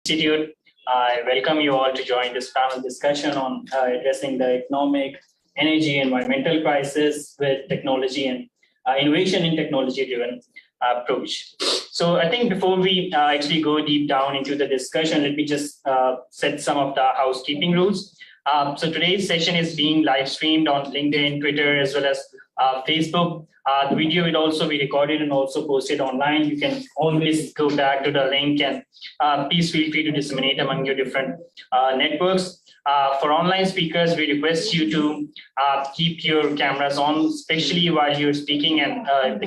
Institute. I welcome you all to join this panel discussion on addressing the economic, energy, environmental crisis with technology and innovation in technology-driven approach. So I think before we actually go deep down into the discussion, let me just set some of the housekeeping rules. So today's session is being live streamed on LinkedIn, Twitter, as well as Facebook. The video will also be recorded and also posted online. You can always go back to the link and please feel free to disseminate among your different networks. For online speakers, we request you to keep your cameras on, especially while you're speaking, and if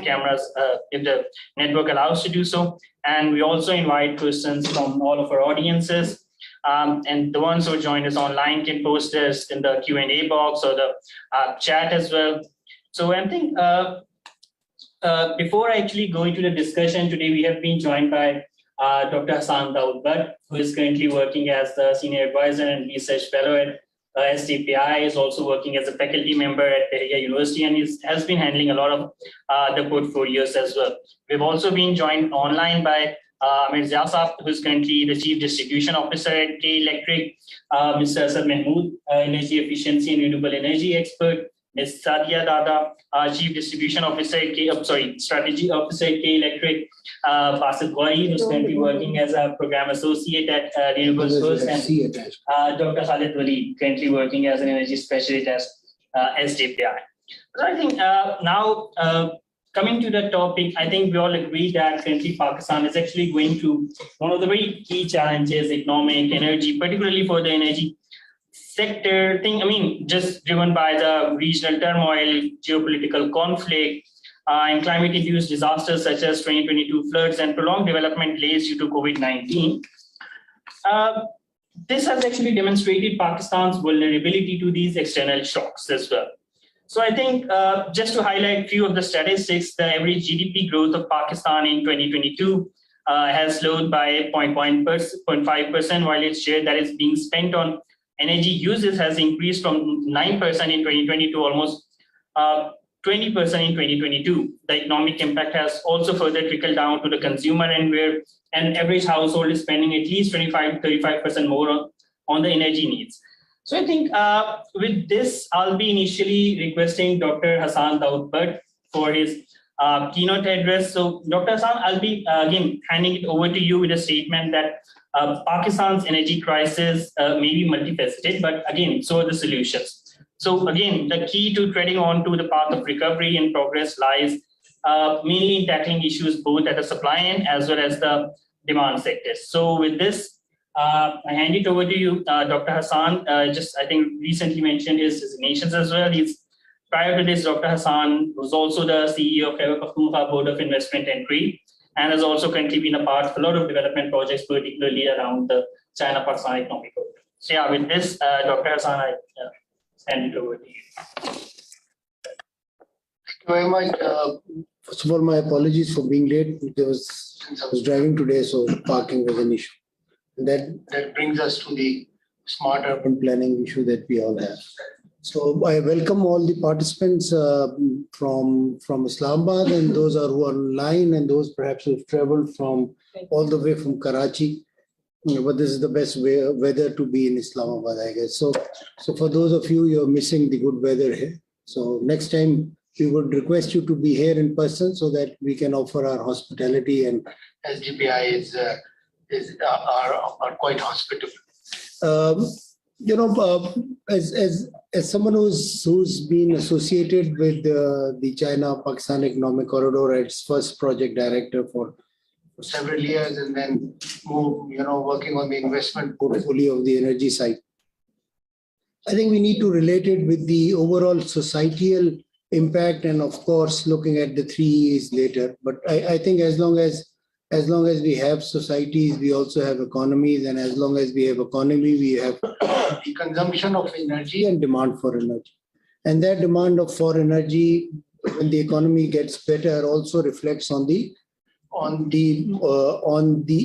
the network allows to do so. And we also invite questions from all of our audiences. And the ones who joined us online can post this in the Q&A box or the chat as well. So I think before I actually go into the discussion today, we have been joined by Dr. Hassan Daud, who is currently working as the Senior Advisor and Research Fellow at SDPI, is also working as a faculty member at Bahia University, and has been handling a lot of the portfolios as well. We've also been joined online by Amer, who is currently the Chief Distribution Officer at K-Electric, Mr. Asad Mahmood, Energy Efficiency and Renewable Energy Expert, Ms. Sadia Dada, Chief Distribution Officer at Strategy Officer at K-Electric, Basit, Ghauri, who's currently working as a Program Associate at Renewables First, and Dr. Khalid, Waleed, currently working as an Energy Specialist at SDPI. So I think now, coming to the topic, I think we all agree that currently Pakistan is actually going through one of the very key challenges, economic, energy, particularly for the energy sector thing. I mean, just driven by the regional turmoil, geopolitical conflict, and climate-induced disasters such as 2022 floods and prolonged development delays due to COVID-19. This has actually demonstrated Pakistan's vulnerability to these external shocks as well. So I think just to highlight a few of the statistics, the average GDP growth of Pakistan in 2022 has slowed by 0.5%, while its share that is being spent on energy uses has increased from 9% in 2020 to almost 20% in 2022. The economic impact has also further trickled down to the consumer end, where an average household is spending at least 25 to 35% more on the energy needs. So I think with this, I'll be initially requesting Dr. Hassan Daud for his keynote address. So Dr. Hassan, I'll be again handing it over to you with a statement that Pakistan's energy crisis may be multifaceted, but again, so are the solutions. So again, the key to treading on to the path of recovery and progress lies mainly in tackling issues both at the supply end as well as the demand sectors. So with this, I hand it over to you, Dr. Hassan. I think recently mentioned his designations as well. Prior to this, Dr. Hassan was also the CEO of Khyber Pakhtunkhwa Board of Investment and Trade, and has also currently been a part of a lot of development projects, particularly around the China-Pakistan economic corridor. So yeah, with this, Dr. Hassan, I hand it over to you. Thank you very much. First of all, my apologies for being late. Since I was driving today, so parking was an issue. And that brings us to the smart urban planning issue that we all have. So I welcome all the participants from Islamabad, and those who are online, and those perhaps who have traveled from all the way from Karachi. But this is the best weather to be in Islamabad, I guess. So for those of you, you're missing the good weather here. So next time we would request you to be here in person so that we can offer our hospitality, and SDPI are quite hospitable. As someone who's been associated with the China-Pakistan Economic Corridor as first project director for several years, and then working on the investment portfolio of the energy side, I think we need to relate it with the overall societal impact, and of course looking at the 3 E's later. But I think as long as we have societies, we also have economies, and as long as we have economy, we have the consumption of energy and demand for energy. And that demand for energy, when the economy gets better, also reflects on the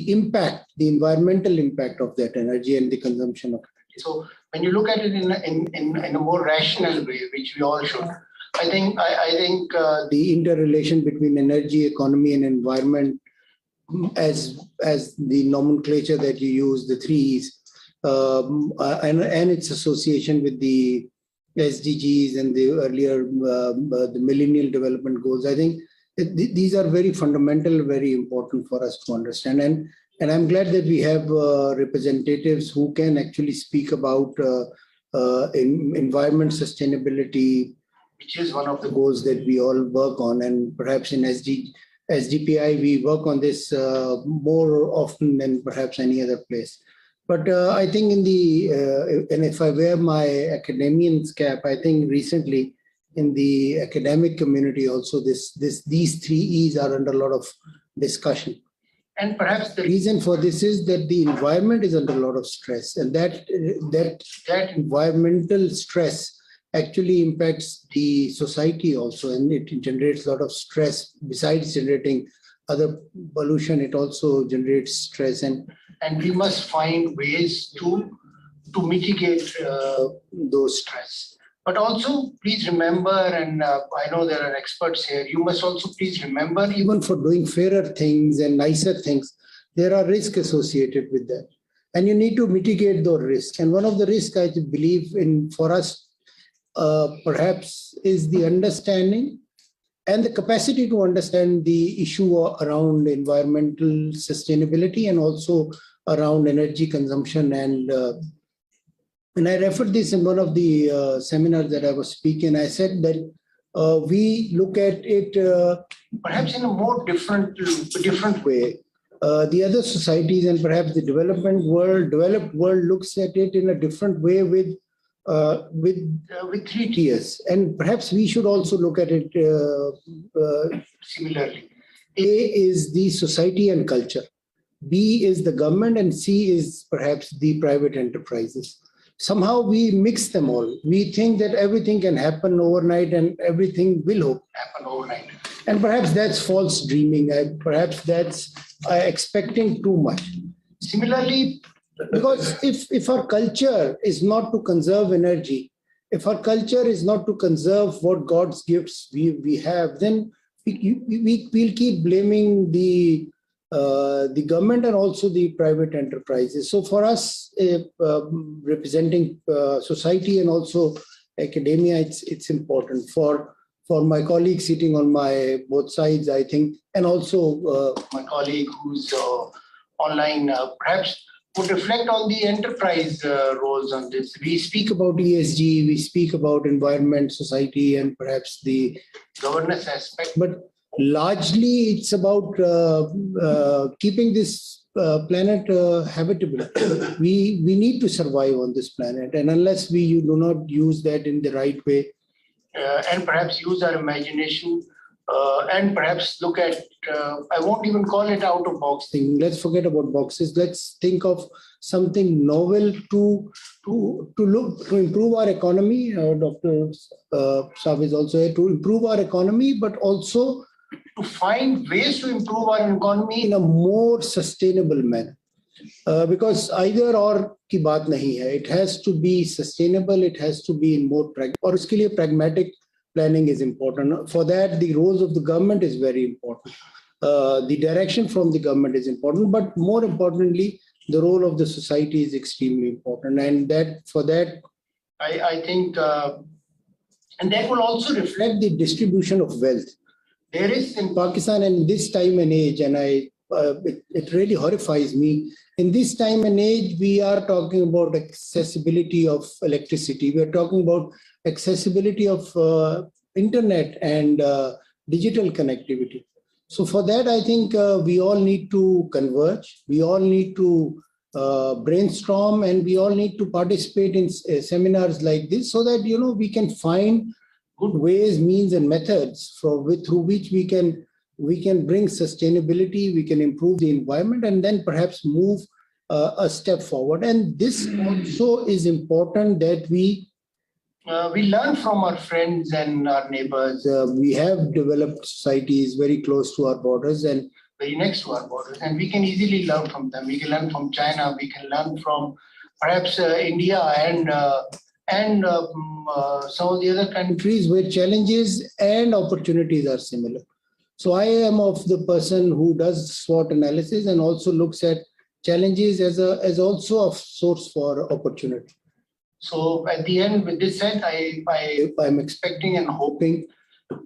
impact, the environmental impact of that energy and the consumption of energy. So when you look at it in a more rational way, which we all should, I think the interrelation between energy, economy, and environment as the nomenclature that you use, the three E's, and its association with the SDGs and the earlier the Millennial Development Goals. I think these are very fundamental, very important for us to understand. And I'm glad that we have representatives who can actually speak about environment sustainability, which is one of the goals that we all work on. And perhaps in SDPI, we work on this more often than perhaps any other place. But I think and if I wear my academician's cap, I think recently in the academic community also, these three E's are under a lot of discussion. And perhaps the reason for this is that the environment is under a lot of stress, and that environmental stress actually impacts the society also, and it generates a lot of stress. Besides generating other pollution, it also generates stress, and we must find ways to mitigate those stress. But also, please remember, and I know there are experts here, you must also please remember, even for doing fairer things and nicer things, there are risks associated with that. And you need to mitigate those risks. And one of the risks I believe in for us, perhaps, is the understanding and the capacity to understand the issue around environmental sustainability and also around energy consumption. And I referred this in one of the seminars that I was speaking. I said that we look at it perhaps in a more different way. The other societies and perhaps the developed world looks at it in a different way with 3 tiers. And perhaps we should also look at it similarly. A is the society and culture. B is the government, and C is perhaps the private enterprises. Somehow we mix them all. We think that everything can happen overnight and everything will happen overnight. And perhaps that's false dreaming. Perhaps that's expecting too much. Similarly, because if our culture is not to conserve energy, if our culture is not to conserve what God's gifts we have, then we'll keep blaming the government and also the private enterprises. So for us, representing society and also academia, it's important. For my colleague sitting on my both sides, I think, and also my colleague who's online, perhaps would reflect on the enterprise roles on this. We speak about ESG, we speak about environment, society, and perhaps the governance aspect, but largely, it's about keeping this planet habitable. We need to survive on this planet, and unless we do not use that in the right way, and perhaps use our imagination, and perhaps look at, I won't even call it out of box thing. Let's forget about boxes. Let's think of something novel to improve our economy. Dr. Saab is also here, to improve our economy, but also to find ways to improve our economy in a more sustainable manner. Because either or ki baat nahi hai. It has to be sustainable, it has to be in more pragmatic planning is important. For that, the roles of the government is very important. The direction from the government is important, but more importantly, the role of the society is extremely important. And for that, I think, and that will also reflect the distribution of wealth. There is in Pakistan in this time and age, and it really horrifies me. In this time and age, we are talking about accessibility of electricity. We are talking about accessibility of internet and digital connectivity. So for that, I think we all need to converge. We all need to brainstorm, and we all need to participate in seminars like this so that, we can find good ways, means, and methods through which we can bring sustainability, we can improve the environment, and then perhaps move a step forward. And this also is important that we learn from our friends and our neighbors. We have developed societies very close to our borders and very next to our borders, and we can easily learn from them. We can learn from China, we can learn from perhaps India and some of the other countries where challenges and opportunities are similar. So I am of the person who does SWOT analysis and also looks at challenges as also a source for opportunity. So at the end, with this said, I'm expecting and hoping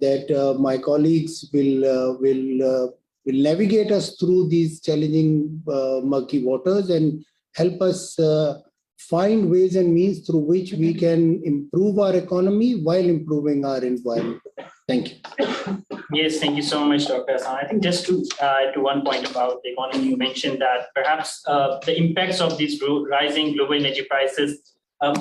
that my colleagues will navigate us through these challenging murky waters and help us find ways and means through which we can improve our economy while improving our environment. Thank you. Yes, thank you so much, Dr. Hassan. I think just to add to one point about the economy, you mentioned that perhaps the impacts of these rising global energy prices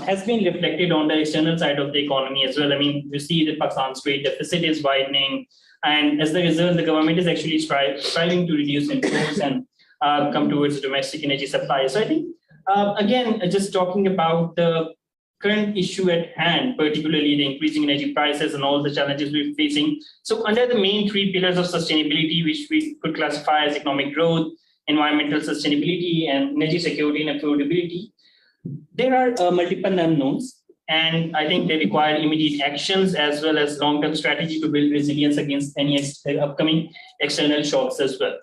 has been reflected on the external side of the economy as well. I mean, you see that Pakistan's trade deficit is widening, and as the result, the government is actually striving to reduce imports and come towards domestic energy supply. So I think, again, just talking about the current issue at hand, particularly the increasing energy prices and all the challenges we're facing. So under the main three pillars of sustainability, which we could classify as economic growth, environmental sustainability, and energy security and affordability, there are multiple unknowns, and I think they require immediate actions as well as long-term strategy to build resilience against any upcoming external shocks as well.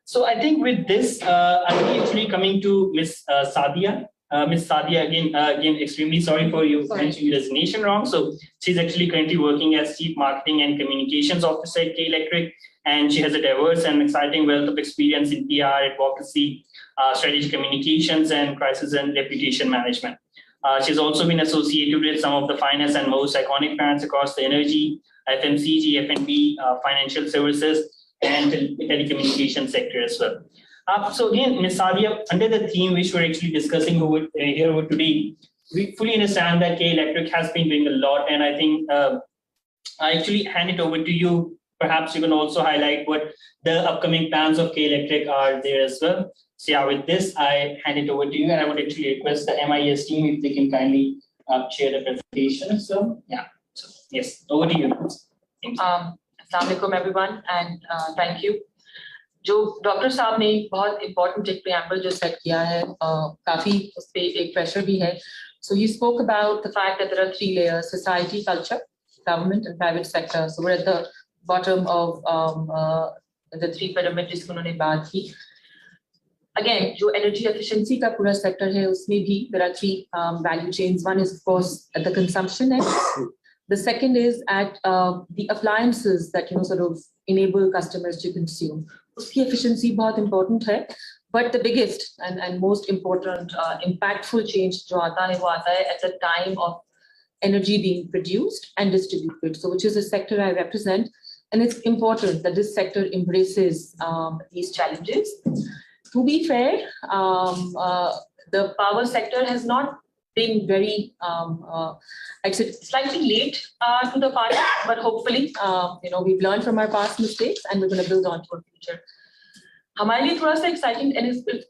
So I think with this, I'm actually coming to Ms. Sadia. Ms. Sadia, again, extremely sorry for you mentioning your designation wrong. So she's actually currently working as Chief Marketing and Communications Officer at K-Electric, and she has a diverse and exciting wealth of experience in PR, advocacy, strategic communications, and crisis and reputation management. She's also been associated with some of the finest and most iconic brands across the energy, FMCG, F&B, financial services, and telecommunication sector as well. So again, Ms. Sadia, under the theme which we're actually discussing here today, we fully understand that K-Electric has been doing a lot, and I think I actually hand it over to you. Perhaps you can also highlight what the upcoming plans of K-Electric are there as well. So yeah, with this, I hand it over to you, and I would actually request the MIS team if they can kindly share the presentation. So yeah, so yes, over to you. Assalamu alaikum everyone, and thank you. जो doctor साहब ने बहुत important एक preamble जो set किया है, काफी उस पे एक प्रेशर भी है. So he spoke about the fact that there are three layers: society, culture, government, and private sector. So we're at the bottom of the three pyramid जिसको उन्होंने बात की. Again, जो energy efficiency का पूरा sector है, उसमें भी there are three value chains. One is of course at the consumption end. The second is at the appliances that sort of enable customers to consume. उसकी efficiency बहुत important है, but the biggest and most important impactful change जो आता है वो आता है at the time of energy being produced and distributed. So which is the sector I represent, and it's important that this sector embraces these challenges. To be fair, the power sector has not been very, I'd say slightly late to the party, but hopefully, we've learned from our past mistakes and we're going to build on to our future. हमारे लिए थोड़ा सा exciting, and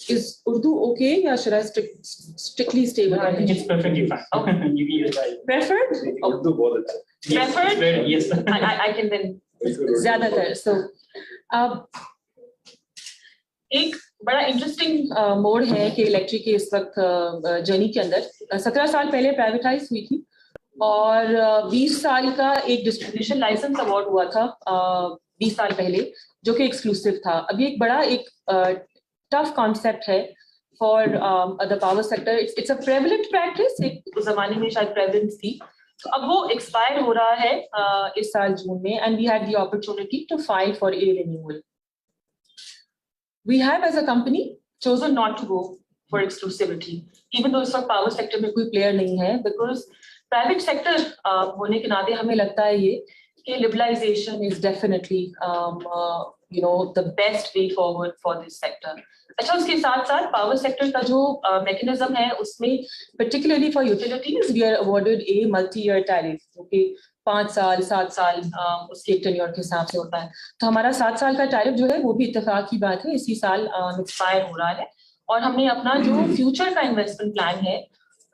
is Urdu okay, or should I strictly stay with it? It's perfectly fine. Okay. Preferred? Oh. Preferred? Yes. I can then ज़्यादातर. So, एक बड़ा interesting mode है कि electric के इस वक्त जर्नी के अंदर 17 साल पहले प्राइवेटाइज हुई थी और 20 साल का एक डिस्ट्रीब्यूशन लाइसेंस अवार्ड हुआ था 20 साल पहले, जो कि एक्सक्लूसिव था. अभी एक बड़ा एक टफ कॉन्सेप्ट है for the power sector. It's a prevalent practice, एक जमाने में शायद प्रेवलेंट थी, तो अब वो एक्सपायर हो रहा है इस साल जून में, and we had the opportunity to file for a renewal. We have as a company chosen not to go for exclusivity, even though इस वक्त पावर सेक्टर में कोई प्लेयर नहीं है, because प्राइवेट सेक्टर होने के नाते हमें लगता है ये कि liberalisation is definitely the best way forward for this sector. अच्छा, उसके साथ साथ पावर सेक्टर का जो मैकेनिज्म है उसमें particularly for utilities we are awarded a multi-year tariff, okay? 5 साल 7 साल उसके टेन्योर के हिसाब से होता है. तो हमारा 7 साल का टैरिफ जो है वो भी इत्तेफाक की बात है, इसी साल एक्सपायर हो रहा है. और हमने अपना जो फ्यूचर का इन्वेस्टमेंट प्लान है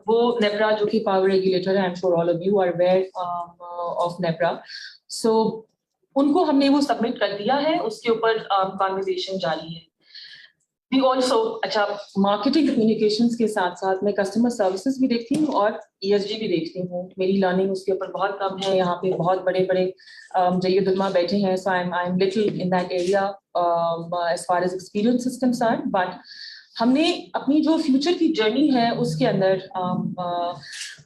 वो नेपरा, जो कि पावर रेगुलेटर है, I am sure all of you are aware of NEPRA, so उनको हमने वो सबमिट कर दिया है, उसके ऊपर कॉन्वर्सेशन जारी है. वी ऑल्सो अच्छा मार्केटिंग कम्युनिकेशंस के साथ साथ मैं कस्टमर सर्विसेज भी देखती हूँ और ESG भी देखती हूँ. मेरी लर्निंग उसके ऊपर बहुत कम है. यहाँ पे बहुत बड़े बड़े जय्यद उलमा बैठे हैं, so I am little in that area as far as experience is concerned. But हमने अपनी जो फ्यूचर की जर्नी है उसके अंदर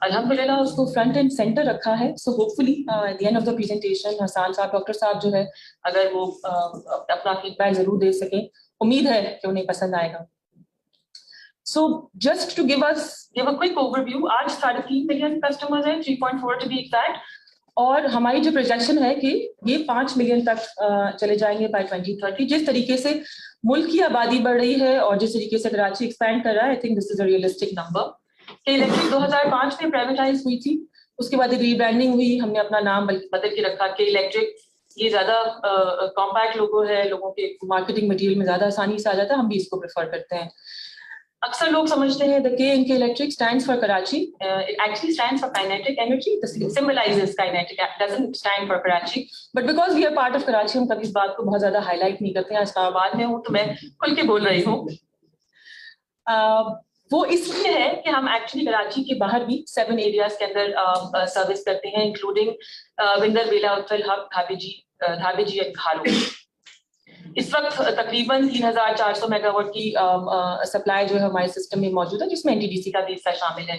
अल्हम्दुलिल्लाह उसको फ्रंट एंड सेंटर रखा है. So hopefully at the end of the presentation Hasan साहब, डॉक्टर साहब जो है, अगर वो अपना फीडबैक जरूर दे सकें, उम्मीद है कि उन्हें पसंद आएगा. So just to give a quick overview, आज 3.5 मिलियन कस्टमर्स हैं, 3.4 to be exact, और हमारी जो प्रोजेक्शन है कि ये 5 मिलियन तक चले जाएंगे बाय 2030. जिस तरीके से मुल्क की आबादी बढ़ रही है और जिस तरीके से कराची एक्सपैंड कर रहा है, I think this is a realistic number. Electric 2005 में प्राइवेटाइज हुई थी, उसके बाद एक रीब्रांडिंग हुई, हमने अपना नाम बदल के रखा कि इलेक्ट्रिक. ये ज्यादा कॉम्पैक्ट लोगो है, लोगों के मार्केटिंग मटेरियल में ज्यादा आसानी से आ जाता है, हम भी इसको प्रेफर करते हैं. अक्सर लोग समझते हैं the K in K electric stands for Karachi. It actually stands for kinetic energy. This symbolises kinetic, doesn't stand for Karachi. But because we are part of Karachi, हम कभी इस बात को बहुत ज्यादा हाईलाइट नहीं करते हैं. इस्लामाबाद में हूँ तो मैं खुल के बोल रही हूँ. वो इसलिए है कि हम एक्चुअली कराची के बाहर भी 7 एरियाज के अंदर सर्विस करते हैं, इंक्लूडिंग विंदर, वेला, उत्तल, हब, धाबेजी एंड घारो. इस वक्त तकरीबन 3400 मेगावाट की सप्लाई जो है हमारे सिस्टम में मौजूद है, जिसमें NTDC का भी हिस्सा शामिल है.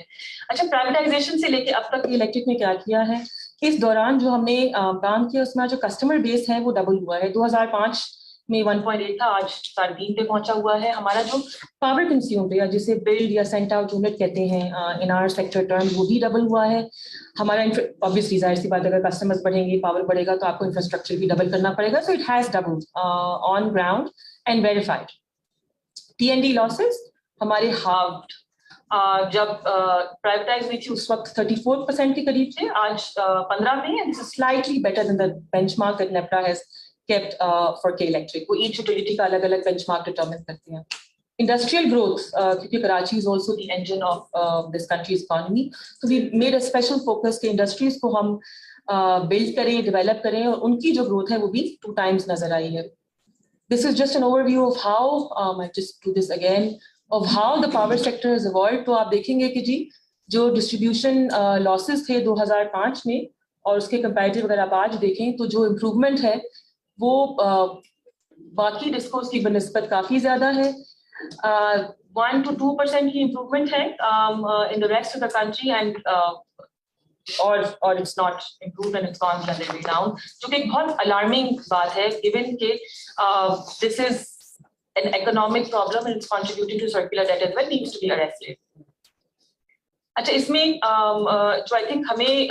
अच्छा, प्राइवेटाइजेशन से लेके अब तक इलेक्ट्रिक ने क्या किया है, इस दौरान जो हमने काम किया उसमें जो कस्टमर बेस है वो डबल हुआ है. 2005 में 1.8 था, आज 3.5 पे पहुंचा हुआ है. हमारा जो पावर कंज्यूम्ड या जिसे बिल्ड या सेंट आउट यूनिट कहते हैं इन आवर सेक्टर टर्म, वो भी डबल हुआ है. हमारा ऑब्वियसली जाहिर सी बात, अगर कस्टमर्स बढ़ेंगे, पावर बढ़ेगा, तो आपको इंफ्रास्ट्रक्चर भी डबल करना पड़ेगा. So it has doubled on ground and verified. T&D losses हमारे हाल्व्ड. जब प्राइवेटाइज हुई थी उस वक्त 34% के करीब थे, आज 15 में. And this is slightly better than the benchmark that NEPRA has kept for K Electric. वो each utility का अलग-अलग benchmark determine करते हैं. Industrial growth, क्योंकि Karachi is also the engine of this country's economy, so we made a special focus कि industries को हम build करें, develop करें, और उनकी जो growth है वो भी 2 times नजर आई है. This is just an overview of how I just do this again of how the power sector has evolved. तो आप देखेंगे कि जी जो distribution losses थे 2005 में और उसके comparative अगर आप आज देखें तो जो improvement है वो बाकी डिस्कोस की बनिस्बत काफी ज्यादा है. 1 to 2% की इम्प्रूवमेंट है in the rest of the country, and और it's not improved and it's gone the other way down, जो कि एक बहुत अलार्मिंग बात है गिवन के this is an economic problem and it's contributing to circular debt as well, needs to be arrested. अच्छा, इसमें जो आई थिंक हमें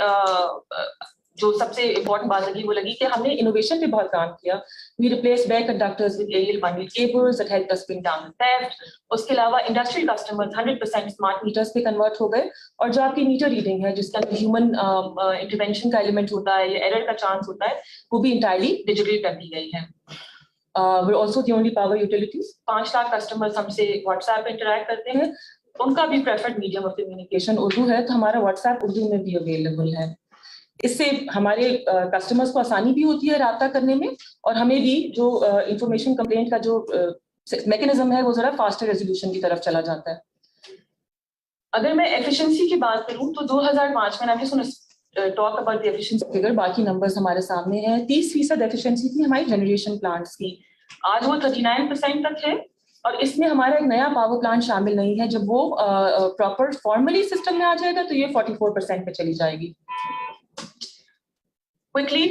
जो सबसे इम्पोर्टेंट बात लगी वो लगी कि हमने इनोवेशन पे बहुत काम किया. We replace back conductors with aerial bundle cables that help us bring down the theft. उसके अलावा इंडस्ट्रियल कस्टमर्स 100% स्मार्ट मीटर्स पे कन्वर्ट हो गए, और जो आपकी मीटर रीडिंग है जिसके अंदर ह्यूमन इंटरवेंशन का एलिमेंट होता है या एरर का चांस होता है, वो भी इंटायरली डिजिटल कर दी गई है. We also the only power utilities. 5 lakh customers हमसे व्हाट्सएप पे इंटरेक्ट करते हैं. उनका भी preferred medium of communication Urdu है, तो हमारा व्हाट्सएप उर्दू में भी अवेलेबल है. इससे हमारे कस्टमर्स को आसानी भी होती है राब्ता करने में, और हमें भी जो इंफॉर्मेशन कंप्लेंट का जो मैकेनिज्म है वो जरा फास्टर रेजोल्यूशन की तरफ चला जाता है. अगर मैं एफिशिएंसी की बात करूं तो 2005 में हमने talk about the efficiency figure, बाकी नंबर्स हमारे सामने हैं. 30% एफिशिएंसी थी हमारी जनरेशन प्लांट्स की, आज वो 39% तक है. और इसमें हमारा एक नया पावर प्लांट शामिल नहीं है. जब वो प्रॉपर फॉर्मली सिस्टम में आ जाएगा तो ये 44% पे चली जाएगी. Quickly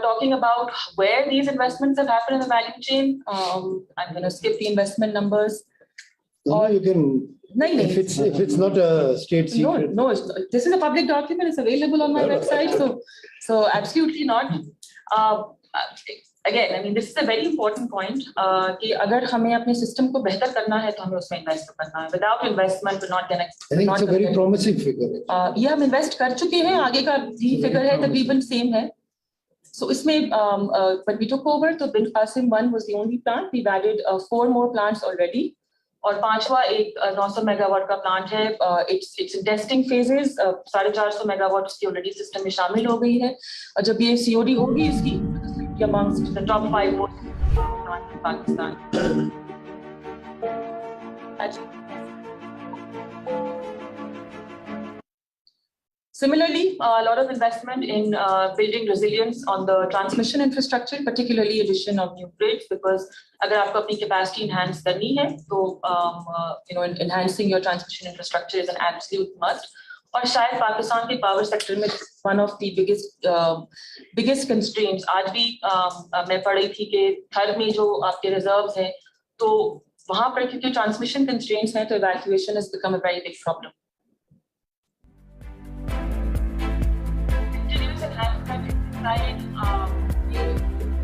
talking about where these investments have happened in the value chain. I'm going to skip the investment numbers. No, you can. No. If it's not a state secret. No. This is a public document. It's available on my website. So absolutely not. Again, I mean, this is a very important point. कि अगर हमें अपने system को बेहतर करना है तो हमें उसमें इन्वेस्ट करना है. Without investment, we're not going to. I think it's a very promising figure. ये हम इन्वेस्ट कर चुके हैं. आगे का भी फिगर है तकरीबन सेम है. So इसमें when we took over, तो Bin Qasim 1 was the only plant. We've added 4 more plants already. और 5वां एक 900 मेगावाट का प्लांट है. It's in testing phases. 450 megawatt उसकी ऑलरेडी सिस्टम में शामिल हो गई है, और जब ये COD होगी इसकी amongst the top 5 most plants in Pakistan. Similarly, a lot of investment in building resilience on the transmission infrastructure, particularly addition of new grids, because अगर आपको अपनी capacity enhance करनी है, तो enhancing your transmission infrastructure is an absolute must. और शायद पाकिस्तान के power sector में one of the biggest constraints आज भी मैं पढ़ रही थी कि थर में जो आपके reserves हैं, तो वहाँ पर क्योंकि transmission constraints हैं, तो evacuation has become a very big problem.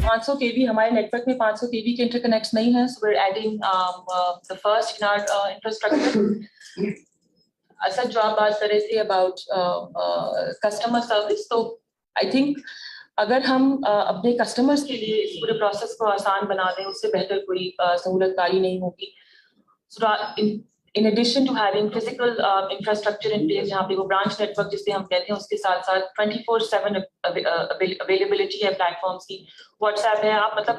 500 kV हमारे नेटवर्क में 500 kV के इंटरकनेक्ट्स नहीं हैं, so we're adding the first in our infrastructure. Asad जो आप बात कर रहे थे about customer service, तो I think अगर हम अपने कस्टमर्स के लिए इस पूरे प्रोसेस को आसान बना दें, उससे बेहतर कोई सहूलतकारी नहीं होगी. So in addition to having physical infrastructure in place, जहाँ पे वो branch network जिसे हम कहते हैं, उसके साथ-साथ 24/7 availability है platforms की. WhatsApp है, आप मतलब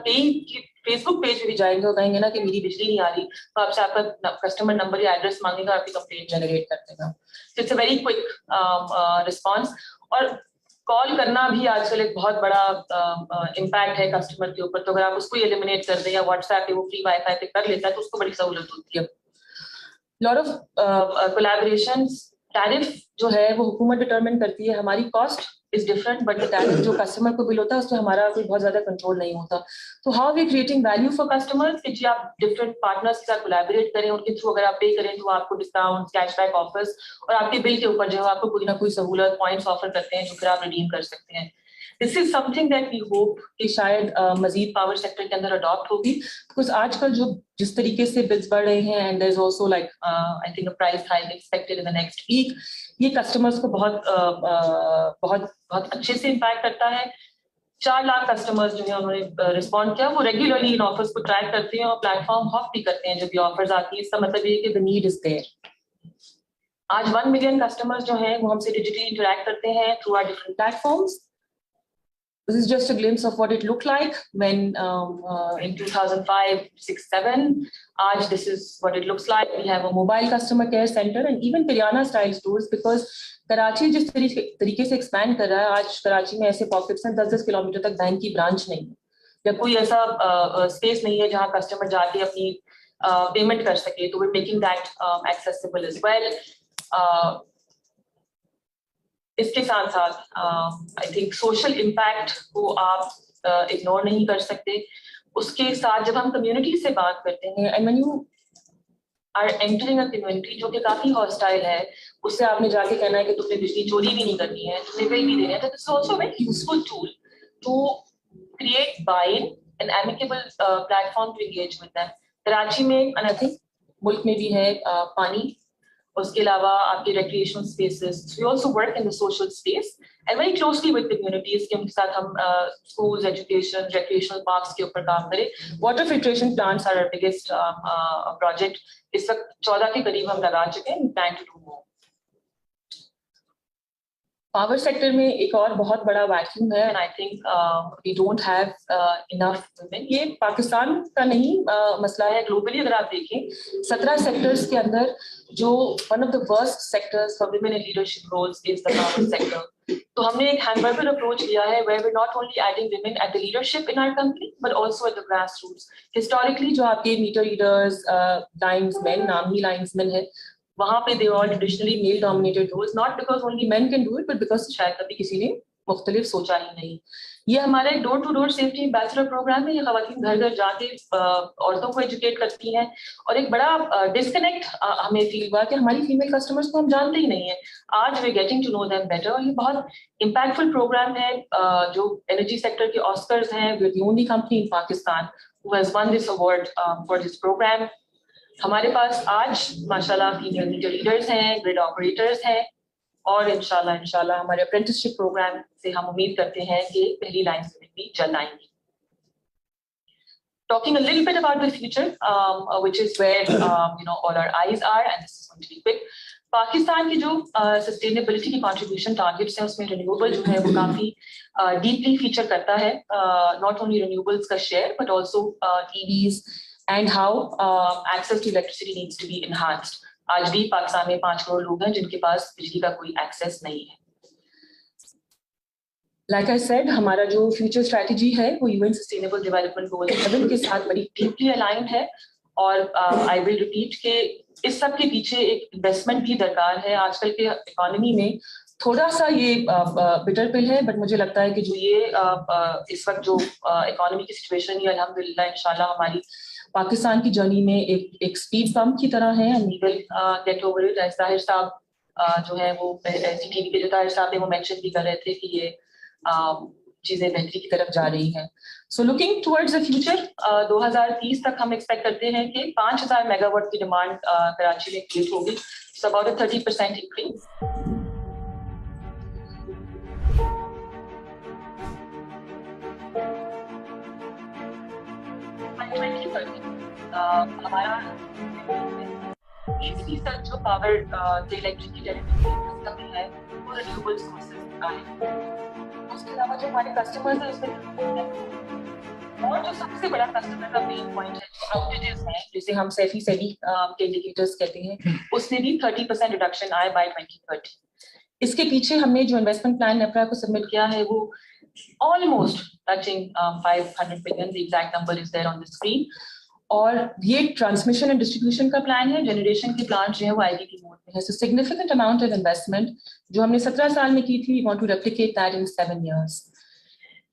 Facebook पेज पे भी जाएंगे और कहेंगे ना कि मेरी बिजली नहीं आ रही, तो आपसे आपका कस्टमर नंबर या एड्रेस मांगेगा, आपकी कंप्लेंट जनरेट कर देगा. So it's a very quick response. और कॉल करना भी आजकल एक बहुत बड़ा इम्पैक्ट है कस्टमर के ऊपर, तो अगर आप उसको एलिमिनेट कर दें या WhatsApp पे वो फ्री वाईफाई पे कर लेता है, तो उसको बड़ी सहूलत होती है. lot of collaborations. टैरिफ जो है वो हुकूमत डिटरमिन करती है, हमारी cost is different, but the tariff जो कस्टमर को बिल होता है उसमें हमारा कोई बहुत ज्यादा कंट्रोल नहीं होता. तो how we creating value for customers कि जी आप डिफरेंट पार्टनर्स के साथ कोलैबोरेट करें, उनके थ्रू अगर आप पे करें तो आपको डिस्काउंट, कैशबैक ऑफर्स, और आपके बिल के ऊपर जो है आपको कोई ना कोई सहूलत पॉइंट्स ऑफर करते हैं जो फिर आप रिडीम कर सकते हैं. This is something that we hope कि शायद मजीद पावर सेक्टर के अंदर अडॉप्ट होगी, बिकॉज आजकल जो जिस तरीके से बिल्स बढ़ रहे हैं, and there is also like I think a price hike expected in the next week, ये कस्टमर्स को बहुत अच्छे से इम्पैक्ट करता है. 4 लाख कस्टमर्स जो है उन्होंने रिस्पॉन्ड किया, वो रेगुलरली इन ऑफर्स को ट्रैक करते हैं और प्लेटफॉर्म हॉप भी करते हैं जब ये ऑफर्स आती है. इसका मतलब ये कि द नीड इज देयर. आज 1 मिलियन कस्टमर्स जो हैं वो हमसे डिजिटली इंटरैक्ट करते हैं through our different platforms. This is just a glimpse of what it looked like when in 2005, 6, 7. Aaj this is what it looks like. We have a mobile customer care center and even Kiryana style stores, because Karachi जिस तरीके से expand कर रहा है, आज कराची में ऐसे pockets हैं 10-10 किलोमीटर तक बैंक की ब्रांच नहीं है, या कोई ऐसा स्पेस नहीं है जहां कस्टमर जाके अपनी पेमेंट कर सके. तो we're making that accessible as well. इसके साथ साथ आई थिंक सोशल इम्पैक्ट को आप इग्नोर नहीं कर सकते. उसके साथ जब हम कम्युनिटी से बात करते हैं, and when you are entering a community जो कि काफी हॉस्टाइल है, उससे आपने जाके कहना है कि तुमने बिजली चोरी भी नहीं करनी है, तुमने बिल भी देना है, तो it's also very useful tool to create by an amicable platform to engage with them. Karachi में एंड आई थिंक मुल्क में भी है पानी, उसके अलावा आपके recreational spaces. We also work in the social space and very closely with communities कि उनके साथ हम schools, education, recreational parks के ऊपर काम करें. Water filtration plants are our biggest project. इस वक्त 14 के करीब हम लगा चुके हैं. We plan to do more. Power sector में एक और बहुत बड़ा वैक्यूम है, and I think we don't have enough women. ये पाकिस्तान का नहीं मसला है, ग्लोबली अगर आप देखें 17 सेक्टर्स के अंदर जो one of the worst sectors for women in leadership roles is the power sector. तो हमने एक हैमबर्गर अप्रोच लिया है where we not only adding women at the leadership in our company but also at the grass roots. Historically जो आपके meter readers, linesman, नामी linesman है, वहां पे they all traditionally male dominated roles, not because only men can do it but because शायद कभी किसी ने मुख्तलिफ सोचा ही नहीं. ये हमारा एक door to door safety bachelor program है. ये खवातीन घर घर जाके औरतों को एजुकेट करती हैं, और एक बड़ा डिस्कनेक्ट हमें फील हुआ कि हमारी फीमेल कस्टमर्स को हम जानते ही नहीं है. आज we getting to know them better, और ये बहुत इम्पैक्टफुल प्रोग्राम है. जो एनर्जी सेक्टर के ऑस्कर्स हैं, we are the only company in Pakistan who has won this award for this program. हमारे पास आज माशाल्लाह फीमेल मीटर रीडर्स हैं, ग्रिड ऑपरेटर्स हैं, और इंशाल्लाह हमारे अप्रेंटिसशिप प्रोग्राम से हम उम्मीद करते हैं कि पहली लाइन से भी जल्द आएंगी. Talking a little bit about the future, which is where all our eyes are, and this is going to be quick. Pakistan की जो सस्टेनेबिलिटी की कंट्रीब्यूशन टारगेट्स हैं, उसमें रिन्यूएबल जो है वो काफी डीपली फीचर करता है. नॉट ओनली रिन्यूएबल्स का share but also EVs and how access to electricity needs to be enhanced. आज भी पाकिस्तान में 5 करोड़ लोग हैं जिनके पास बिजली का कोई एक्सेस नहीं है. Like I said, हमारा जो फ्यूचर स्ट्रैटेजी है वो यूएन सस्टेनेबल डेवलपमेंट गोल 7 के साथ बड़ी डीपली अलाइंड है और आई विल रिपीट के इस सब के पीछे एक इन्वेस्टमेंट भी दरकार है. आजकल के इकोनॉमी में थोड़ा सा ये बिटर पिल है, बट मुझे लगता है कि जो ये इस वक्त जो इकोनॉमी की सिचुएशन है अल्हम्दुलिल्लाह इंशाल्लाह हमारी पाकिस्तान की जर्नी में एक स्पीड बम्प की तरह है and we will get over it. Tahir साहब जो है वो एसडीटीवी के जो ताहिर साहब ने वो मेंशन भी कर रहे थे कि ये चीजें बेहतरी की तरफ जा रही हैं. So looking towards the future 2030 तक हम एक्सपेक्ट करते हैं कि 5000 मेगावाट की डिमांड कराची में क्रिएट होगी. So about a 30% increase. हमारा 20% जो पावर इलेक्ट्रिक की सिस्टम है वो रिन्यूएबल सोर्सेज का है. उसके अलावा जो हमारे कस्टमर्स हैं उसमें और जो सबसे बड़ा कस्टमर का मेन पॉइंट है आउटेजेस हैं जिसे हम सेफी के इंडिकेटर्स कहते हैं, उसमें भी 30% रिडक्शन आए बाय 2030. इसके पीछे हमने जो इन्वेस्टमेंट प्लान नेपरा को सबमिट किया है वो almost touching 500 billion. The exact number is there on the screen. और ये ट्रांसमिशन एंड डिस्ट्रीब्यूशन का प्लान है. जनरेशन के प्लान जो है वो आईडीपी मोड में है. So significant amount of investment जो हमने 17 साल में की थी, we want to replicate that in 7 years.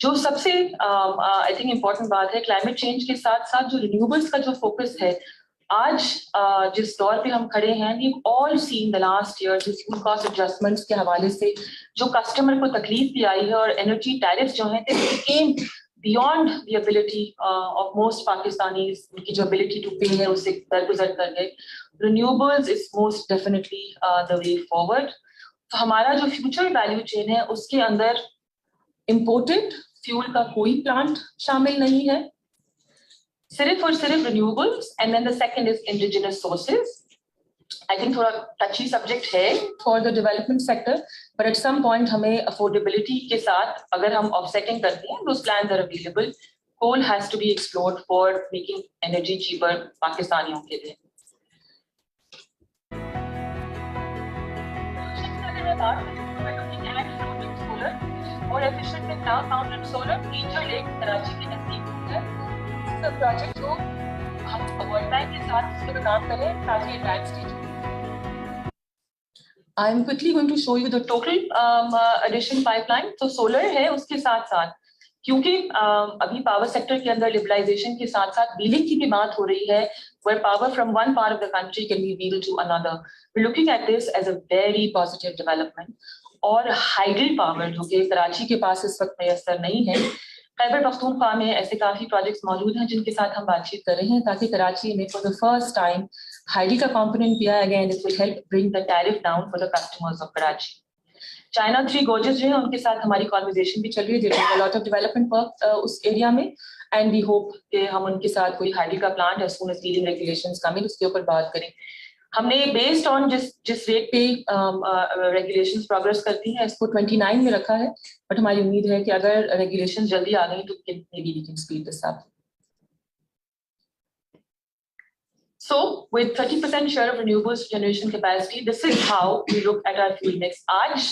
जो सबसे आई थिंक इम्पोर्टेंट बात है, क्लाइमेट चेंज के साथ साथ जो रिन्यूएबल्स का जो फोकस है आज जिस दौर पे हम खड़े हैं, we all seen the last year जो फ्यूल कॉस्ट एडजस्टमेंट्स के हवाले से जो कस्टमर को तकलीफ भी आई है और एनर्जी टैरिफ जो है became beyond the ability of most Pakistanis, उनकी जो ability to pay है उससे दरगुजर कर गए. Renewables is most definitely the way forward. तो हमारा जो future value chain है उसके अंदर imported fuel का कोई plant शामिल नहीं है, सिर्फ और सिर्फ renewables, and then the second is indigenous sources. I think थोड़ा touchy subject है for the development sector, but at some point हमें affordability के साथ अगर हम offsetting करते हैं, those plans are available. Coal has to be explored for making energy cheaper पाकिस्तानियों के लिए. Solar और efficient and now mounted solar feature lake Karachi के नजदीक है. This is a project जो हम वर्ल्ड बैंक के साथ इस पर काम करें ताकि advance stage. I am quickly going to show you the total addition pipeline. तो solar है उसके साथ साथ क्योंकि अभी पावर सेक्टर के अंदर लिबरलाइजेशन के साथ साथ व्हीलिंग की भी बात हो रही है, where power from one part of the country can be wheeled to another. We're looking at this as a very positive development. और हाइडल पावर जो कि कराची के पास इस वक्त मैसर नहीं है, खैबर पख्तूनख्वा में ऐसे काफी प्रोजेक्ट्स मौजूद हैं जिनके साथ हम बातचीत कर रहे हैं ताकि कराची में for the first time hydel का कंपोनेंट भी आया. Again this will help bring the tariff down for the customers of Karachi. China 3 Gauss's जो है उनके साथ हमारी कॉन्वर्जेशन भी चल रही है. There lot of development work उस एरिया में एंड वी होप कि हम उनके साथ कोई हाइडल का plant as soon as dealing regulations come in उसके ऊपर बात करें. हमने बेस्ड ऑन जिस रेट पे रेगुलेशंस प्रोग्रेस करती हैं इसको 29 में रखा है, बट हमारी उम्मीद है कि अगर रेगुलेशंस जल्दी आ गई तो maybe we can speed this up. So with 30% share of renewables generation capacity, this is how we look at our fuel mix. आज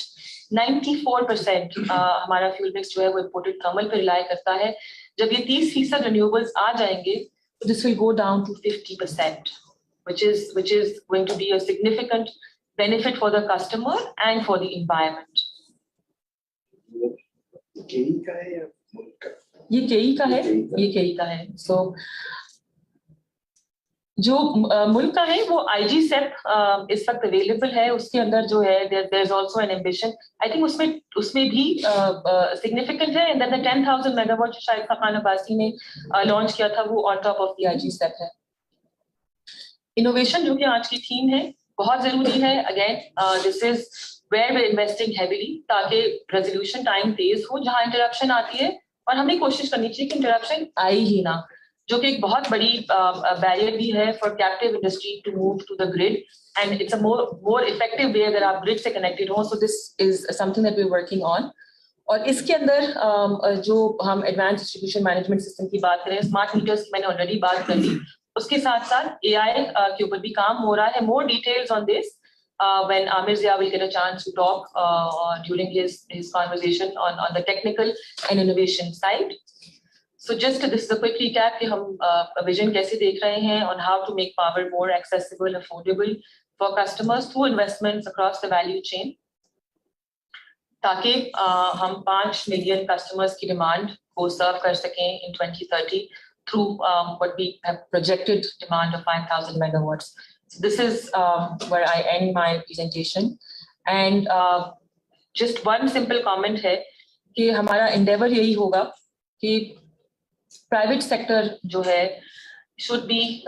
94% हमारा fuel mix जो है वो imported thermal पे rely करता है. जब ये 30% renewables आ जाएंगे तो this will go down to 50%, which is going to be a significant benefit for the customer and for the environment. ये केई का है. So जो मुल्क का है वो IG सेप इस वक्त अवेलेबल है. उसके अंदर जो है there is also an ambition. I think उसमें भी significant है. And then the 10,000 megawatt जो शायद खान अब्बासी ने लॉन्च किया था वो on top of the IG सेप है. इनोवेशन जो कि आज की थीम है बहुत जरूरी है. Again this is where we investing heavily ताकि रेजोल्यूशन टाइम तेज हो. जहां इंटरप्शन आती है और हमें कोशिश करनी चाहिए कि इंटरप्शन आए ही ना, जो कि एक बहुत बड़ी बैरियर भी है for captive industry to move to the grid and it's a more effective way अगर आप ग्रिड से कनेक्टेड हो. So this is something that we are working on. और इसके अंदर जो हम एडवांस डिस्ट्रीब्यूशन मैनेजमेंट सिस्टम की बात करें, स्मार्ट मीटर्स की मैंने ऑलरेडी बात कर ली, उसके साथ साथ AI के ऊपर भी काम हो रहा है. More details on this when Amer will get a chance to talk during his conversation on the technical and innovation side. So just this is a quick recap कि हम vision कैसे देख रहे हैं on how to make power more accessible, affordable for customers through investments across the value chain. ताकि हम 5 million customers की demand को serve कर सकें in 2030 through what we have projected demand of 5,000 megawatts. So this is where I end my presentation. And just one simple comment है कि हमारा endeavor यही होगा कि private sector जो है should be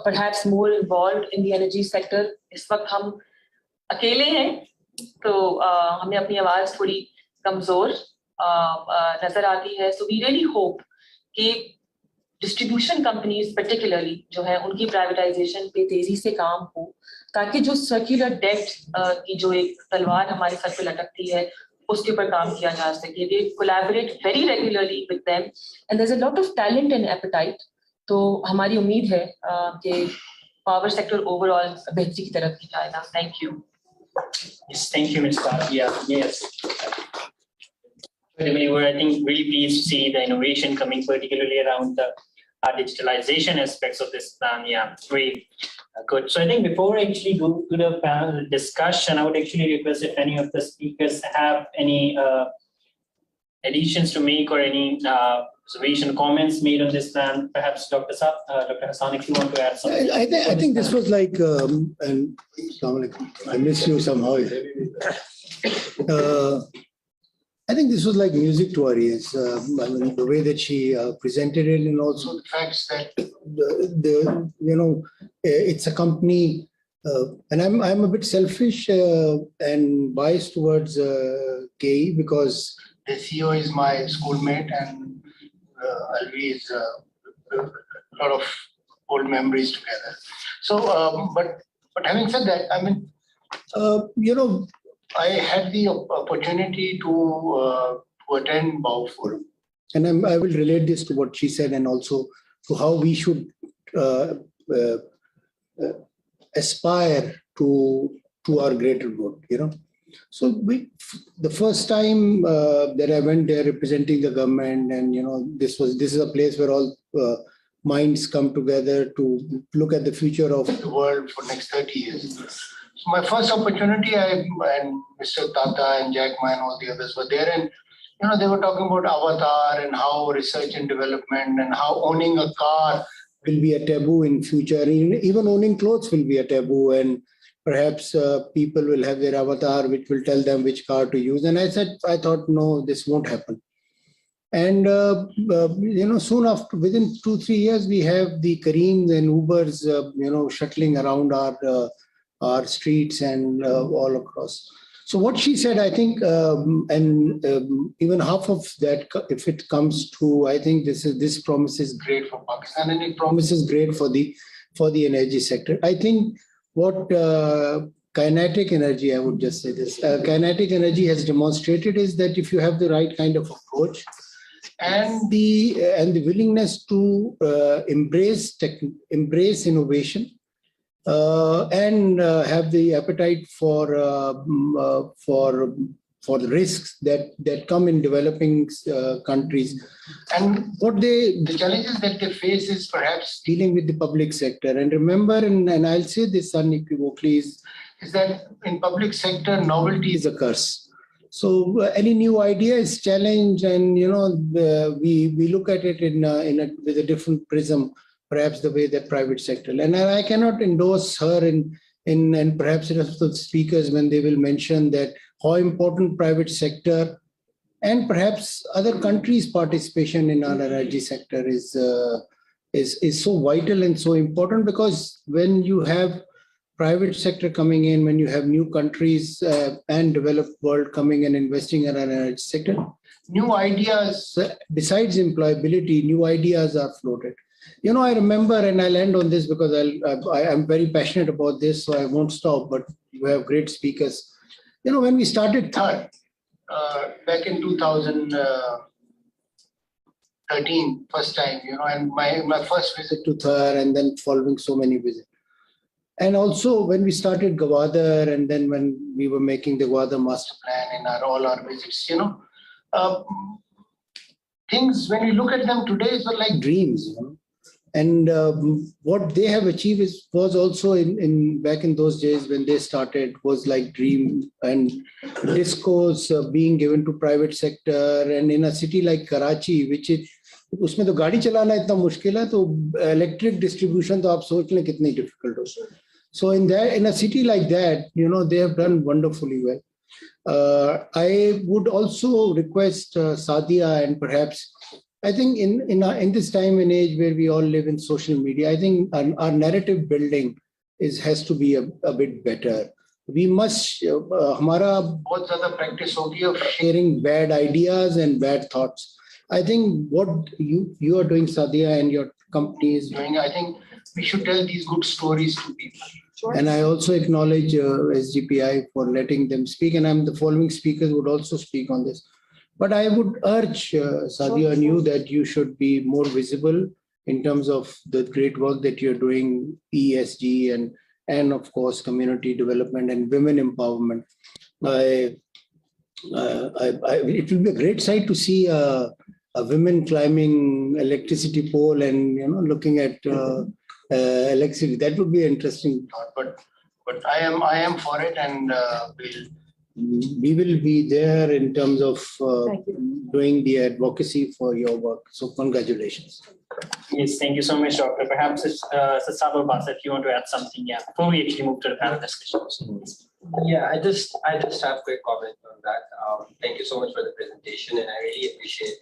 perhaps more involved in the energy sector. इस वक्त हम अकेले हैं तो हमें अपनी आवाज थोड़ी कमजोर नजर आती है. So we really hope कि डिस्ट्रीब्यूशन कंपनीज पर्टिकुलरली जो है उनकी प्राइवेटाइजेशन पे तेजी से काम हो ताकि जो सर्कुलर डेट की जो एक तलवार हमारे सर पे लटकती है उसके ऊपर काम किया जा सके. We collaborate very regularly with them and there is a lot of talent and appetite. तो हमारी उम्मीद है कि पावर सेक्टर ओवरऑल बेहतरी की तरफ जाएगा. Thank you. Yes, thank you, Ms. Sadia. Yes. We were, I think, really pleased to see the innovation coming, particularly around the digitalization aspects of this plan. Yeah, very good. So I think before I actually go to the panel discussion, I would actually request if any of the speakers have any additions to make or any observation comments made on this plan. Perhaps Dr. Hassan, if you want to add something. I think this was like, and I miss you somehow. I think this was like music to our ears. I mean, the way that she presented it, and also the facts that it's a company, and I'm a bit selfish and biased towards KE because the CEO is my schoolmate, and EE&RE is a lot of old memories together. So, but having said that, I mean, I had the opportunity to attend BAU Forum. And I will relate this to what she said and also to how we should aspire to our greater good, So the first time that I went there representing the government, and this is a place where all minds come together to look at the future of the world for next 30 years. So my first opportunity, and Mr. Dada and Jack Ma and all the others were there, and they were talking about avatar and how research and development and how owning a car will be a taboo in future. Even owning clothes will be a taboo, and perhaps people will have their avatar which will tell them which car to use. And I thought, no, this won't happen. And soon after, within 2-3 years, we have the Kareems and Ubers, shuttling around our streets and all across. So what she said, I think, and even half of that, if it comes true, I think this promise is great for Pakistan, and it promises great for the energy sector. I think what kinetic energy, I would just say this, kinetic energy has demonstrated is that if you have the right kind of approach and the willingness to embrace innovation, and have the appetite for the risks that come in developing countries, and the challenges that they face is perhaps dealing with the public sector. And remember, and I'll say this unequivocally, is that in public sector, novelty is a curse. So any new idea is challenged, and we look at it with a different prism. Perhaps the way that private sector, and I cannot endorse her and perhaps the rest of the speakers when they will mention that how important private sector and perhaps other countries' participation in our energy sector is so vital and so important, because when you have private sector coming in, when you have new countries and developed world coming and investing in our energy sector, new ideas, besides employability, new ideas are floated. I remember, and I'll end on this because I'm very passionate about this, so I won't stop, but you have great speakers. When we started THAR back in 2000, 13, first time, and my first visit to Thar, and then following so many visits. And also when we started Gwadar, and then when we were making the Gwadar master plan and all our visits, things, when we look at them today, were like dreams, And what they have achieved was also in back in those days when they started was like dream, and discos being given to private sector, and in a city like Karachi, which is उसमें तो गाड़ी चलाना इतना मुश्किल है, तो electric distribution तो आप सोच लें कितनी difficult हो. So in a city like that, they have done wonderfully well. I would also request Sadia, and perhaps I think in this time and age where we all live in social media, I think our narrative building has to be a bit better. We must हमारा बहुत ज़्यादा practice होगी of sharing bad ideas and bad thoughts. I think what you are doing, Sadia, and your company is doing, I think we should tell these good stories to people. Sure. And I also acknowledge SDPI for letting them speak, and the following speakers would also speak on this. But I would urge Sadia and you that you should be more visible in terms of the great work that you're doing, ESG and of course community development and women empowerment. It will be a great sight to see a women climbing electricity pole and looking at electricity. That would be an interesting thought. But I am for it, and we will be there in terms of doing the advocacy for your work. So congratulations. Yes, thank you so much, Doctor. Perhaps Saad or Basit, if you want to add something, before we actually move to the panel discussion. Yeah, I just have a quick comment on that. Thank you so much for the presentation, and I really appreciate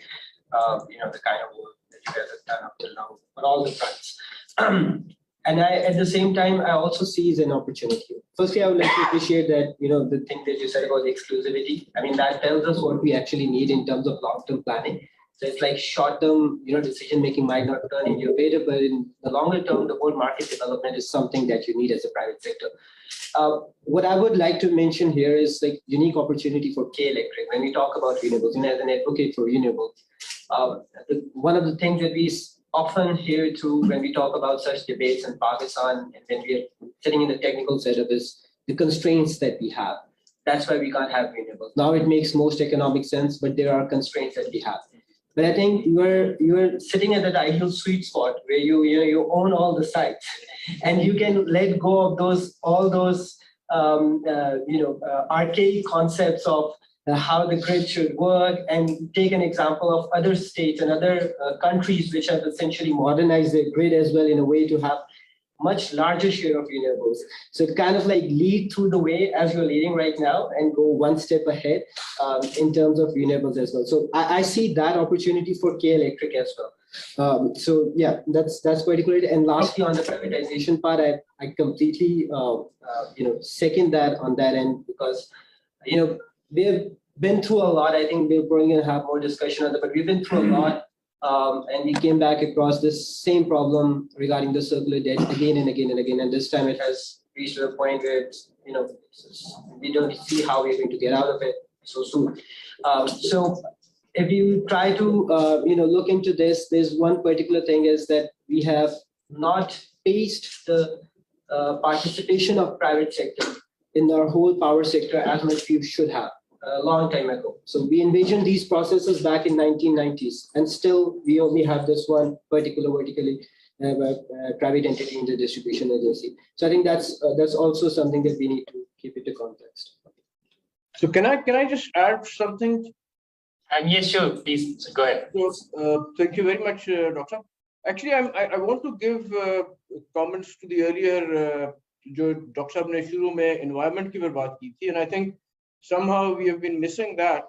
the kind of work that you guys have done up till now on all the fronts. And at the same time, I also see as an opportunity. Firstly, I would like to appreciate that, the thing that you said about the exclusivity. I mean, that tells us what we actually need in terms of long-term planning. So it's like short-term, decision-making might not turn in your favor, but in the longer term, the whole market development is something that you need as a private sector. What I would like to mention here is like unique opportunity for K-Electric. When we talk about renewables, and as an advocate for renewables, one of the things that we often hear too when we talk about such debates in Pakistan and when we are sitting in the technical setup is the constraints that we have. That's why we can't have renewables. Now it makes most economic sense, but there are constraints that we have. But I think you are sitting at that ideal sweet spot where you own all the sites, and you can let go of all those archaic concepts of how the grid should work, and take an example of other states and other countries which have essentially modernized their grid as well in a way to have much larger share of renewables. So it kind of like lead through the way as you're leading right now and go one step ahead in terms of renewables as well. So I see that opportunity for K-Electric as well. So yeah, that's particularly. And lastly, on the privatization part, I completely second that on that end, because we've been through a lot. I think we're going to have more discussion on that, but we've been through a lot. And we came back across this same problem regarding the circular debt again and again and again. And this time it has reached to a point where we don't see how we're going to get out of it so soon. So if you try to look into this, there's one particular thing is that we have not paced the participation of private sector in our whole power sector as much we should have a long time ago. So we envisioned these processes back in 1990s, and still we only have this one particular vertically private entity in the distribution agency. So I think that's also something that we need to keep into context. So can I just add something? Yes, sure. Please go ahead. So, thank you very much, Doctor. Actually, I want to give comments to the earlier जो doctor साहब ने शुरू में environment की बात की थी, and I think somehow we have been missing that.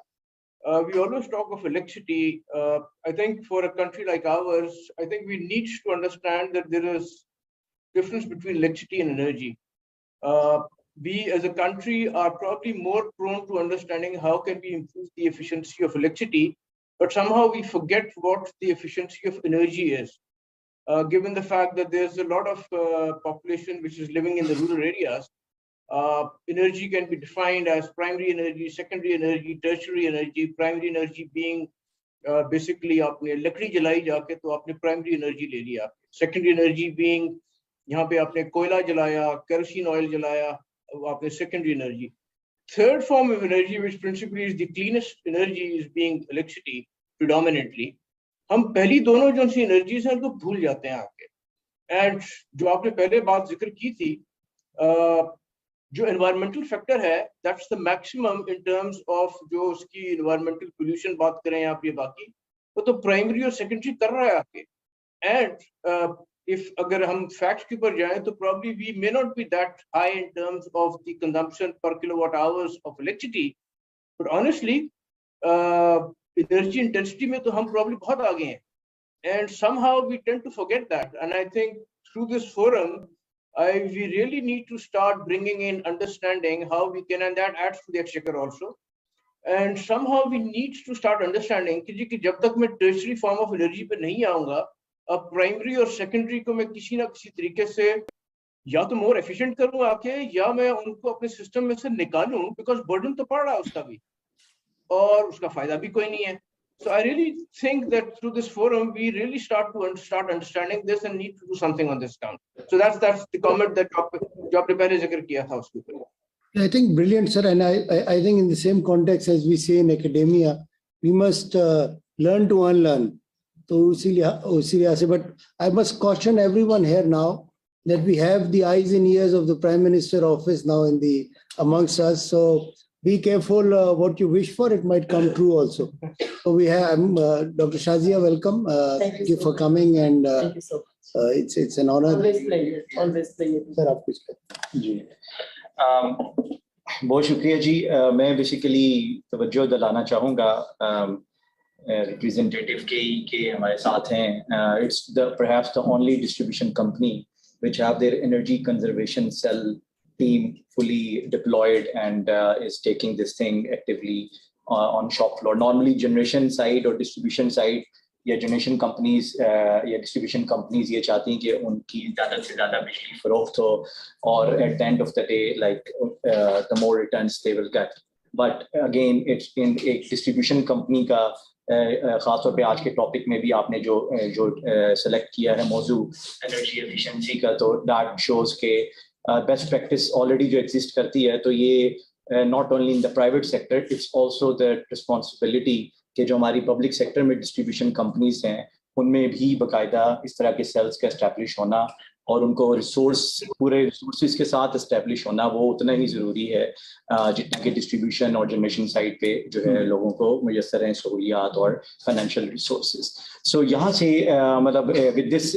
We always talk of electricity. I think for a country like ours, I think we need to understand that there is difference between electricity and energy. We as a country are probably more prone to understanding how can we improve the efficiency of electricity, but somehow we forget what the efficiency of energy is. Given the fact that there's a lot of population which is living in the rural areas, energy can be defined as primary energy, secondary energy, tertiary energy, primary energy being basically आपने लकड़ी जलाई जाके तो आपने primary energy ले लिया, secondary energy being यहाँ पे आपने कोयला जलाया, केरोसिन ऑयल जलाया, आपने secondary energy. Third form of energy, which principally is the cleanest energy, is being electricity predominantly. हम पहली दोनों जो सी एनर्जीज हैं उनको भूल जाते हैं आके. एंड जो आपने पहले बात जिक्र की थी, जो एनवायरमेंटल फैक्टर है, that's the maximum in terms of जो उसकी एनवायरमेंटल पोल्यूशन बात करें आप ये बाकी, वो तो प्राइमरी और सेकेंडरी कर रहा है आके. एंड if अगर हम फैक्ट्स के ऊपर जाएं तो probably we may not be that high in terms of the consumption per kilowatt hours of electricity, but honestly energy intensity में तो हम probably बहुत आगे हैं, and somehow we tend to forget that. And I think through this forum we really need to start bringing in understanding how we can, and that adds to the exchequer also, and somehow we need to start understanding कि जब तक मैं tertiary form of energy पे नहीं आऊँगा, अब primary और secondary को मैं किसी ना किसी तरीके से या तो मोर एफिशिएंट करूं आके, या मैं उनको अपने सिस्टम में से निकालूं, बिकॉज बर्डन तो पड़ रहा है उसका भी और उसका फायदा भी कोई नहीं है. So I really think that through this forum we really start understanding this and need to do something on this count. So that's the comment that जो आपने पहले जिक्र किया था उसके ऊपर. I think brilliant, sir. And I think in the same context as we say in academia, we must learn to unlearn. So, but I must caution everyone here now that we have the eyes and ears of the Prime Minister office now amongst us. So be careful what you wish for; it might come true also. So we have Dr. Sadia, welcome. Thank you for coming, and Thank you so much. It's an honor. Always pleasure. Always pleasure. Sir, आप कुछ कहें. जी, बहुत शुक्रिया जी. मैं basically तवज्जो दिलाना चाहूँगा representative के हमारे साथ हैं. It's perhaps the only distribution company which have their energy conservation cell team fully deployed and is taking this thing actively on shop floor. Normally generation side or distribution side या generation companies या distribution companies ये चाहती हैं कि उनकी ज़्यादा से ज़्यादा बिजली फरोख्त हो और at the end of the day like the more returns they will get. But again it's in एक distribution company का खासतौर पे आज के टॉपिक में भी आपने जो सेलेक्ट किया है मौजू एनर्जी एफिशिएंसी का, तो दैट शोज के बेस्ट प्रैक्टिस ऑलरेडी जो एग्जिस्ट करती है. तो ये not only in the private sector, it's also the responsibility कि जो हमारी पब्लिक सेक्टर में डिस्ट्रीब्यूशन कंपनीज हैं उनमें भी बाकायदा इस तरह के सेल्स का एस्टैब्लिश होना और उनको पूरे रिसोर्सेज के साथ एस्टैब्लिश होना वो उतना ही ज़रूरी है जितना कि डिस्ट्रीब्यूशन और जनरेशन साइड पे जो है लोगों को मुयस्सर हैं सहूलियात और फाइनेंशियल रिसोर्सेज. सो यहाँ से मतलब विद दिस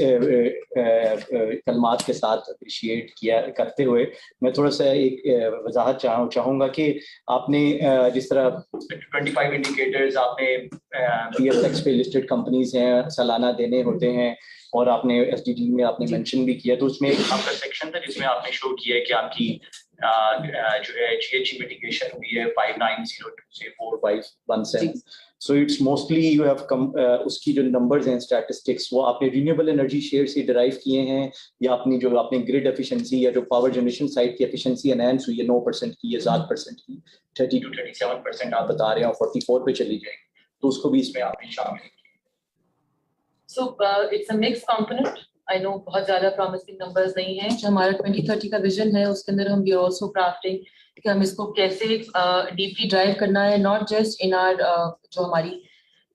कलमात के साथ अप्रिशिएट करते हुए मैं थोड़ा सा एक वजाहत चाहूँगा कि आपने जिस तरह 25 इंडिकेटर्स आपने PSX पे लिस्टेड कंपनीज हैं सालाना देने होते हैं और आपने SDG में आपने मेंशन भी किया, तो उसमें आपका सेक्शन था जिसमें आपने शो किया है कि आपकी जो है GHG मिटिगेशन हुई है 5902 से 4517. So it's mostly you have come उसकी जो नंबर्स हैं स्टैटिस्टिक्स वो आपने रिन्यूएबल एनर्जी शेयर से डिराइव किए हैं या अपनी जो आपने ग्रिड एफिशिएंसी या जो पावर जनरेशन साइड की एफिशिएंसी एनहांस हुई है 9% की या 7% की 30 to 37% आप बता रहे हैं और 44 पे चली जाएगी, तो उसको भी इसमें आपने शामिल किया. So it's a mixed component. I know बहुत ज़्यादा promising numbers नहीं हैं. जो हमारा 2030 का vision है उसके अंदर हम we are also crafting कि हम इसको कैसे deeply drive करना है, not just in our जो हमारी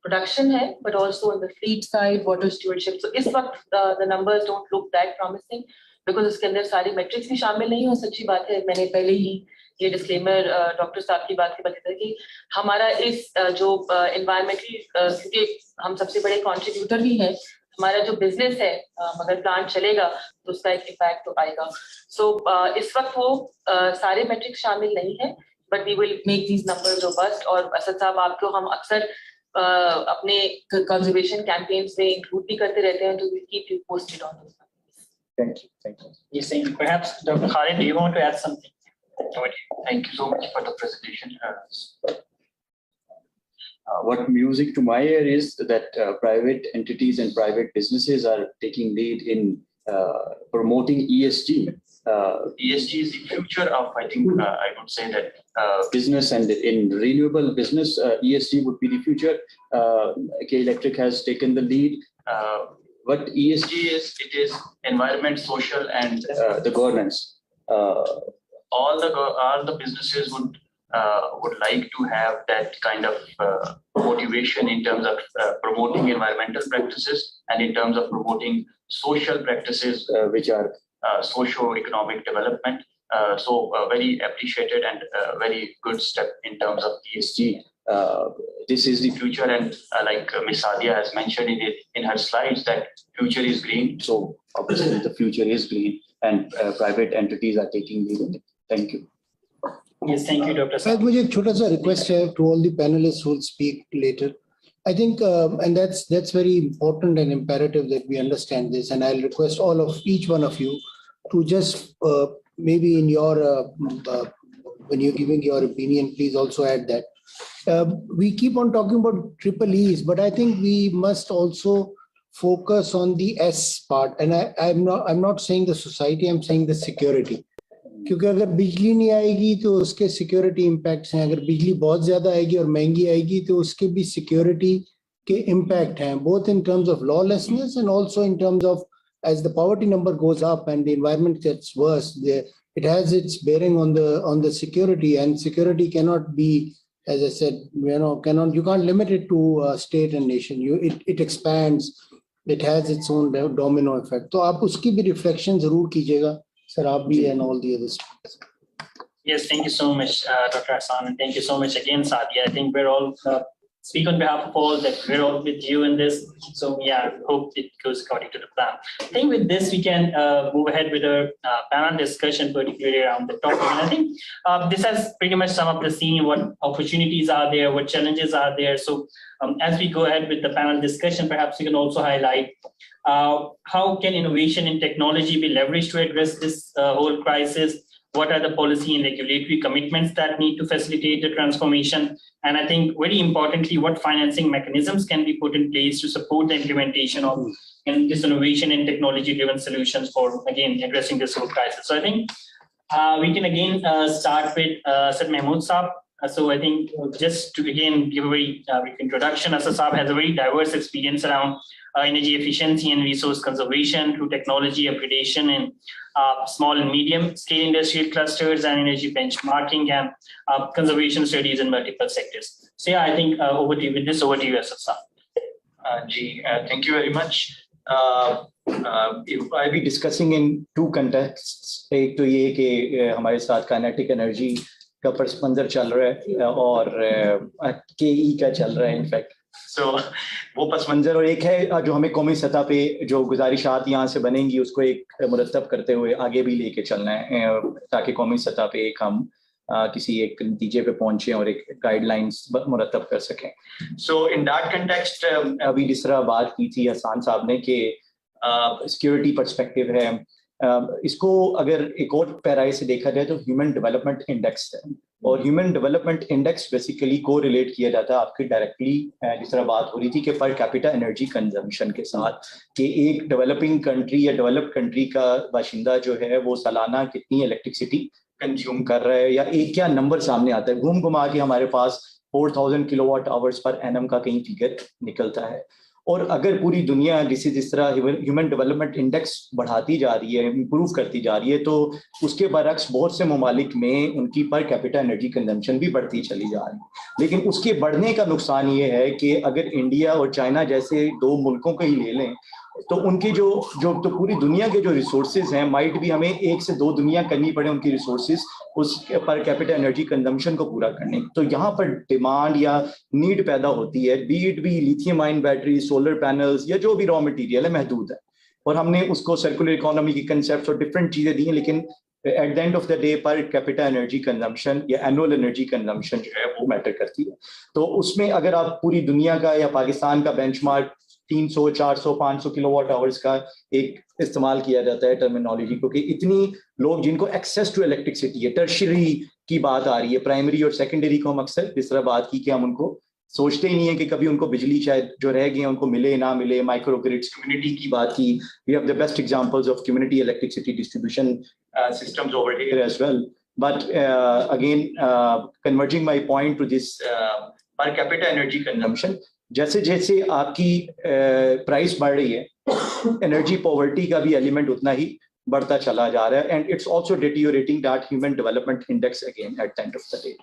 production है, but also on the fleet side, water stewardship. So इस वक्त the numbers don't look that promising because उसके अंदर सारे metrics भी शामिल नहीं हो. सच्ची बात है, मैंने पहले ही ये डिस्क्लेमर डॉक्टर साहब की बात के बाद था कि हमारा इस जो एनवायरमेंटली क्योंकि हम सबसे बड़े कंट्रीब्यूटर भी हैं, हमारा जो बिजनेस है अगर प्लांट चलेगा तो उसका एक इम्पैक्ट तो आएगा. सो इस वक्त वो सारे मैट्रिक्स शामिल नहीं है, but we will make these numbers robust. और असद साहब आपको हम अक्सर अपने कंजर्वेशन कैंपेन्स में इंक्लूड भी करते रहते हैं, तो we keep you posted on this. Thank you. Yes, perhaps Dr. Khalid, do you want to add something? Thank you so much for the presentation. What music to my ear is that private entities and private businesses are taking lead in promoting ESG ESG is the future of, I think, I would say that business, and in renewable business, ESG would be the future. K-Electric has taken the lead. What ESG is, it is environment, social, and the governance. All the businesses would like to have that kind of motivation in terms of promoting environmental practices and in terms of promoting social practices, which are socio-economic development. So very appreciated and very good step in terms of ESG. This is the future, and like Ms. Sadia has mentioned in her slides, that future is green. So obviously the future is green, and private entities are taking lead in it. Thank you. Yes, thank you, Dr. Sir, मुझे एक छोटा सा request है to all the panelists who will speak later. I think, and that's very important and imperative that we understand this. And I'll request each one of you to just maybe in your when you're giving your opinion, please also add that. We keep on talking about triple E's, but I think we must also focus on the S part. And I'm not saying the society, I'm saying the security. क्योंकि अगर बिजली नहीं आएगी तो उसके security impacts हैं, अगर बिजली बहुत ज्यादा आएगी और महंगी आएगी तो उसके भी सिक्योरिटी के इम्पैक्ट हैं, both in terms of lawlessness and also in terms of as the poverty number goes up and the environment gets worse, it has its bearing on the security, and security cannot be, as I said, you can't limit it to state and nation. It expands, it has its own domino effect. तो आप उसकी भी reflection जरूर कीजिएगा. Sarabi and all the others. Yes, thank you so much, Dr. Hassan, and thank you so much again, Sadia. I think we're all speak on behalf of all that we're all with you in this. So yeah, hope it goes according to the plan. I think with this we can move ahead with a panel discussion, particularly around the topic. And I think this has pretty much summed up the scene, what opportunities are there, what challenges are there. So as we go ahead with the panel discussion, perhaps we can also highlight how can innovation and technology be leveraged to address this whole crisis? What are the policy and regulatory commitments that need to facilitate the transformation? And I think very importantly, what financing mechanisms can be put in place to support the implementation of this innovation and technology-driven solutions for, again, addressing this whole crisis. So I think we can again start with Asad Mahmood Saab. So I think just to again give a very brief introduction, Asad Saab has a very diverse experience around energy efficiency and resource conservation through technology upgradation in small and medium scale industrial clusters and energy benchmarking and conservation studies in multiple sectors. So yeah, I think over to you, Asad Saab. Thank you very much. If I'll be discussing in two contexts, एक तो ये कि हमारे साथ kinetic energy का पस मंजर चल रहा है और KE का चल रहा है इनफैक्ट. So वो पस मंजर, और एक है जो हमें कौमी सतह पे जो गुजारिशात यहाँ से बनेंगी उसको एक मुरतब करते हुए आगे भी लेके चलना है ताकि कौमी सतह पे एक हम किसी एक नतीजे पे पहुंचे और एक गाइडलाइंस मुरतब कर सकें. So in that context अभी जिस तरह बात की थी हसन साहब ने कि सिक्योरिटी पर्सपेक्टिव है, इसको अगर एक और पैराई से देखा जाए तो ह्यूमन डेवलपमेंट इंडेक्स है, और ह्यूमन डेवलपमेंट इंडेक्स बेसिकली को रिलेट किया जाता है आपके डायरेक्टली जिस तरह बात हो रही थी कि पर कैपिटा एनर्जी कंजम्पशन के साथ, कि एक डेवलपिंग कंट्री या डेवलप्ड कंट्री का बाशिंदा जो है वो सालाना कितनी इलेक्ट्रिसिटी कंज्यूम कर रहा है, या एक क्या नंबर सामने आता है. घूम घुमा के हमारे पास 4000 किलोवाट आवर्स पर एनम का कहीं फिगर निकलता है. और अगर पूरी दुनिया जिस तरह ह्यूमन डेवलपमेंट इंडेक्स बढ़ाती जा रही है, इंप्रूव करती जा रही है, तो उसके बरक्स बहुत से ममालिक में उनकी पर कैपिटा एनर्जी कंजम्पशन भी बढ़ती चली जा रही है. लेकिन उसके बढ़ने का नुकसान ये है कि अगर इंडिया और चाइना जैसे दो मुल्कों को ही ले लें तो उनके जो तो पूरी दुनिया के जो रिसोर्सेज हैं माइट भी हमें एक से दो दुनिया करनी पड़े उनकी रिसोर्सेज उस पर कैपिटा एनर्जी कंजम्पशन को पूरा करने. तो यहाँ पर डिमांड या नीड पैदा होती है, बीट भी lithium ion battery, solar panels या जो भी रॉ मटेरियल है महदूद है, और हमने उसको सर्कुलर इकोनॉमी की कंसेप्ट और डिफरेंट चीजें दी हैं, लेकिन eight the end of the day per capita energy consumption या एनुअल एनर्जी कंजम्पशन जो है वो मैटर करती है. तो उसमें अगर आप पूरी दुनिया का या पाकिस्तान का बेंचमार्क 300, 400, 500 किलोवाट आवर्स का एक इस्तेमाल किया जाता है टर्मिनोलॉजी को, कि इतनी लोग जिनको एक्सेस टू इलेक्ट्रिसिटी है, टर्शियरी की बात आ रही है, प्राइमरी और सेकेंडरी को हम अक्सर इस तरह बात की कि हम उनको सोचते ही नहीं है कि कभी उनको बिजली शायद जो रह गई है उनको मिले ना मिले. माइक्रो ग्रिड्स, कम्युनिटी की बात की, we have the best examples of community electricity distribution systems over here as well. But again, converging my point to this per capita energy consumption, जैसे जैसे आपकी प्राइस बढ़ रही है, एनर्जी पॉवर्टी का भी एलिमेंट उतना ही बढ़ता चला जा रहा है, and it's also deteriorating that human development index again eight the end of the day.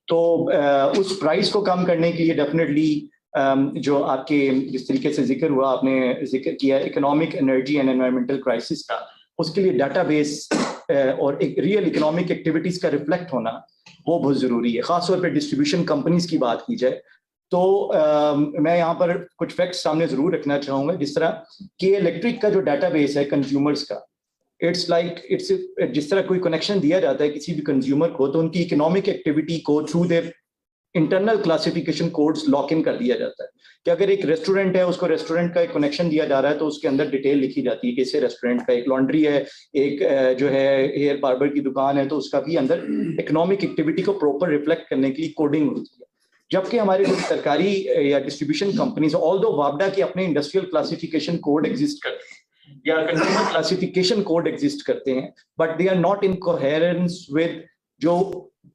तो उस प्राइस को कम करने के लिए डेफिनेटली जो आपके जिस तरीके से जिक्र हुआ, आपने जिक्र किया economic, energy and environmental crisis का, उसके लिए डाटाबेस और एक रियल इकोनॉमिक एक्टिविटीज का रिफ्लेक्ट होना वो बहुत जरूरी है. खासतौर पर डिस्ट्रीब्यूशन कंपनीज की बात की जाए तो मैं यहाँ पर कुछ फैक्ट्स सामने जरूर रखना चाहूँगा. जिस तरह कि इलेक्ट्रिक का जो डाटाबेस है कंज्यूमर्स का, इट्स जिस तरह कोई कनेक्शन दिया जाता है किसी भी कंज्यूमर को, तो उनकी इकोनॉमिक एक्टिविटी को through their internal classification codes lock in कर दिया जाता है. कि अगर एक रेस्टोरेंट है, उसको रेस्टोरेंट का एक कनेक्शन दिया जा रहा है, तो उसके अंदर डिटेल लिखी जाती है कि इसे रेस्टोरेंट का, एक लॉन्ड्री है, एक जो है हेयर बार्बर की दुकान है, तो उसका भी अंदर इकोनॉमिक एक्टिविटी को प्रॉपर रिफ्लेक्ट करने के लिए कोडिंग होती है. जबकि हमारे कुछ सरकारी या डिस्ट्रीब्यूशन कंपनीज, ऑल्दो वापडा के अपने इंडस्ट्रियल क्लासिफिकेशन कोड एग्जिस्ट करते हैं या कंज्यूमर क्लासिफिकेशन कोड एग्जिस्ट करते हैं, but they are not in coherence with जो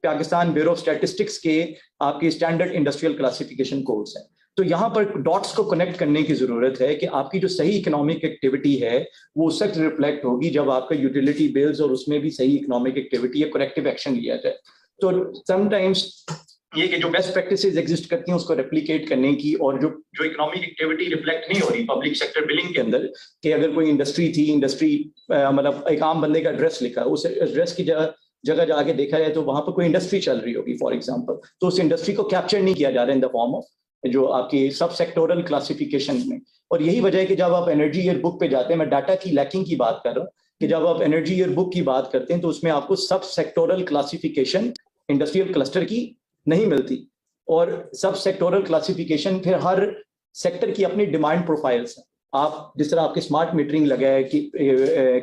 पाकिस्तान ब्यूरो ऑफ स्टैटिस्टिक्स के आपके स्टैंडर्ड इंडस्ट्रियल क्लासिफिकेशन कोड्स हैं. तो यहाँ पर डॉट्स को कनेक्ट करने की जरूरत है कि आपकी जो सही इकोनॉमिक एक्टिविटी है वो उस वक्त रिफ्लेक्ट होगी जब आपका यूटिलिटी बिल्स और उसमें भी सही इकोनॉमिक एक्टिविटी या करेक्टिव एक्शन लिया जाए. तो समटाइम्स ये कि जो बेस्ट प्रैक्टिसेस एग्जिस्ट करती हैं उसको रेप्लिकेट करने की, और जो इकोनॉमिक एक्टिविटी रिफ्लेक्ट नहीं हो रही पब्लिक सेक्टर बिलिंग के अंदर, कि अगर कोई इंडस्ट्री थी, इंडस्ट्री मतलब एक आम बंदे का एड्रेस लिखा, उस एड्रेस की जगह जाके देखा जाए तो वहां पर कोई इंडस्ट्री चल रही होगी फॉर एग्जांपल, तो उस इंडस्ट्री को कैप्चर नहीं किया जा रहा है इन द फॉर्म ऑफ जो आपकी सब सेक्टोरल क्लासिफिकेशन में. और यही वजह है कि जब आप एनर्जी ईयर बुक पे जाते हैं, मैं डाटा की लैकिंग की बात कर रहा हूँ, कि जब आप एनर्जी ईयर बुक की बात करते हैं तो उसमें आपको सब सेक्टोरल क्लासिफिकेशन इंडस्ट्रियल क्लस्टर की नहीं मिलती, और सब सेक्टोरल क्लासिफिकेशन फिर हर सेक्टर की अपनी डिमांड प्रोफाइल्स हैं. आप जिस तरह आपके स्मार्ट मीटरिंग लगा है कि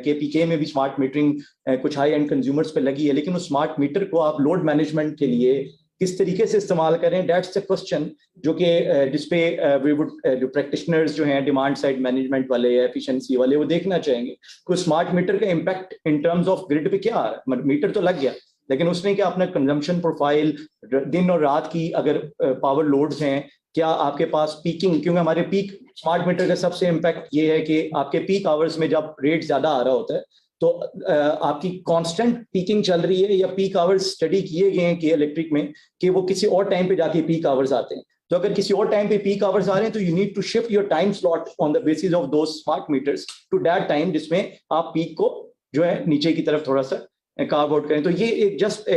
KPK में भी स्मार्ट मीटरिंग कुछ हाई एंड कंज्यूमर्स पे लगी है, लेकिन उस स्मार्ट मीटर को आप लोड मैनेजमेंट के लिए किस तरीके से इस्तेमाल करें, दैट्स द क्वेश्चन जो कि जिसपे वी वुड जो प्रैक्टिशनर्स जो हैं डिमांड साइड मैनेजमेंट वाले या एफिशिएंसी वाले वो देखना चाहेंगे कि स्मार्ट मीटर का impact in terms of grid पे क्या आ रहा है. मीटर तो लग गया, लेकिन उसने क्या अपना कंजम्पशन प्रोफाइल दिन और रात की अगर पावर लोड्स हैं, क्या आपके पास पीकिंग, क्योंकि हमारे पीक स्मार्ट मीटर का सबसे इम्पैक्ट ये है कि आपके पीक आवर्स में जब रेट ज्यादा आ रहा होता है तो आपकी कांस्टेंट पीकिंग चल रही है, या पीक आवर्स स्टडी किए गए हैं कि इलेक्ट्रिक में कि वो किसी और टाइम पे जाके पीक आवर्स आते हैं. तो अगर किसी और टाइम पे पीक आवर्स आ रहे हैं तो you need to shift your time slot on the basis of those smart meters to that time जिसमें आप पीक को जो है नीचे की तरफ थोड़ा सा कार्व आउट करें. तो ये एक जस्ट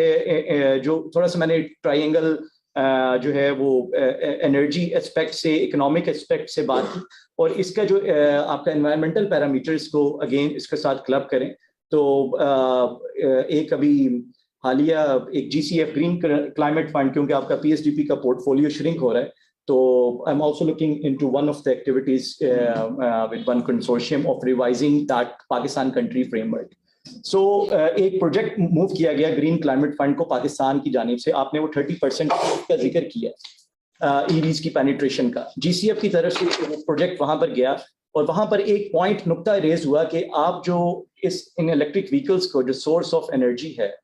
जो थोड़ा सा मैंने ट्राइंगल जो है वो एनर्जी एस्पेक्ट से, इकोनॉमिक एस्पेक्ट से बात की, और इसका जो आपका एनवायरमेंटल पैरामीटर्स को अगेन इसके साथ क्लब करें. तो एक अभी हालिया एक GCF ग्रीन क्लाइमेट फंड, क्योंकि आपका PSDP का पोर्टफोलियो श्रिंक हो रहा है, तो I am also looking into one of the activities with one consortium of revising that Pakistan country framework. So एक प्रोजेक्ट मूव किया गया ग्रीन क्लाइमेट फंड को पाकिस्तान की जानिब से. आपने वो 30% का जिक्र किया EVs की पेनिट्रेशन का, GCF की तरफ से प्रोजेक्ट वहां पर गया, और वहां पर एक पॉइंट नुक्ता रेज हुआ कि आप जो इन इलेक्ट्रिक व्हीकल्स को जो सोर्स ऑफ एनर्जी है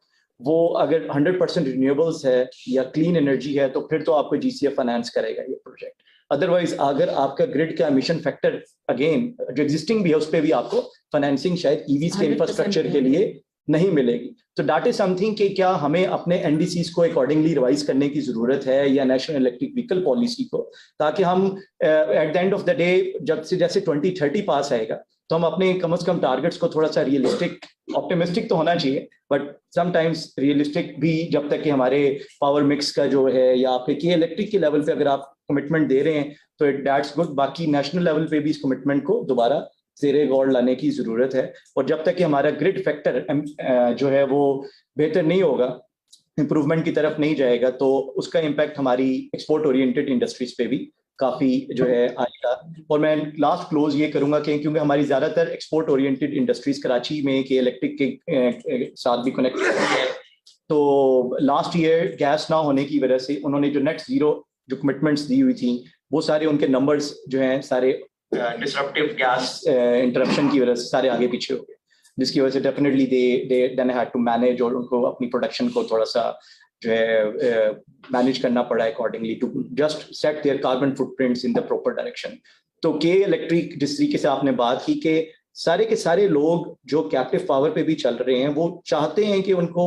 वो अगर 100% रिन्यूएबल्स है या क्लीन एनर्जी है तो फिर तो आपको GCF फाइनेंस करेगा ये प्रोजेक्ट. अदरवाइज अगर आपका ग्रिड का एमिशन फैक्टर अगेन जो एग्जिस्टिंग भी है उस पर भी आपको फाइनेंसिंग शायद EVs के इंफ्रास्ट्रक्चर के लिए नहीं मिलेगी. तो दैट इज समथिंग कि क्या हमें अपने NDCs को अकॉर्डिंगली रिवाइज करने की जरूरत है, या नेशनल इलेक्ट्रिक व्हीकल पॉलिसी को, ताकि हम eight the end of the day जब से जैसे 2030 पास आएगा तो हम अपने कम से कम टारगेट्स को थोड़ा सा रियलिस्टिक, ऑप्टिमिस्टिक तो होना चाहिए बट समटाइम्स रियलिस्टिक भी, जब तक कि हमारे पावर मिक्स का जो है या आपके की इलेक्ट्रिक के लेवल पे अगर आप कमिटमेंट दे रहे हैं तो दैट्स गुड. बाकी नेशनल लेवल पे भी इस कमिटमेंट को दोबारा ज़ेरे गौर लाने की जरूरत है, और जब तक कि हमारा ग्रिड फैक्टर जो है वो बेहतर नहीं होगा, इंप्रूवमेंट की तरफ नहीं जाएगा, तो उसका इम्पैक्ट हमारी एक्सपोर्ट ओरिएंटेड इंडस्ट्रीज पे भी काफी जो है आएगा. और मैं लास्ट क्लोज ये करूंगा कि क्योंकि हमारी ज्यादातर एक्सपोर्ट ओरिएंटेड इंडस्ट्रीज कराची में के इलेक्ट्रिक के साथ भी कनेक्ट है, तो लास्ट ईयर गैस ना होने की वजह से उन्होंने जो नेट जीरो जो कमिटमेंट्स दी हुई थी वो सारे उनके नंबर्स जो हैं सारे डिसरप्टिव गैस इंटरप्शन की वजह से सारे आगे पीछे हो गए. जिसकी वजह से definitely they then had to manage और उनको अपनी प्रोडक्शन को थोड़ा सा जो है मैनेज करना पड़ा accordingly to just set their carbon footprints in the proper direction. तो के इलेक्ट्रिक जिस तरीके से आपने बात की कि सारे के सारे लोग जो कैप्टिव पावर पे भी चल रहे हैं वो चाहते हैं कि उनको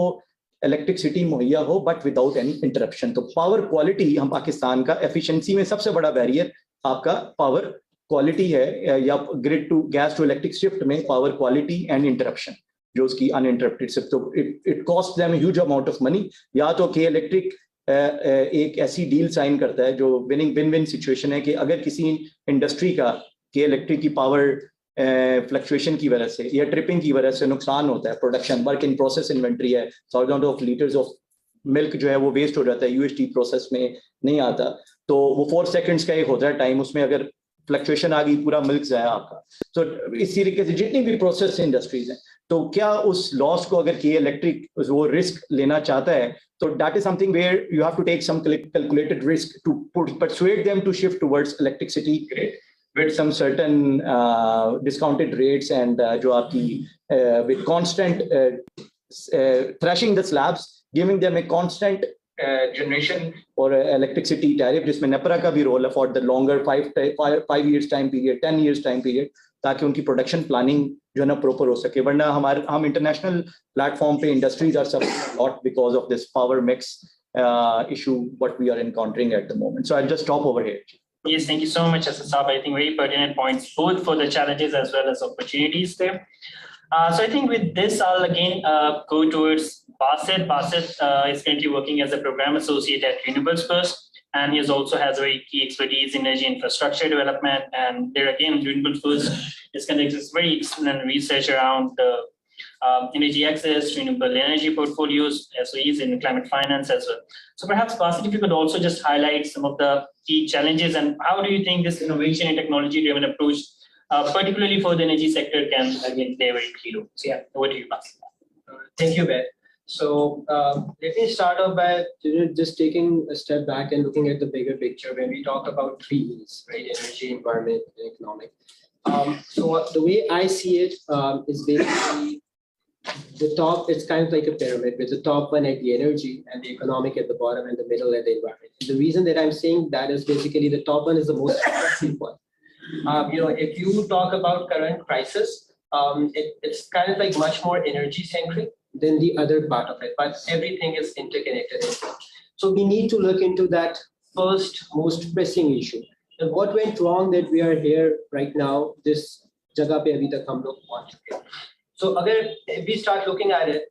इलेक्ट्रिसिटी मुहैया हो बट विदाउट एनी इंटरप्शन. तो पावर क्वालिटी हम पाकिस्तान का एफिशिएंसी में सबसे बड़ा बैरियर आपका पावर क्वालिटी है या grid to gas to electric shift में पावर क्वालिटी एंड इंटरप्शन जो उसकी अनइंटरप्टेड शिफ्ट. तो it cost them huge amount of money. या तो के इलेक्ट्रिक एक ऐसी डील साइन करता है जो विनिंग विन विन सिचुएशन है कि अगर किसी इंडस्ट्री का के इलेक्ट्रिक की पावर फ्लक्चुएशन की वजह से या ट्रिपिंग की वजह से नुकसान होता है, production work in process inventory है, thousand of litres of milk जो है वो वेस्ट हो जाता है, यूएसटी प्रोसेस में नहीं आता, तो वो 4 सेकंड्स का एक होता है टाइम, उसमें अगर फ्लक्चुएशन आ गई पूरा मिल्क जाया आपका. तो इस तरीके से जितनी भी प्रोसेस इंडस्ट्रीज हैं, तो क्या उस लॉस को अगर के इलेक्ट्रिक वो रिस्क लेना चाहता है तो that is something where you have to take some calculated risk to persuade them to shift towards electricity grid with some certain discounted rates and जो आपकी with constant thrashing the slabs, giving them a constant generation or electricity tariff जिसमें नेपरा का भी role है for the longer 5 years time period, 10 years time period, ताकि उनकी production planning जो है ना प्रॉपर हो सके. वरना हम इंटरनेशनल प्लेटफॉर्म पे industries are suffering a lot because of this power mix issue what we are encountering at the moment. So I'll just stop over here. Yes, thank you so much, Asad. I think very pertinent points, both for the challenges as well as opportunities there. So I think with this, I'll again go towards Basit. Basit is currently working as a program associate at Renewables first, and he also has very key expertise in energy infrastructure development. And there again, Renewables first is conducting very excellent research around the energy access, renewable energy portfolios, SOEs in climate finance as well. So perhaps, Basit, if you could also just highlight some of the key challenges and how do you think this innovation and technology-driven approach, particularly for the energy sector, can again play a very key role. So yeah, over to you, Basit. Thank you, Ben. So let me start off by just taking a step back and looking at the bigger picture when we talk about 3 E's, right? Energy, environment, and economic. So the way I see it is basically the top, it's kind of like a pyramid with the top one at the energy and the economic at the bottom and the middle at the environment. And the reason that I'm saying that is basically the top one is the most expensive one. If you talk about current crisis, it's kind of like much more energy centric than the other part of it, but everything is interconnected. So we need to look into that first most pressing issue. And what went wrong that we are here right now, this jagah pe abhi tak hum log pahunch chuke. So if we start looking at it,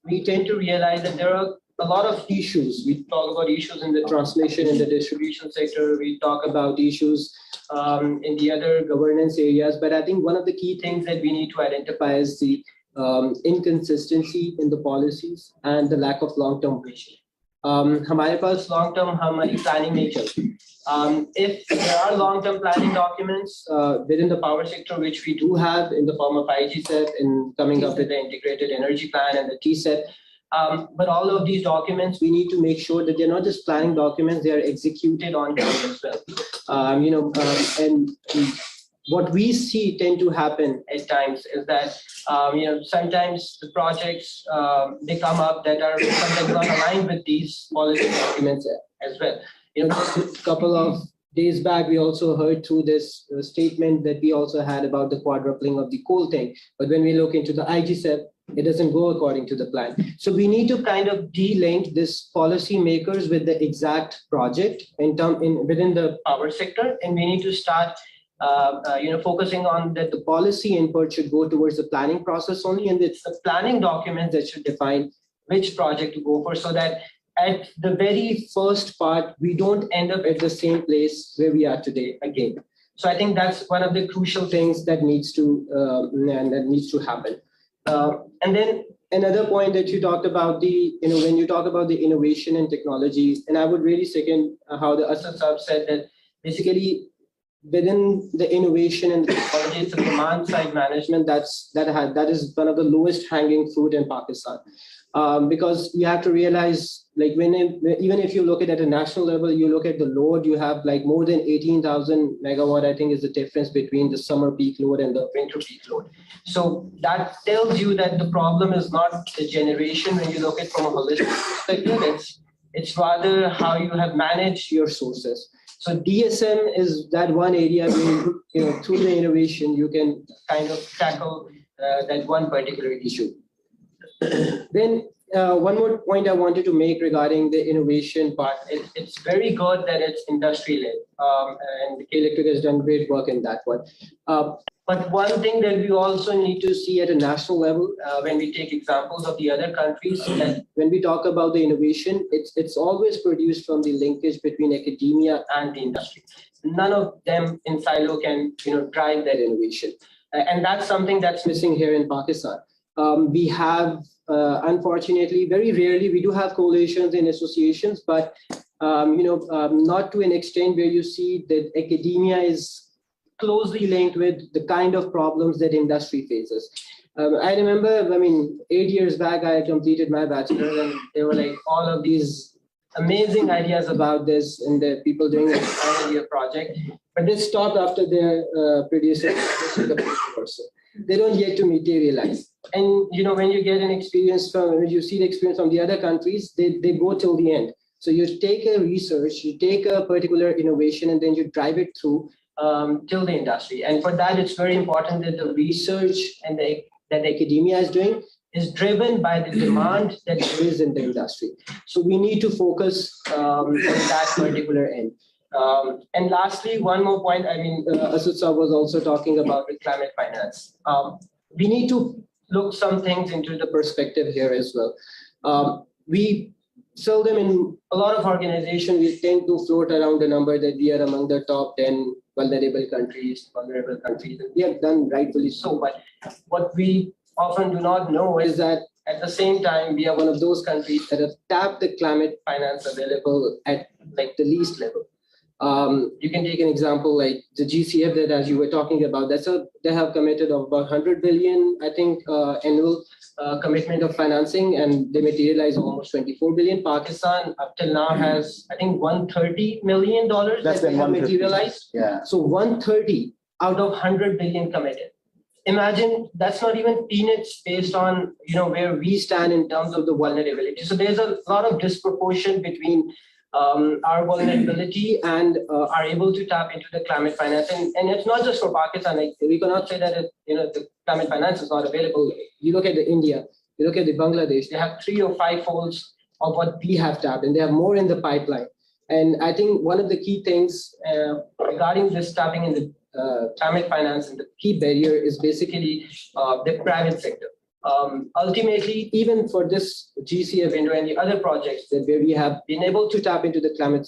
we tend to realize that there are a lot of issues. We talk about issues in the transmission and the distribution sector. We talk about issues in the other governance areas. But I think one of the key things that we need to identify is the inconsistency in the policies and the lack of long-term vision. हमारे पास long-term हमारी planning नहीं चलती. If there are long-term planning documents within the power sector, which we do have in the form of IGCEP in coming up with the integrated energy plan and the TCEP, but all of these documents, we need to make sure that they're not just planning documents, they are executed on time as well. And what we see tend to happen at times is that sometimes the projects they come up that are sometimes not aligned with these policy documents as well. Just a couple of days back, we also heard through this statement that we also had about the quadrupling of the coal thing. But when we look into the IGCEP, it doesn't go according to the plan. So we need to kind of de-link this policy makers with the exact project within the power sector, and we need to start focusing on that the policy input should go towards the planning process only, and it's the planning documents that should define which project to go for, so that at the very first part, we don't end up at the same place where we are today again. So I think that's one of the crucial things that needs to happen. And then another point that you talked about when you talk about the innovation and technology, and I would really second how the Asad said that basically within the innovation and the technology, it's the demand side management that is one of the lowest hanging fruit in Pakistan. because you have to realize, like even if you look at a national level, you look at the load, you have like more than 18,000 megawatt, I think is the difference between the summer peak load and the winter peak load. So that tells you that the problem is not the generation when you look at it from a holistic perspective, it's rather how you have managed your sources. So DSM is that one area where, through the innovation, you can kind of tackle that one particular issue. Then one more point I wanted to make regarding the innovation part. It's very good that it's industry-led, and K-Electric has done great work in that one. But one thing that we also need to see at a national level, when we take examples of the other countries, that when we talk about the innovation, it's always produced from the linkage between academia and the industry. None of them in silo can drive that innovation, and that's something that's missing here in Pakistan. We have, unfortunately, very rarely, we do have coalitions and associations, but not to an extent where you see that academia is closely linked with the kind of problems that industry faces. I remember, 8 years back, I completed my bachelor's, and there were like all of these amazing ideas about this, and the people doing a final year project, but they stopped after their producing the paper. They don't get to materialize. And when you get an experience when you see the experience from the other countries, they go till the end. So you take a research, you take a particular innovation, and then you drive it through till the industry. And for that, it's very important that the research and that academia is doing is driven by the demand that there is in the industry. So we need to focus on that particular end. And lastly, one more point. Asad was also talking about the climate finance. We need to look some things into the perspective here as well. We seldom in a lot of organizations, we tend to float around the number that we are among the top 10 vulnerable countries, and we have done rightfully so. But what we often do not know is that at the same time, we are one of those countries that have tapped the climate finance available at like the least level. You can take an example like the GCF that, as you were talking about, they have committed of about 100 billion, I think, annual commitment of financing, and they materialize almost 24 billion. Pakistan up till now has, I think, $130 million that they have materialized. Yeah. So 130 out of 100 billion committed. Imagine that's not even peanuts based on where we stand in terms of the vulnerability. So there's a lot of disproportion between our vulnerability and are able to tap into the climate finance. And it's not just for Pakistan. Like, we cannot say that the climate finance is not available. You look at India, you look at Bangladesh, they have 3 or 5 folds of what we have tapped, and they have more in the pipeline. And I think one of the key things regarding this tapping in the climate finance, and the key barrier is basically the private sector. Ultimately, even for this GCF and the other projects where we have been able to tap into the climate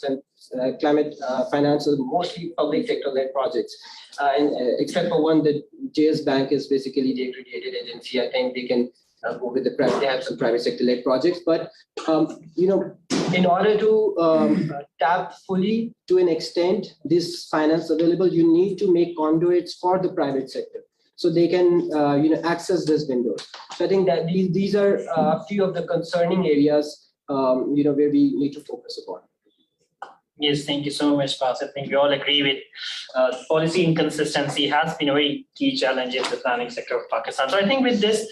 finance, mostly public sector-led projects, and except for one, the JS Bank is basically the accredited agency. I think they can go with the private. They have some private sector-led projects, but in order to tap fully to an extent this finance available, you need to make conduits for the private sector, so they can access this window. So I think that these are a few of the concerning areas where we need to focus upon. Yes, thank you so much, Basit. I think we all agree with policy inconsistency has been a very key challenge in the planning sector of Pakistan. So I think with this,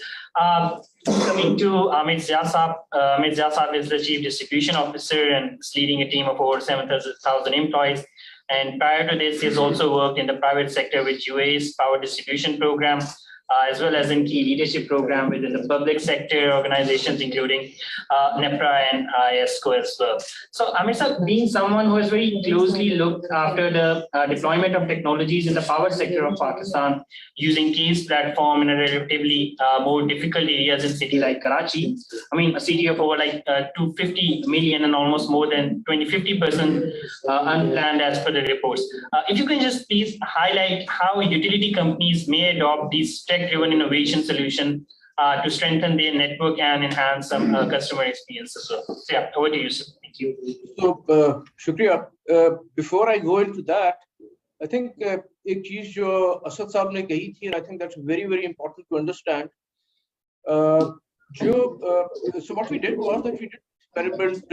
coming to Amer Saab. Amer Saab is the Chief Distribution Officer and is leading a team of over 7,000 employees. And prior to this, he's also worked in the private sector with UAE's power distribution program, as well as in key leadership program within the public sector organizations, including NEPRA and ISCO as well. So Amer Saab, being someone who has very closely looked after the deployment of technologies in the power sector of Pakistan, using CASE platform in a relatively more difficult areas in city like Karachi, a city of over like 250 million and almost more than 50% unplanned as per the reports. If you can just please highlight how utility companies may adopt these tech-driven innovation solution to strengthen their network and enhance some customer experience as well. So yeah, over to you, sir. Thank you. So, Shukriya. Before I go into that, I think एक चीज जो असद साहब ने कही थी, and I think that's very, very important to understand. So what we did was that we did experiment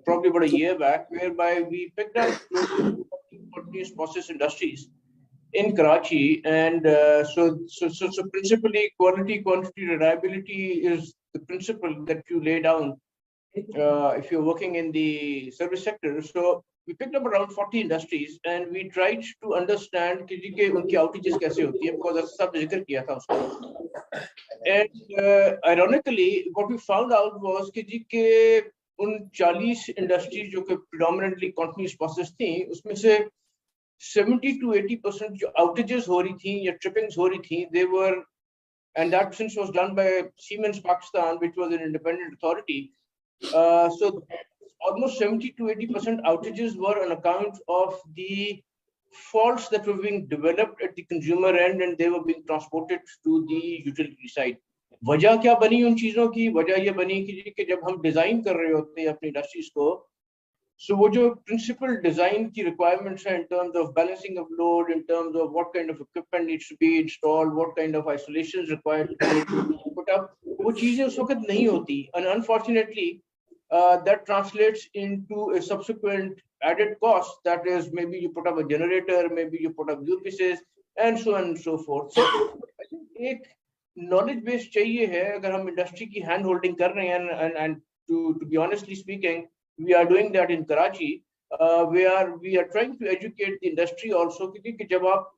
probably about a year back, whereby we picked up close to 40 process industries in Karachi, and so principally quality, quantity, reliability is the principle that you lay down if you're working in the service sector. So we picked up around 40 industries and we tried to understand कि जी के उनकी outages कैसे होती है, because ऐसा सब जिक्र किया था उसको. And ironically, what we found out was कि जी के उन 40 इंडस्ट्रीज जो कि predominantly continuous process थी, उसमें से 70 to 80% जो outages हो रही थी या trippings हो रही थी, they were, and that since was done by Siemens Pakistan, which was an independent authority. So almost 70 to 80% outages were on account of the faults that were being developed at the consumer end and they were being transported to the utility side. वजह क्या बनी उन चीजों की? वजह ये बनी कि जब हम डिजाइन कर रहे होते हैं अपनी इंडस्ट्रीज को, so वो जो principal design की requirements हैं in terms of balancing of load, in terms of what kind of equipment needs to be installed, what kind of isolations required to be put up, वो चीजें उस वक्त नहीं होती. And unfortunately, that translates into a subsequent added cost. That is, maybe you put up a generator, maybe you put up UPSs, and so on and so forth. So I think एक knowledge base चाहिए है अगर हम industry की hand holding कर रहे हैं, and to be honestly speaking, we are doing that in Karachi. We are trying to educate the industry also कि जब आप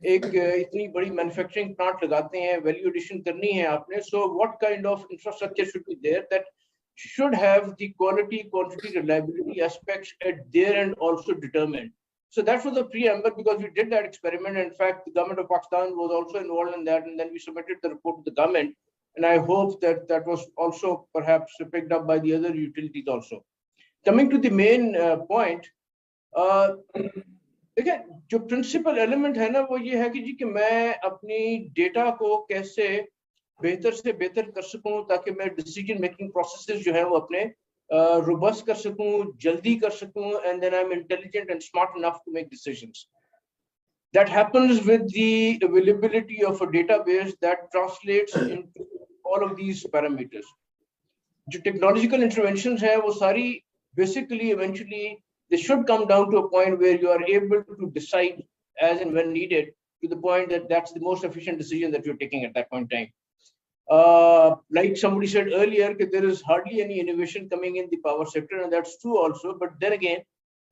एक इतनी बड़ी manufacturing plant लगाते हैं, value addition करनी है आपने, so what kind of infrastructure should be there that should have the quality, quantity, reliability aspects at their end also determined. So that was the preamble, because we did that experiment. In fact, the government of Pakistan was also involved in that, and then we submitted the report to the government. And I hope that that was also perhaps picked up by the other utilities also. Coming to the main point, again, जो principal element है ना, वो ये है कि जी कि मैं अपनी data को कैसे बेहतर से बेहतर कर सकूं ताकि मैं decision making processes जो है वो अपने robust कर सकूं, जल्दी कर सकूं, and then I'm intelligent and smart enough to make decisions. That happens with the availability of a database that translates into all of these parameters. जो technological interventions हैं वो सारी basically eventually they should come down to a point where you are able to decide as and when needed, to the point that that's the most efficient decision that you're taking at that point in time. Like somebody said earlier, there is hardly any innovation coming in the power sector, and that's true also. But then again,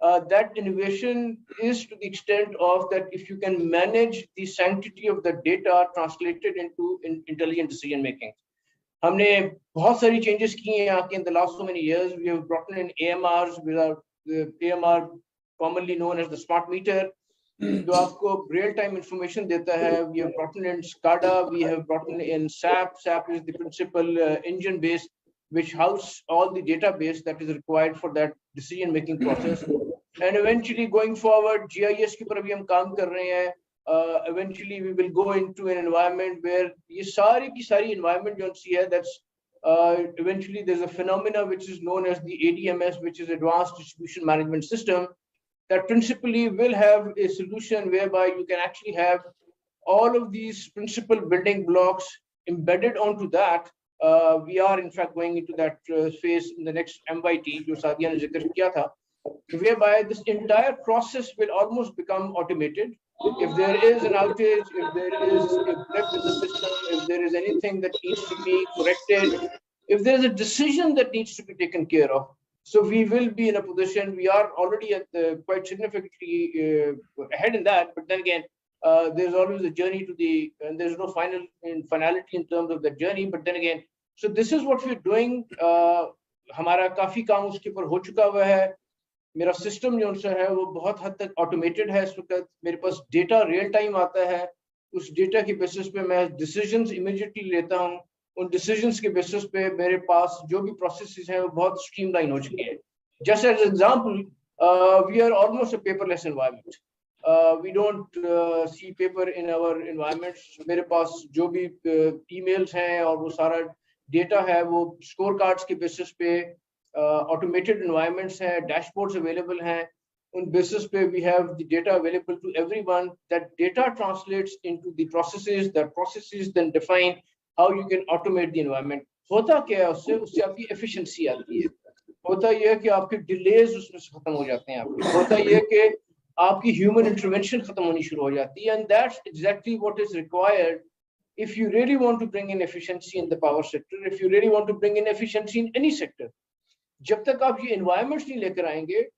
that innovation is to the extent of that if you can manage the sanctity of the data translated into intelligent decision making. हमने बहुत सारी changes की हैं यहाँ के in the last so many years. We have brought in AMRs, with the AMR commonly known as the smart meter, जो आपको real time information देता है. We have brought in SCADA, we have brought in SAP. SAP is the principal engine base which house all the database that is required for that decision making process. And eventually going forward, GIS के ऊपर अभी हम काम कर रहे हैं. Eventually we will go into an environment where ये सारी की सारी environment जो सी है, that's eventually there's a phenomena which is known as the ADMS, which is Advanced Distribution Management System, that principally will have a solution whereby you can actually have all of these principal building blocks embedded onto that. We are in fact going into that phase in the next MYT, जो Sadia ने जिक्र किया था, whereby this entire process will almost become automated. If there is an outage, if there is a blip in the system, if there is anything that needs to be corrected, if there's a decision that needs to be taken care of, so we will be in a position, we are already at quite significantly ahead in that, but then again, there's always a journey to the, and there's no finality in terms of the journey, but then again, so this is what we're doing. हमारा काफी काम उसके ऊपर हो चुका हुआ है. मेरा सिस्टम जो उनसे है वो बहुत हद तक ऑटोमेटेड है. इस वक्त मेरे पास डेटा रियल टाइम आता है. उस डेटा के बेसिस पे मैं डिसीजंस इमीडिएटली लेता हूं. उन डिसीजंस के बेसिस पे मेरे पास जो भी प्रोसेसेस हैं वो बहुत स्ट्रीमलाइन हो चुकी है. Just as example, we are almost a paperless environment. We don't see paper in our environments. मेरे पास जो भी ईमेल्स हैं और वो सारा डेटा है वो स्कोर कार्ड्स के बेसिस पे automated environments हैं, dashboards available हैं. On basis पे we have the data available to everyone. That data translates into the processes. That processes then define how you can automate the environment. होता क्या है उससे आपकी efficiency आती है. होता यह है कि आपके delays उसमें से खत्म हो जाते हैं आपके. होता यह है कि आपकी human intervention खत्म होनी शुरू हो जाती है, and that's exactly what is required if you really want to bring in efficiency in the power sector, if you really want to bring in efficiency in any sector. जब तक आप ये environments नहीं लेकर आएंगे,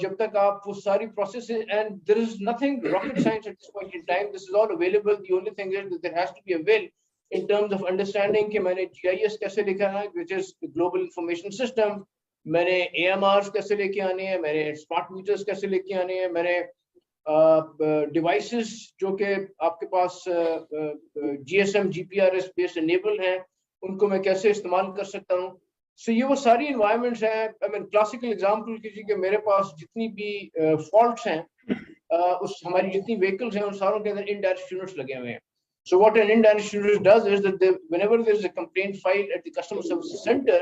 जब तक आप वो सारी processes, and there is nothing rocket science at this point in time, this is all available. The only thing is that there has to be a will in terms of understanding कि मैंने GIS कैसे लिखा है, which is the global information system, मैंने AMRs कैसे लेके आने हैं, मैंने smart meters कैसे लेके आने हैं, मैंने devices जो कि आपके पास GSM GPRS based enable हैं, उनको मैं कैसे इस्तेमाल कर सकता हूँ. So ये वो सारी environments हैं. I mean classical example कीजिए कि मेरे पास जितनी भी faults हैं, उस हमारी जितनी vehicles हैं उन सारों के अंदर indirect units लगे हुए हैं. So what an indirect unit does is that whenever there is a complaint filed at the customer services center,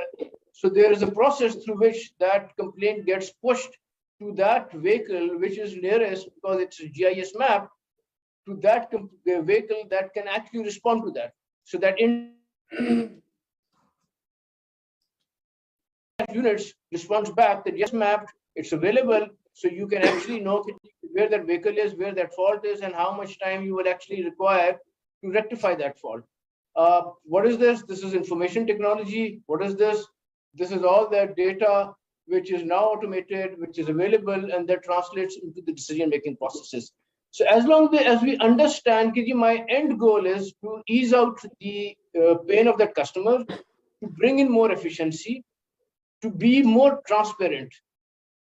so there is a process through which that complaint gets pushed to that vehicle which is nearest, because it's a GIS map, to that vehicle that can actually respond to that. So that units responds back that yes, mapped, it's available, so you can actually know where that vehicle is, where that fault is, and how much time you will actually require to rectify that fault. What is this? This is information technology. What is this? This is all that data which is now automated, which is available, and that translates into the decision-making processes. So as long as we understand, my end goal is to ease out the pain of that customer, to bring in more efficiency, to be more transparent,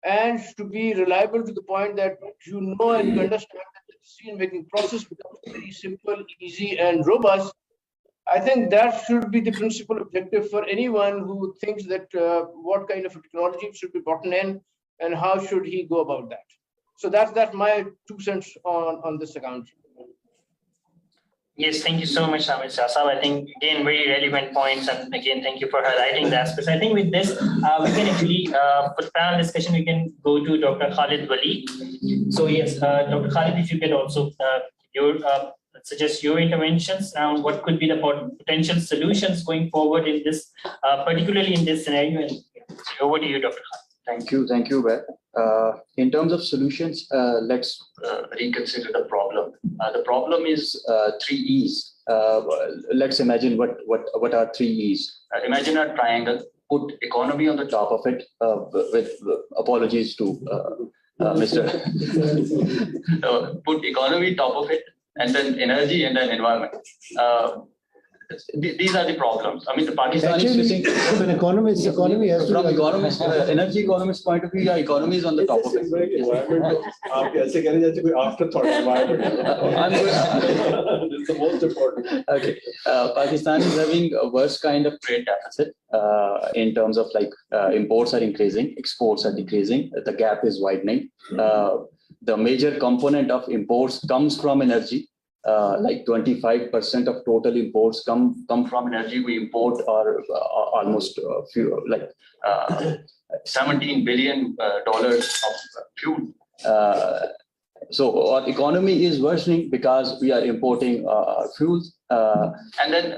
and to be reliable to the point that you know and you understand that the decision-making process becomes very simple, easy, and robust. I think that should be the principal objective for anyone who thinks that what kind of technology should be brought in and how should he go about that. So that's my 2 cents on this account. Yes, thank you so much, Amer Sahab. I think, again, very relevant points. And again, thank you for highlighting the aspects. I think with this, we can actually, for panel discussion, we can go to Dr. Khalid Waleed. So yes, Dr. Khalid, if you could also suggest your interventions around what could be the potential solutions going forward in this, particularly in this scenario. And over to you, Dr. Khalid. Thank you, Ubaid. In terms of solutions, let's reconsider the problem. The problem is 3 E's. Let's imagine what are 3 E's. Imagine a triangle. Put economy on the top of it. With apologies to Mr. Put economy top of it, and then energy, and then environment. These are the problems. I mean, the Pakistan is facing. An economy has to from economist, energy economist point of view, yeah, economy is on the top of it. Afterthought environment. It's the most important. Okay, Pakistan is having a worse kind of trade deficit in terms of like imports are increasing, exports are decreasing. The gap is widening. The major component of imports comes from energy. Like 25% of total imports come from energy. We import almost $17 billion of fuel. So our economy is worsening because we are importing fuels. And then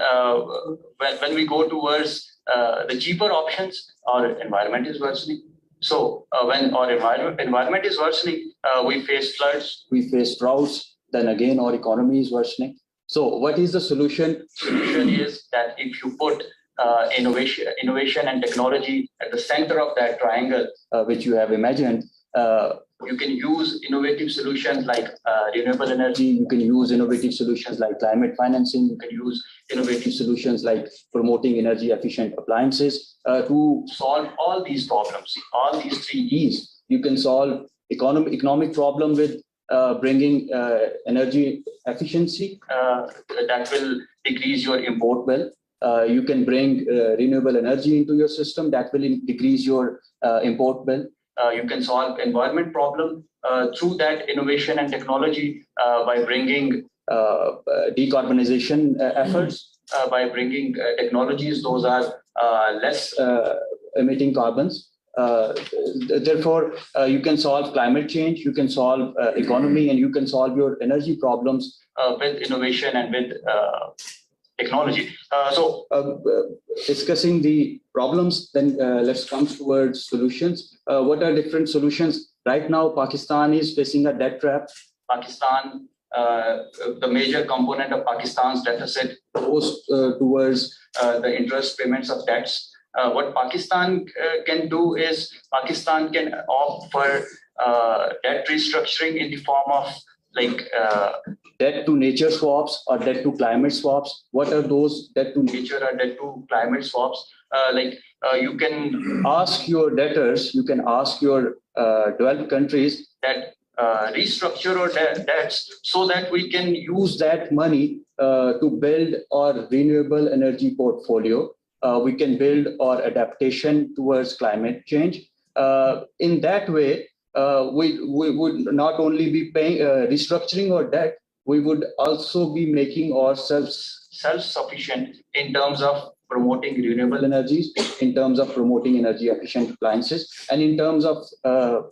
when we go towards the cheaper options, our environment is worsening. So when our environment is worsening, we face floods, we face droughts. Then again, our economy is worsening. So what is the solution? Solution is that if you put innovation and technology at the center of that triangle, which you have imagined, you can use innovative solutions like renewable energy. You can use innovative solutions like climate financing. You can use innovative solutions like promoting energy efficient appliances to solve all these problems. All these 3 E's. You can solve economic problem with bringing energy efficiency that will decrease your import bill. You can bring renewable energy into your system that will decrease your import bill. You can solve environment problem through that innovation and technology by bringing decarbonization efforts, by bringing technologies those are less emitting carbons. Therefore, you can solve climate change, you can solve economy, and you can solve your energy problems with innovation and with technology. Discussing the problems, then let's come towards solutions. What are different solutions? Right now, Pakistan is facing a debt trap. Pakistan, the major component of Pakistan's deficit goes towards the interest payments of debts. What Pakistan can do is Pakistan can opt for debt restructuring in the form of like debt to nature swaps or debt to climate swaps. What are those debt to nature or debt to climate swaps? You can ask your debtors, you can ask your developed countries that restructure our debts so that we can use that money to build our renewable energy portfolio. We can build our adaptation towards climate change. In that way, we would not only be paying restructuring our debt, we would also be making ourselves self-sufficient in terms of promoting renewable energies, in terms of promoting energy efficient appliances, and in terms of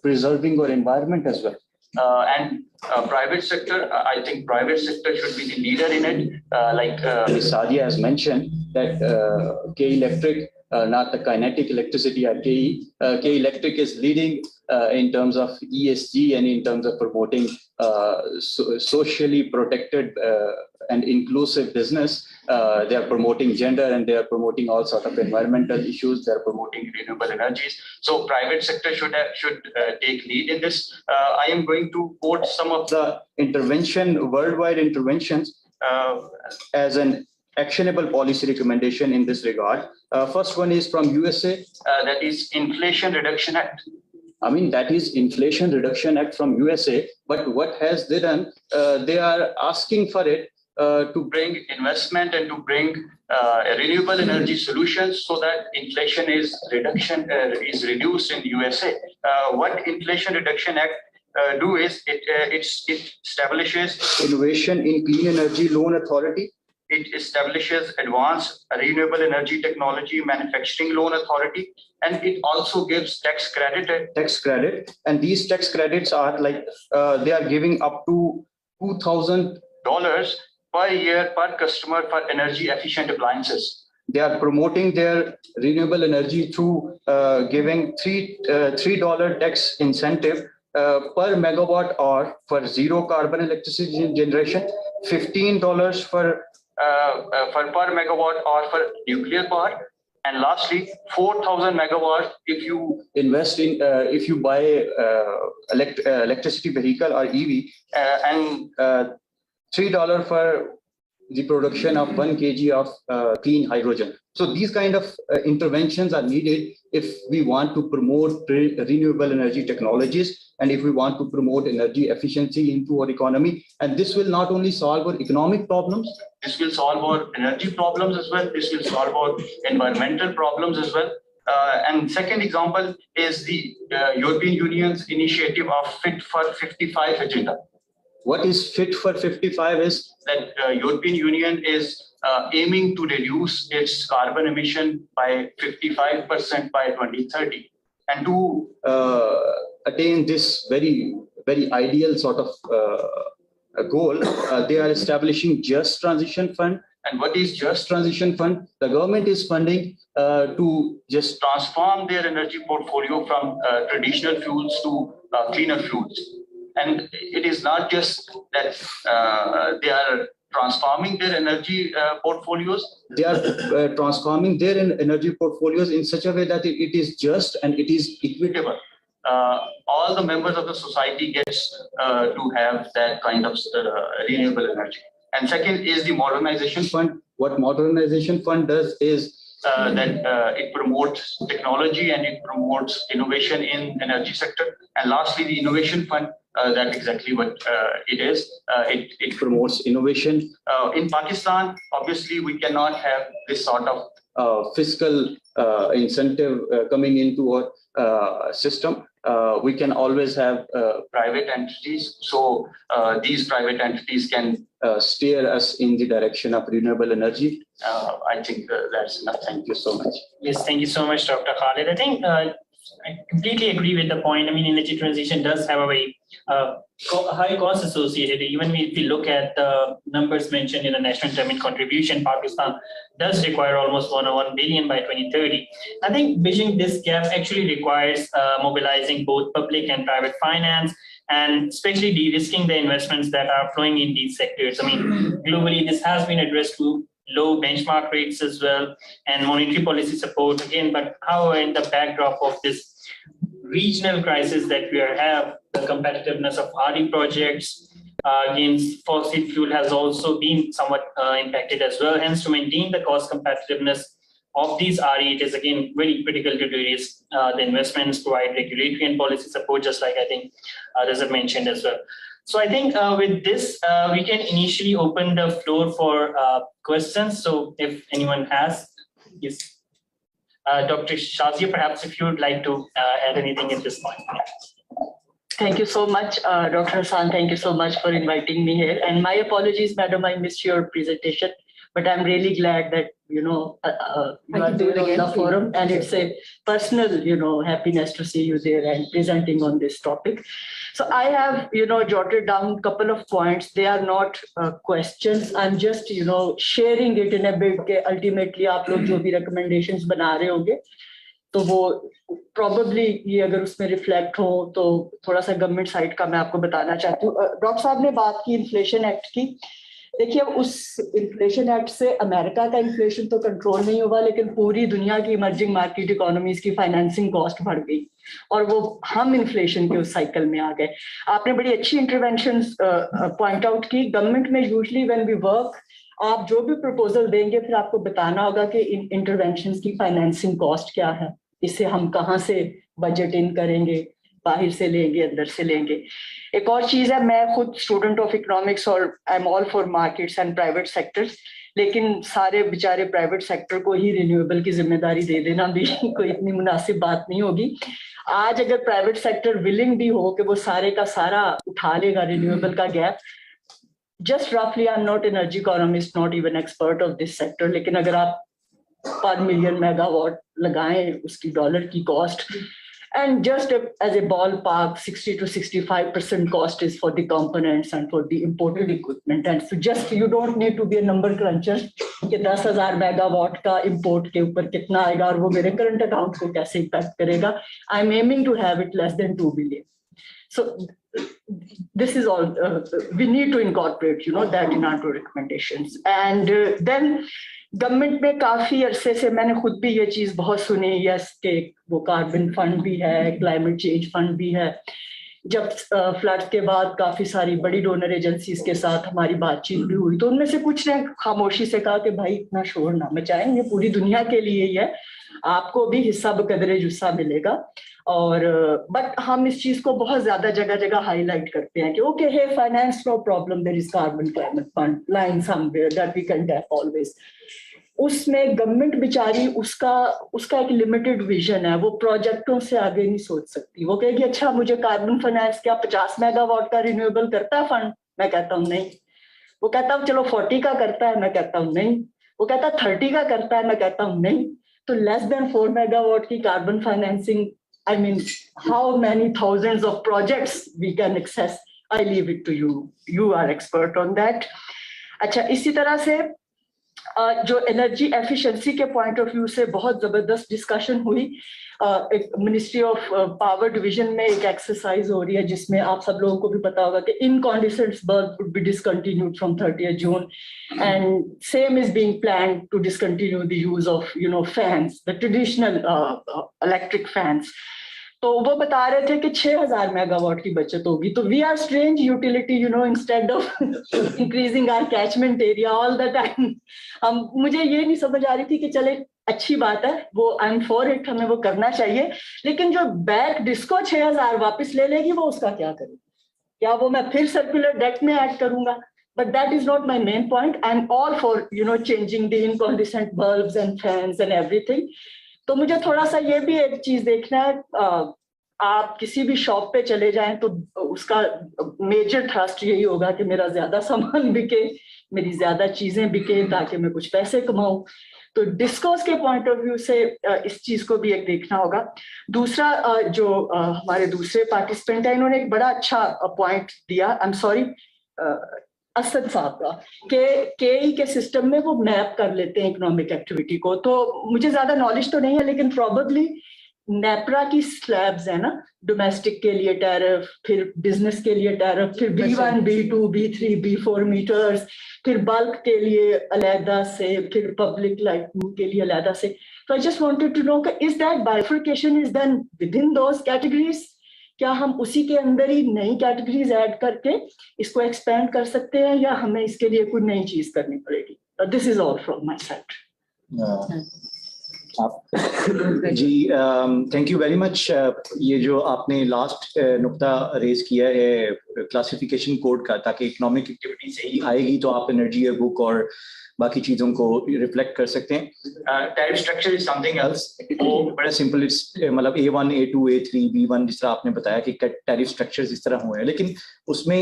preserving our environment as well. Private sector, I think private sector should be the leader in it. Ms. Sadia has mentioned that K Electric, not the kinetic electricity at KE, K Electric is leading in terms of ESG and in terms of promoting socially protected and inclusive business. They are promoting gender and they are promoting all sorts of environmental issues. They are promoting renewable energies. So private sector should take lead in this. I am going to quote some of the worldwide interventions as an actionable policy recommendation in this regard. First one is from USA, that is Inflation Reduction Act. That is Inflation Reduction Act from USA, but what has they done? They are asking for it to bring investment and to bring renewable energy solutions so that inflation is reduced in USA. What Inflation Reduction Act do is it establishes Innovation in Clean Energy Loan Authority. It establishes Advanced Renewable Energy Technology Manufacturing Loan Authority, and it also gives tax credit. And these tax credits are like they are giving up to $2,000 per year per customer for energy efficient appliances. They are promoting their renewable energy through giving $3 tax incentive per megawatt hour for zero carbon electricity generation, $15 for per megawatt hour for nuclear power, and lastly 4,000 megawatts if you invest in if you buy electricity vehicle or EV, and $3 for the production of 1 kg of clean hydrogen. So these kind of interventions are needed if we want to promote renewable energy technologies and if we want to promote energy efficiency into our economy. And this will not only solve our economic problems, this will solve our energy problems as well. This will solve our environmental problems as well. And second example is the European Union's initiative of Fit for 55 agenda. What is Fit for 55 is that European Union is aiming to reduce its carbon emission by 55% by 2030. And to attain this very, very ideal sort of goal, they are establishing Just Transition Fund. And what is Just Transition Fund? The government is funding to just transform their energy portfolio from traditional fuels to cleaner fuels. And it is not just that they are transforming their energy portfolios. They are transforming their energy portfolios in such a way that it is just and it is equitable. All the members of the society gets to have that kind of renewable energy. And second is the Modernization Fund. What Modernization Fund does is that it promotes technology and it promotes innovation in energy sector. And lastly, the Innovation Fund, that's exactly what it is. It promotes innovation. In Pakistan, obviously, we cannot have this sort of fiscal incentive coming into our system. We can always have private entities. So these private entities can steer us in the direction of renewable energy. I think that's enough. Thank you so much. Yes, thank you so much, Dr. Khalid. I think I completely agree with the point. I mean, energy transition does have a very high cost associated. Even if we look at the numbers mentioned in the national development contribution, Pakistan does require almost 1 billion by 2030. I think bridging this gap actually requires mobilizing both public and private finance, and especially de-risking the investments that are flowing in these sectors. I mean, globally, this has been addressed through low benchmark rates as well and monetary policy support again. But however, in the backdrop of this regional crisis that we have, the competitiveness of RE projects against fossil fuel has also been somewhat impacted as well. Hence, to maintain the cost competitiveness of these RE, it is again very critical to de-risk the investments, provide regulatory and policy support, just like I think others have mentioned as well. So I think with this, we can initially open the floor for questions. So if anyone has, yes. Dr. Shazia, perhaps if you would like to add anything at this point. Thank you so much, Dr. Hassan. Thank you so much for inviting me here. And my apologies, madam, I missed your presentation, but I'm really glad that, you are there on the forum, and it's a personal, happiness to see you there and presenting on this topic. So I have, jotted down a couple of points. They are not questions. I'm just, sharing it in a bit. Ultimately, आप लोग जो भी recommendations बना रहे होंगे, तो वो probably ये अगर उसमें reflect हो, तो थोड़ा सा government side का मैं आपको बताना चाहती हूँ. डॉक्टर साहब ने बात की इन्फ्लेशन एक्ट की. देखिए, उस इन्फ्लेशन एक्ट से अमेरिका का इन्फ्लेशन तो कंट्रोल नहीं हुआ, लेकिन पूरी दुनिया की इमर्जिंग मार्केट इकोनॉमीज की फाइनेंसिंग कॉस्ट बढ़ गई और वो हम इन्फ्लेशन के उस साइकिल में आ गए. आपने बड़ी अच्छी इंटरवेंशंस पॉइंट आउट की. गवर्नमेंट में यूजुअली व्हेन वी वर्क, आप जो भी प्रपोजल देंगे फिर आपको बताना होगा कि इन इंटरवेंशंस की फाइनेंसिंग कॉस्ट क्या है, इससे हम कहाँ से बजट इन करेंगे, बाहर से लेंगे, अंदर से लेंगे. एक और चीज है, मैं खुद स्टूडेंट ऑफ इकोनॉमिक्स और I am all for markets and private sectors, लेकिन सारे बेचारे प्राइवेट सेक्टर को ही रिन्यूएबल की जिम्मेदारी दे देना भी कोई इतनी मुनासिब बात नहीं होगी. आज अगर प्राइवेट सेक्टर विलिंग भी हो कि वो सारे का सारा उठा लेगा रिन्यूएबल का गैप, जस्ट रफली, I am not energy economist, not even expert of this sector, लेकिन अगर आप पर मिलियन मेगावाट लगाएं उसकी डॉलर की cost, and just as a ballpark, 60 to 65% cost is for the components and for the imported equipment. And so just, you don't need to be a number cruncher कि 10,000 megawatt का import के ऊपर कितना आएगा और वो मेरे current account को कैसे impact करेगा. I'm aiming to have it less than 2 billion. So this is all, we need to incorporate, that in our recommendations. And then government में काफी अरसे से मैंने खुद भी ये चीज बहुत सुनी, यस के वो कार्बन फंड भी है, क्लाइमेट चेंज फंड भी है. जब फ्लड के बाद काफी सारी बड़ी डोनर एजेंसीज के साथ हमारी बातचीत भी हुई, तो उनमें से कुछ ने खामोशी से कहा कि भाई इतना शोर ना मचाएं, ये पूरी दुनिया के लिए ही है, आपको भी हिस्सा बकदरे जुस्सा मिलेगा. और बट हम इस चीज को बहुत ज्यादा जगह जगह हाईलाइट करते हैं कि okay, hey finance no problem, there is carbon climate fund line somewhere that we can tap always. उसमें गवर्नमेंट बेचारी उसका एक लिमिटेड विजन है, वो प्रोजेक्टों से आगे नहीं सोच सकती. वो कहेगी अच्छा मुझे कार्बन फाइनेंस क्या 50 मेगावाट का रिन्यूएबल करता है फंड, मैं कहता हूँ नहीं. वो कहता हूँ चलो 40 का करता है, मैं कहता हूँ नहीं. वो कहता 30 का करता है, मैं कहता हूँ नहीं. तो लेस देन 4 मेगावाट की carbon financing, I mean, how many thousands of projects we can access? I leave it to you. You are expert on that. अच्छा, इसी तरह से जो एनर्जी एफिशिएंसी के पॉइंट ऑफ व्यू से बहुत जबरदस्त डिस्कशन हुई. एक मिनिस्ट्री ऑफ पावर डिवीजन में एक एक्सरसाइज हो रही है जिसमें आप सब लोगों को भी पता होगा कि incandescent bulb would be discontinued from 30th June, and same is being planned to discontinue the use of fans, the traditional electric fans. तो वो बता रहे थे कि 6,000 मेगावाट की बचत होगी. तो we are strange utility, instead of increasing our catchment area all the time. मुझे ये नहीं समझ आ रही थी कि चले अच्छी बात है, वो आई एम फॉर इट, हमें वो करना चाहिए, लेकिन जो बैक डिस्को 6,000 वापस ले लेगी वो उसका क्या करेगी? क्या वो मैं फिर सर्कुलर डेट में ऐड करूंगा? But that is not my main point. I'm all for changing the incandescent bulbs and fans and everything. तो मुझे थोड़ा सा ये भी एक चीज देखना है. आप किसी भी शॉप पे चले जाएं तो उसका मेजर थ्रस्ट यही होगा कि मेरा ज्यादा सामान बिके, मेरी ज्यादा चीजें बिके ताकि मैं कुछ पैसे कमाऊं। तो डिस्कोर्स के पॉइंट ऑफ व्यू से इस चीज को भी एक देखना होगा। दूसरा जो हमारे दूसरे पार्टिसिपेंट है, इन्होंने एक बड़ा अच्छा पॉइंट दिया, आई एम सॉरी असद साहब का, के के सिस्टम में वो मैप कर लेते हैं इकोनॉमिक एक्टिविटी को। तो मुझे ज्यादा नॉलेज तो नहीं है, लेकिन प्रॉबेबली नेपरा की स्लैब्स है ना, डोमेस्टिक के लिए टैरिफ, फिर बिजनेस के लिए टैरिफ, फिर B1, B2, B3, B4 metres, फिर बल्क के लिए अलहदा से, फिर पब्लिक लाइटिंग के लिए अलहदा से। तो I just wanted to know is that bifurcation is done within those categories? क्या हम उसी के अंदर ही नई कैटेगरीज ऐड करके इसको एक्सपेंड कर सकते हैं, या हमें इसके लिए कोई नई चीज करनी पड़ेगी? This is all from my side. जी थैंक यू वेरी मच। ये जो आपने लास्ट नुक्ता रेज किया है क्लासिफिकेशन कोड का, ताकि इकोनॉमिक एक्टिविटी से ही आएगी तो आप एनर्जी बुक और बाकी चीजों को रिफ्लेक्ट कर सकते हैं। Tariff structure is something else, वो बड़ा सिंपल, मतलब A1, A2, A3, B1 जिस तरह आपने बताया कि टैरिफ स्ट्रक्चर्स इस तरह हुए हैं, लेकिन उसमें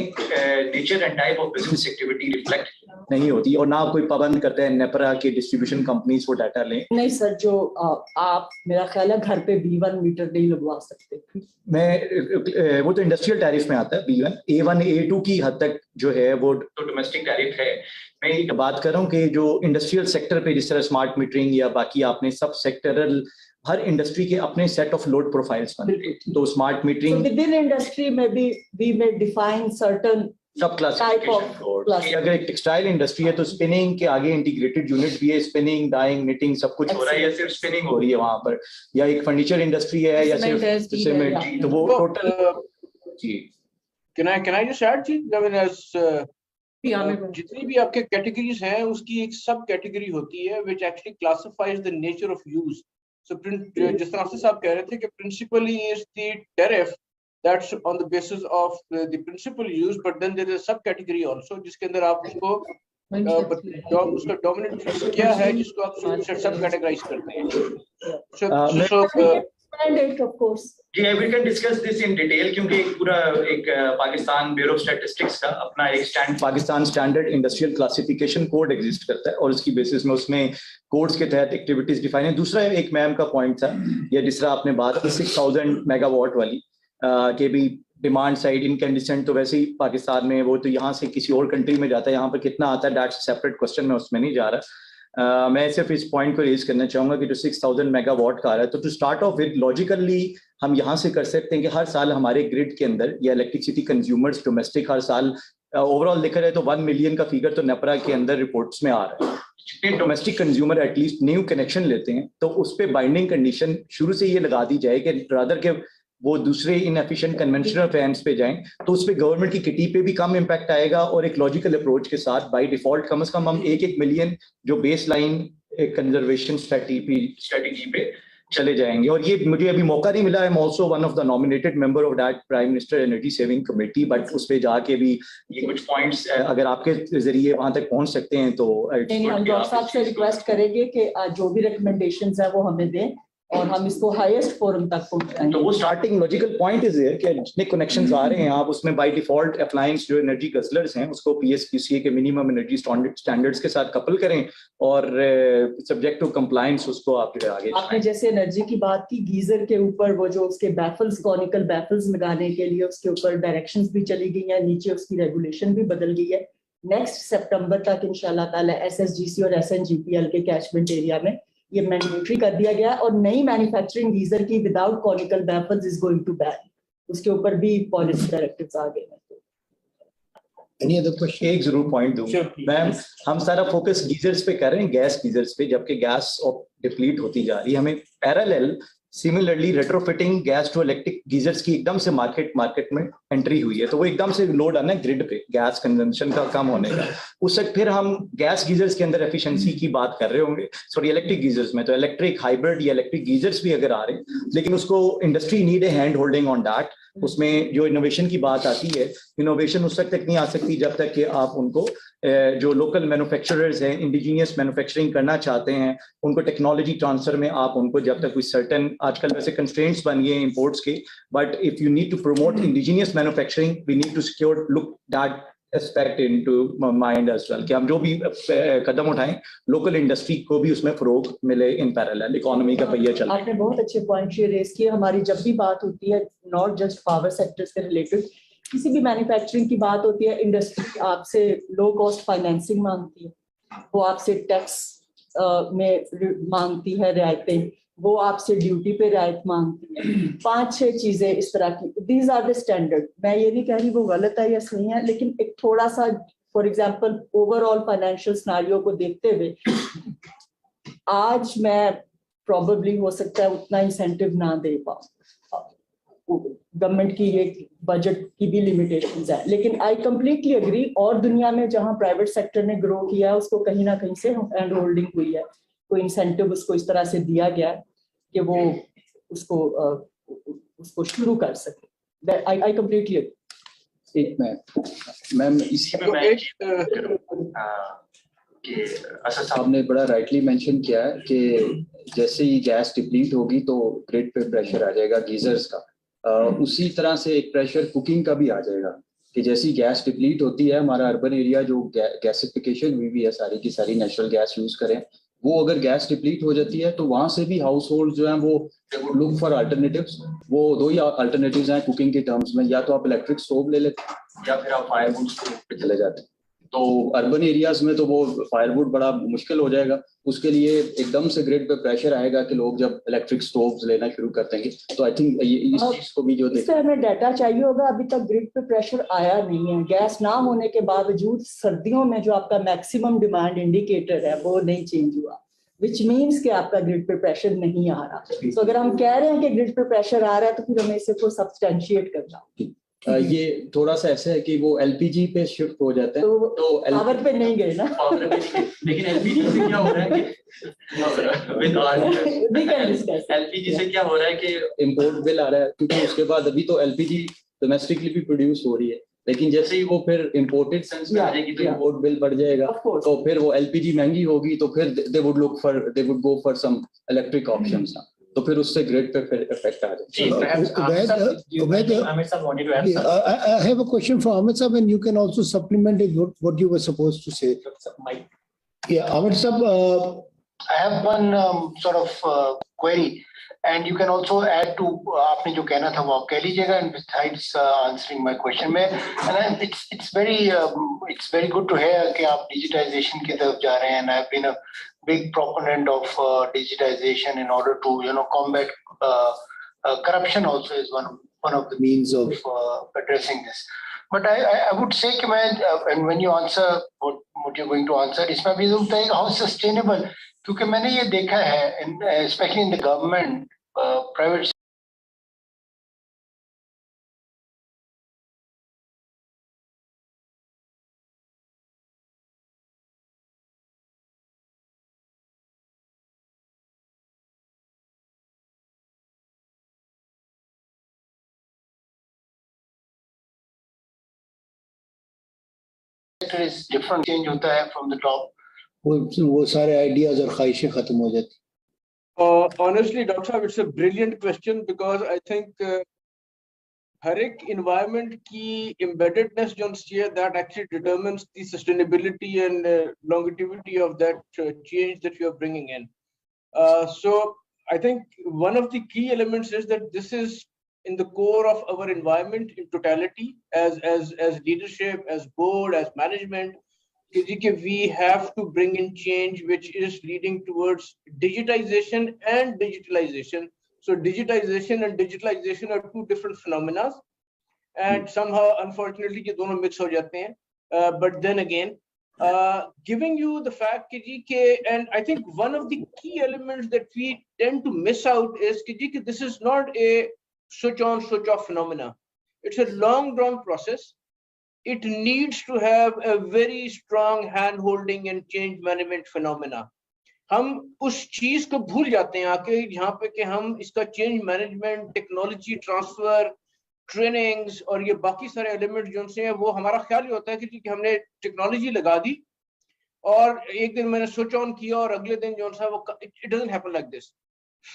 nature and type of business activity reflect नहीं होती, और ना कोई पाबंद करते हैं नेपरा के डिस्ट्रीब्यूशन कंपनीज वो डाटा लें। नहीं सर, जो आप मेरा ख्याल है घर पे B1 मीटर नहीं लगवा सकते। मैं वो तो इंडस्ट्रियल टैरिफ में आता है B1, A1, A2 की हद तक जो है वो तो डोमेस्टिक टैरिफ है। मैं ये बात कर रहा हूँ कि जो इंडस्ट्रियल सेक्टर पे जिस तरह स्मार्ट मीटरिंग या बाकी आपने सब सेक्टरल, हर इंडस्ट्री के अपने सेट ऑफ लोड प्रोफाइल्स बनते हैं। तो smart metering with in industry में भी वी में डिफाइन सर्टेन सब क्लासिफिकेशन कोड। अगर एक टेक्सटाइल इंडस्ट्री है तो स्पिनिंग के आगे इंटीग्रेटेड यूनिट भी है, स्पिनिंग, डाइंग, निटिंग सब कुछ हो रहा है, या सिर्फ स्पिनिंग हो रही है वहां पर, या एक फर्नीचर इंडस्ट्री है, या सिर्फ सीमेंट, तो वो टोटल। जी Can I just add, जी, I mean, जितनी भी आपके कैटेगरीज हैं उसकी एक सब कैटेगरी होती है which actually classifies the nature of use. So जिस तरह से साहब कह रहे थे कि principally is the tariff that's on the basis of the principal use, but then there is a sub category also जिसके अंदर आप उसको उसका dominant फीस क्या है जिसको आप सब कैटेगराइज करते हैं। So of course. Ji, we can discuss this in detail, क्योंकि एक पूरा एक पाकिस्तान ब्यूरो ऑफ स्टैटिस्टिक्स का अपना एक Pakistan standard industrial classification code exist करता है, और उसकी बेसिस में उसमें कोड्स के तहत एक्टिविटीज डिफाइन है। दूसरा एक मैम का पॉइंट था, या जिस तरह आपने बात की 6000 मेगावाट वाली के भी डिमांड साइड इनकैंडिसेंट, तो वैसे ही पाकिस्तान में वो तो यहाँ से किसी और कंट्री में जाता है, यहाँ पर कितना आता है दैट्स सेपरेट क्वेश्चन, मैं उसमें नहीं जा रहा। मैं सिर्फ इस पॉइंट को रेज करना चाहूंगा कि जो 6000 मेगावाट का आ रहा है, तो to start off with logically हम यहाँ से कर सकते हैं कि हर साल हमारे ग्रिड के अंदर या इलेक्ट्रिसिटी कंज्यूमर्स डोमेस्टिक हर साल ओवरऑल देखा जाए तो 1 मिलियन का फिगर तो नेपरा के अंदर रिपोर्ट्स में आ रहा है। जितने domestic consumer at least new connection लेते हैं तो उस पर बाइंडिंग कंडीशन शुरू से ये लगा दी जाए कि रादर के वो दूसरे इनएफिशिएंट कन्वेंशनल फैंस पे जाएं, तो उस पर गवर्नमेंट की किटी पे भी कम इम्पैक्ट आएगा, और एक लॉजिकल अप्रोच के साथ बाय डिफॉल्ट कम से कम हम 1 मिलियन जो बेस लाइन एक कंजर्वेशन स्ट्रेटेजी पे चले जाएंगे। और ये मुझे अभी मौका नहीं मिला, आई am also one of the nominated member of that prime minister energy saving committee, but उस पे जाके भी ये कुछ पॉइंट्स अगर आपके जरिए वहां तक पहुंच सकते हैं तो हम डॉक्टर साहब से रिक्वेस्ट करेंगे कि जो भी रिकमेंडेशंस है वो हमें दें और हम इसको हाईएस्ट फोरम तक पहुंचाएं। तो वो starting logical point is there कि जितने कनेक्शंस आ रहे हैं आप उसमें बाय डिफॉल्ट अप्लायंस जो एनर्जी गजलर्स हैं उसको PSQCA के मिनिमम एनर्जी स्टैंडर्ड्स के साथ कपल करें, और सब्जेक्ट टू कंप्लायंस उसको आप आगे। आपने जैसे एनर्जी की बात की, गीजर के ऊपर वो जो उसके बैफल्स, कॉनिकल बैफल्स लगाने के लिए उसके ऊपर डायरेक्शंस भी चली गई है, नीचे उसकी रेगुलेशन भी बदल गई है। नेक्स्ट सितंबर तक इंशाल्लाह ताला SSGC और SNGPL के कैचमेंट एरिया में ये मैंडेटरी कर दिया गया, और नई मैन्युफैक्चरिंग गीजर की without conical baffles is going to ban, उसके ऊपर भी पॉलिसी डायरेक्टिव्स आ गए हैं। Any other question? एक जरूर पॉइंट दूं मैम, हम सारा फोकस गीजर्स पे कर रहे हैं, गैस गीजर्स पे, जबकि गैस डिप्लीट होती जा रही है। हमें parallel similarly retrofitting gas to electric geysers की एकदम से मार्केट में एंट्री हुई है, तो वो एकदम से लोड आना है ग्रिड पे गैस कंजम्पशन का कम होने का। उससे फिर हम गैस गीजर्स के अंदर एफिशिएंसी की बात कर रहे होंगे, सॉरी इलेक्ट्रिक गीजर्स में, तो इलेक्ट्रिक हाइब्रिड या इलेक्ट्रिक गीजर्स भी अगर आ रहे हैं, लेकिन उसको industry need a hand holding on that, उसमें जो इनोवेशन की बात आती है, इनोवेशन उस वक्त तक नहीं आ सकती जब तक कि आप उनको जो लोकल मैन्युफैक्चरर्स हैं, इंडिजीनियस मैन्युफैक्चरिंग करना चाहते हैं, उनको टेक्नोलॉजी ट्रांसफर में आप उनको जब तक कोई सर्टेन, आजकल वैसे कंस्ट्रेंट्स बन गए हैं इंपोर्ट्स के, but if you need to promote indigenous manufacturing, we need to secure look that aspect into mind as well, कि हम जो भी कदम उठाएं लोकल इंडस्ट्री को भी उसमें फरोग मिले, इन पैरेलल इकोनॉमी का पहिया चले। आपने बहुत अच्छे पॉइंट रेज किए। हमारी जब भी बात होती है नॉट जस्ट पावर सेक्टर से रिलेटेड, किसी भी मैन्युफैक्चरिंग की बात होती है, इंडस्ट्री आपसे लो कॉस्ट फाइनेंसिंग मांगती है, वो आपसे टैक्स में मांगती है रियायतें, वो आपसे ड्यूटी पे रियायत मांगती है, 5-6 चीजें इस तरह की। These are the standard. मैं ये नहीं कह रही वो गलत है या सही है, लेकिन एक थोड़ा सा for example overall financial scenario को देखते हुए आज मैं प्रॉबेबली हो सकता है उतना इंसेंटिव ना दे पाऊँ। गवर्नमेंट की ये बजट की भी लिमिटेशंस है, लेकिन आई कंप्लीटली एग्री। और दुनिया में जहां प्राइवेट सेक्टर ने ग्रो किया है उसको कहीं ना कहीं से हैंड होल्डिंग हुई है, कोई इंसेंटिव उसको इस तरह से दिया गया है कि वो उसको शुरू कर सके। I completely agree. एक मैम इसी में मैं कि असद साहब ने बड़ा राइटली मेंशन किया है कि जैसे ही गैस डिप्लीट होगी तो ग्रिड पे प्रेशर आ जाएगा गीजर्स का। उसी तरह से एक प्रेशर कुकिंग का भी आ जाएगा कि जैसी गैस डिप्लीट होती है, हमारा अर्बन एरिया जो गैसिफिकेशन हुई भी है, सारी की सारी नेचुरल गैस यूज करें, वो अगर गैस डिप्लीट हो जाती है तो वहां से भी हाउस होल्ड जो है वो लुक फॉर अल्टरनेटिव्स। वो 2 ही अल्टरनेटिव्स हैं कुकिंग के टर्म्स में, या तो आप इलेक्ट्रिक स्टोव ले लेते हैं या फिर आप फायरवुड पे चले जाते हैं। तो अर्बन एरियाज में तो वो फायरवुड बड़ा मुश्किल हो जाएगा, उसके लिए एकदम से ग्रिड पे प्रेशर आएगा कि लोग जब इलेक्ट्रिक स्टोव्स लेना शुरू कर देंगे। तो आई थिंक इस चीज को भी जो देखते हैं, हमें डाटा चाहिए होगा। अभी तक ग्रिड पे प्रेशर आया नहीं है, गैस ना होने के बावजूद सर्दियों में जो आपका मैक्सिमम डिमांड इंडिकेटर है वो नहीं चेंज हुआ, विच मीन्स कि आपका ग्रिड पे प्रेशर नहीं आ रहा। तो अगर हम कह रहे हैं कि ग्रिड पे प्रेशर आ रहा है तो फिर हमें इसे को सब्सटेंशिएट करना। ये थोड़ा सा ऐसा है कि वो एलपीजी पे शिफ्ट हो जाते हैं, तो पावर पे नहीं गए ना। लेकिन एलपीजी से क्या हो रहा है कि एलपीजी से क्या हो रहा है कि इम्पोर्ट बिल आ रहा है, क्योंकि उसके बाद अभी तो एलपीजी डोमेस्टिकली भी प्रोड्यूस हो रही है, लेकिन जैसे ही वो फिर इम्पोर्टेड सेंस में आ जाएगी तो इम्पोर्ट बिल बढ़ जाएगा, तो फिर वो एलपीजी महंगी होगी, तो फिर they would go for some electric options, तो फिर उससे ग्रिड पे फिर इफेक्ट आ जाएगा। I have a question for Ahmed Sab, and you can also supplement it what you were supposed to say. Yeah, Ahmed Sab, I have one sort of query, and you can also add to आपने जो कहना था वो आप कह लीजिएगा, and besides answering my question में, and it's very good to hear कि आप digitization की तरफ जा रहे हैं, and I've been a big proponent of digitization in order to combat corruption. Also is one of the means of addressing this. But I would say कि मैं and when you answer what you're going to answer, इसमें भी बताइएगा how sustainable, क्योंकि मैंने ये देखा है especially in the government private sector is different, change होता है from the top, वो सारे ideas और ख्वाहिशें खत्म हो जाती। Honestly, Dr. Saab, it's a brilliant question, because I think हर एक environment की embeddedness जो है, that actually determines the sustainability and longevity of that change that you are bringing in. So I think one of the key elements is that this is in the core of our environment in totality, as leadership, as board, as management. We have to bring in change which is leading towards digitization and digitalization. So digitization and digitalization are 2 different phenomena, and somehow unfortunately ये दोनों mix हो जाते हैं. But then again, giving you the fact and I think one of the key elements that we tend to miss out is कि this is not a switch on switch off phenomena. It's a long drawn process. It needs to have a very strong hand holding and change management phenomena. हम उस चीज को भूल जाते हैं आके, यहाँ पे कि हम इसका change management, technology transfer, trainings और ये बाकी सारे एलिमेंट जो से हैं वो हमारा ख्याल ही होता है कि हमने टेक्नोलॉजी लगा दी और एक दिन मैंने स्विच ऑन किया और अगले दिन जो सा वो it doesn't happen like this.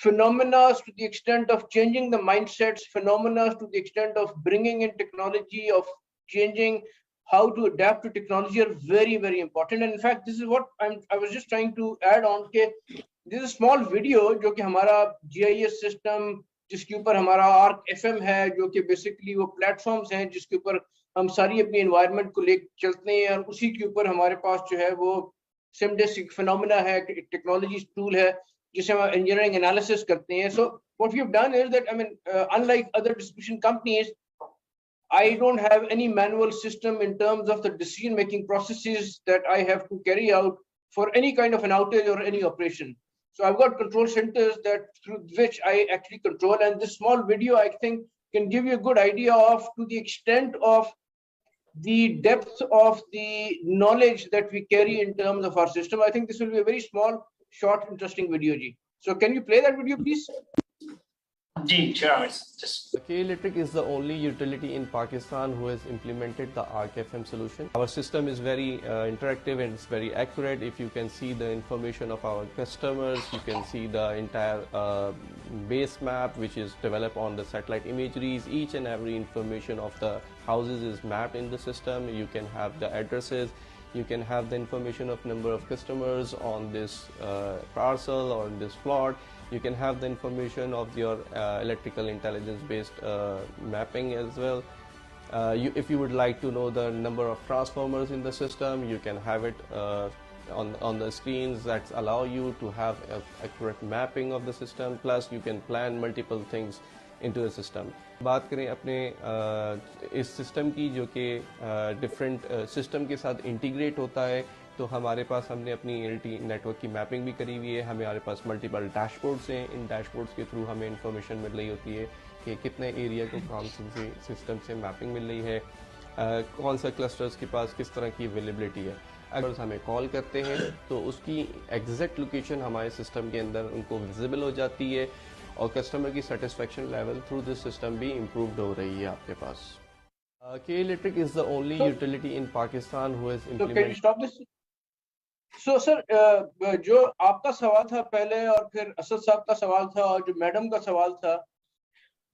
Phenomena to the extent of changing the mindsets, phenomena to the extent of bringing in technology, of changing how to adapt to technology are very, very important. And in fact, this is what I was just trying to add on. This is a small video जो कि हमारा GIS system जिसके ऊपर हमारा ARC FM है, जो कि basically वो platforms हैं जिसके ऊपर हम सारी अपनी environment को ले चलते हैं और उसी के ऊपर हमारे पास जो है वो simdesic phenomena है, technology tool है जिसे हम engineering analysis करते हैं. So what we have done is that, I mean, unlike other distribution companies, I don't have any manual system in terms of the decision-making processes that I have to carry out for any kind of an outage or any operation. So I've got control centers that through which I actually control, and this small video I think can give you a good idea of to the extent of the depth of the knowledge that we carry in terms of our system. I think this will be a very small, short, interesting video, Ji. So can you play that video, please? Ji, sure. EE&RE is the only utility in Pakistan who has implemented the ARC FM solution. Our system is very interactive and it's very accurate. If you can see the information of our customers, you can see the entire base map which is developed on the satellite imageries. Each and every information of the houses is mapped in the system. You can have the addresses. You can have the information of number of customers on this parcel or in this plot. You can have the information of your electrical intelligence based mapping as well. If you would like to know the number of transformers in the system, you can have it on the screens that allow you to have accurate mapping of the system. Plus you can plan multiple things into the system. बात करें अपने इस system की जो कि different system के साथ integrate होता है, तो हमारे पास हमने अपनी EE&RE नेटवर्क की मैपिंग भी करी हुई है. हमारे पास मल्टीपल डैशबोर्ड्स हैं. इन डैशबोर्ड्स के थ्रू हमें इंफॉर्मेशन मिल रही होती है कि कितने एरिया को कौन से सिस्टम से मैपिंग मिल रही है, कौन सा क्लस्टर्स के पास किस तरह की अवेलेबिलिटी है. अगर हमें कॉल करते हैं तो उसकी एग्जैक्ट लोकेशन हमारे सिस्टम के अंदर उनको विजिबल हो जाती है और कस्टमर की satisfaction level through this system भी इम्प्रूव्ड हो रही है आपके पास. EE&RE is the only utility in Pakistan who has implemented. So can you stop this? So sir, जो आपका सवाल था पहले और फिर असद साहब का सवाल था और जो मैडम का सवाल था,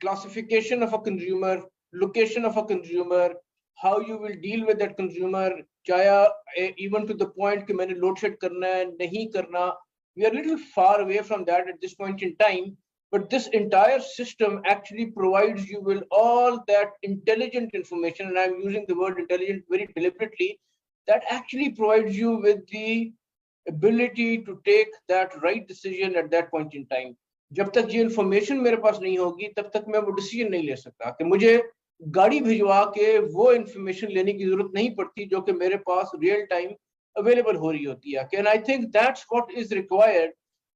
classification of a consumer, location of a consumer, how you will deal with that consumer, चाहे even to the point कि मैंने load shed करना है नहीं करना, we are a little far away from that at this point in time. But this entire system actually provides you with all that intelligent information, and I'm using the word intelligent very deliberately, that actually provides you with the ability to take that right decision at that point in time. जब तक ये information मेरे पास नहीं होगी तब तक मैं वो decision नहीं ले सकता कि मुझे गाड़ी भिजवा के वो information लेने की जरूरत नहीं पड़ती जो कि मेरे पास real time available हो रही होती है. And I think that's what is required.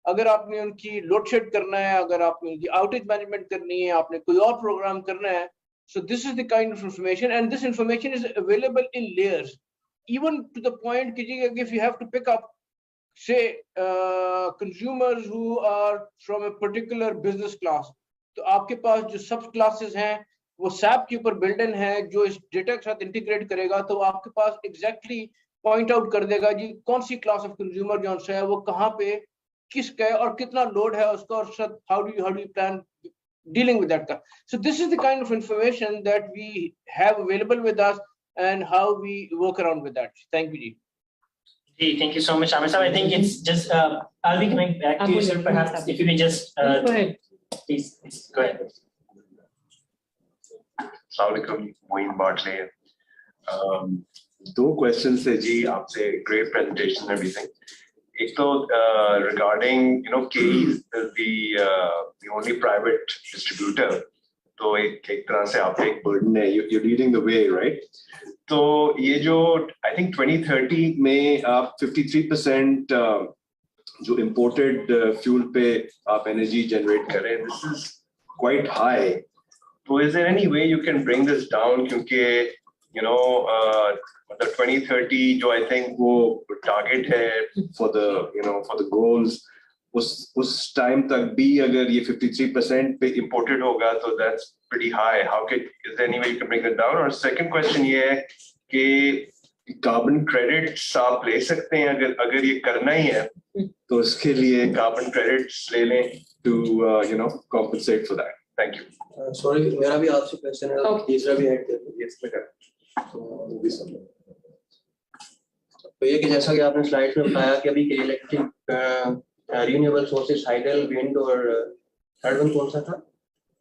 अगर आपने उनकी लोड शेड करना है, अगर आपने उनकी आउटेज मैनेजमेंट करनी है, आपने कोई और प्रोग्राम करना है, so this is the kind of information, and this information is available in layers, even to the point कि if you have to pick up, say, consumers who are from a particular business class, तो आपके पास जो सब classes हैं वो SAP के ऊपर built in है जो इस डेटा के साथ इंटीग्रेट करेगा, तो आपके पास एग्जैक्टली पॉइंट आउट कर देगा जी कौन सी क्लास ऑफ कंज्यूमर जो है वो कहाँ पे किसका है और कितना लोड है उसका और how do you plan dealing with that. So this is the kind of information that we have available with us and how we work around with that. Thank you, Ji. Ji, thank you so much, Amer. I think it's just I'll be coming back to you, sir. Perhaps if you can just go ahead. Please go ahead. Assalamualaikum, Moin Bartley. Two questions है जी आपसे. Great presentation and everything. एक तो regarding KE the only private distributor, तो एक तरह से आप एक burden है, you're leading the way, right? तो ये जो I think 2030 में आप 53% जो imported fuel पे आप energy generate करें, this is quite high. So is there any way you can bring this down? क्योंकि the 2030 जो I think वो target है for the goals, उस time तक भी अगर ये 53% पे imported होगा, तो that's pretty high. Is there any way you can bring that down? Or second question ये है कि carbon credits आप ले सकते हैं अगर ये करना ही है तो उसके लिए carbon credits ले लें to compensate for that. Thank you. Sorry, मेरा भी आपसे क्वेश्चन है, तीसरा भी ऐड कर दीजिए इसमें कर। तो ये कि जैसा कि आपने स्लाइड में बताया कि अभी के electric renewable sources hydel, wind और थर्ड वन कौन सा था,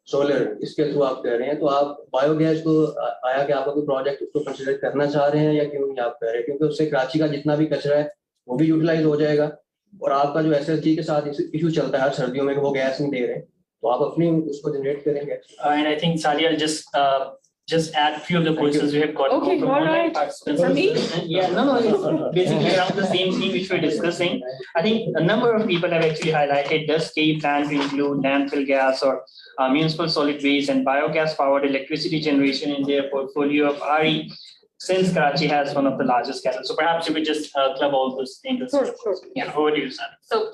सोलर, इसके थ्रू आप कह रहे हैं, तो आप बायोगैस को आया कि आपका कोई प्रोजेक्ट उसको कंसिडर करना चाह रहे हैं या क्यों नहीं आप कह रहे हैं? क्योंकि उससे कराची का जितना भी कचरा है वो भी यूटिलाइज हो जाएगा और आपका जो SSG के साथ इशू चलता है हर सर्दियों में कि वो गैस नहीं दे रहे, तो आप अपनी उसको जनरेट करेंगे। And I think Sadia will just add few of the questions we have got. Okay, all right. For me? Yeah, no, basically around the same thing which we're discussing. I think a number of people have actually highlighted, does KE plan to include landfill gas or municipal solid waste and biogas powered electricity generation in their portfolio of RE, since Karachi has one of the largest kettles. So perhaps you could just club all those into. Sure. Yeah, over to you, sir. So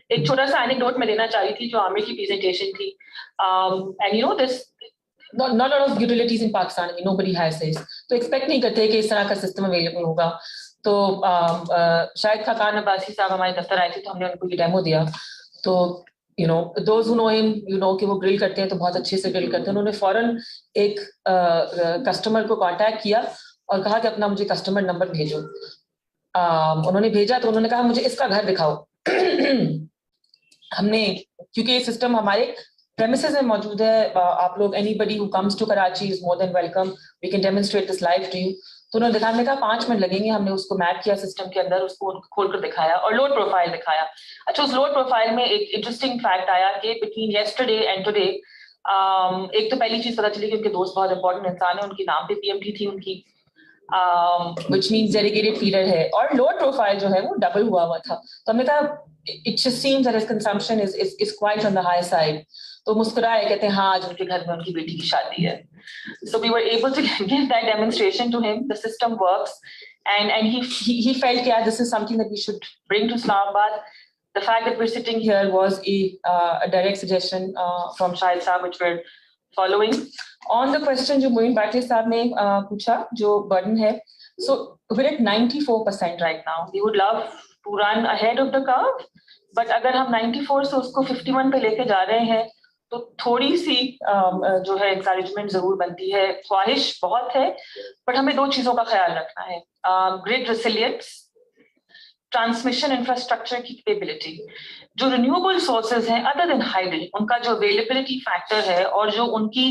एक छोटा सा anecdote मैं देना चाह रही थी जो आमिर की presentation थी, and you know this. Not a lot of utilities in Pakistan. I mean, nobody has this. तो expect नहीं करते कि इस तरह का system available होगा. तो शायद खाकान अब्बासी साहब हमारे दफ्तर आए थे तो हमने उनको ये डेमो दिया. तो those who know him, कि वो grill करते हैं तो बहुत अच्छे से grill करते हैं. उन्होंने फौरन एक customer को contact किया और कहा कि अपना मुझे customer number भेजो. उन्होंने भेजा तो उन्होंने कहा मुझे इसका घर दिखाओ. हमने क्योंकि ये system हमारे premises में मौजूद है, आप लोग anybody who comes to Karachi is more than welcome. We can demonstrate this live to you. तो उन्होंने दिखाने का 5 मिनट लगेंगे. हमने उसको मैप किया सिस्टम के अंदर, उसको खोलकर दिखाया और लोड प्रोफाइल दिखाया. अच्छा, उस लोड प्रोफाइल में एक इंटरेस्टिंग फैक्ट आया कि बिटवीन yesterday and today, एक तो पहली चीज पता चली कि उनके दोस्त बहुत इंपॉर्टेंट इंसान है, उनकी नाम पे PMT थी उनकी, which means dedicated feeder है, और लोड प्रोफाइल जो है वो डबल हुआ था. तो हमने कहा it just seems that his consumption is quite on the high side. तो मुस्कुराए, कहते हैं हाँ आज उनके घर में उनकी बेटी की शादी है. So we were able to give that demonstration to him. The system works, and he felt yeah, this is something that we should bring to Islamabad. The fact that we're sitting here was a direct suggestion from Shahid Saab, which we're following. On the question जो मोइन बाटले साहब ने पूछा जो burden है, so we're at 94% right now. We would love to run ahead of the curve, but अगर हम 94 से उसको 51 पे लेके जा रहे हैं तो थोड़ी सी जो है encouragement जरूर बनती है. ख्वाहिश बहुत है, but हमें 2 चीजों का ख्याल रखना है. Grid resilience, transmission infrastructure की capability. जो renewable sources हैं other than hydro, उनका जो availability factor है और जो उनकी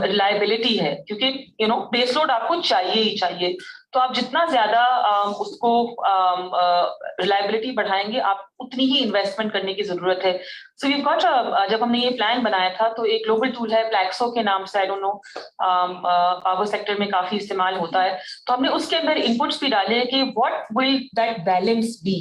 reliability है, क्योंकि base load आपको चाहिए ही चाहिए, तो आप जितना ज्यादा उसको रिलायबिलिटी बढ़ाएंगे आप उतनी ही इन्वेस्टमेंट करने की जरूरत है. सो वी गॉट जब हमने ये प्लान बनाया था तो एक ग्लोबल टूल है प्लैक्सो के नाम से, I don't know, power sector में काफी इस्तेमाल होता है, तो हमने उसके अंदर इनपुट्स भी डाले हैं कि what will that balance be,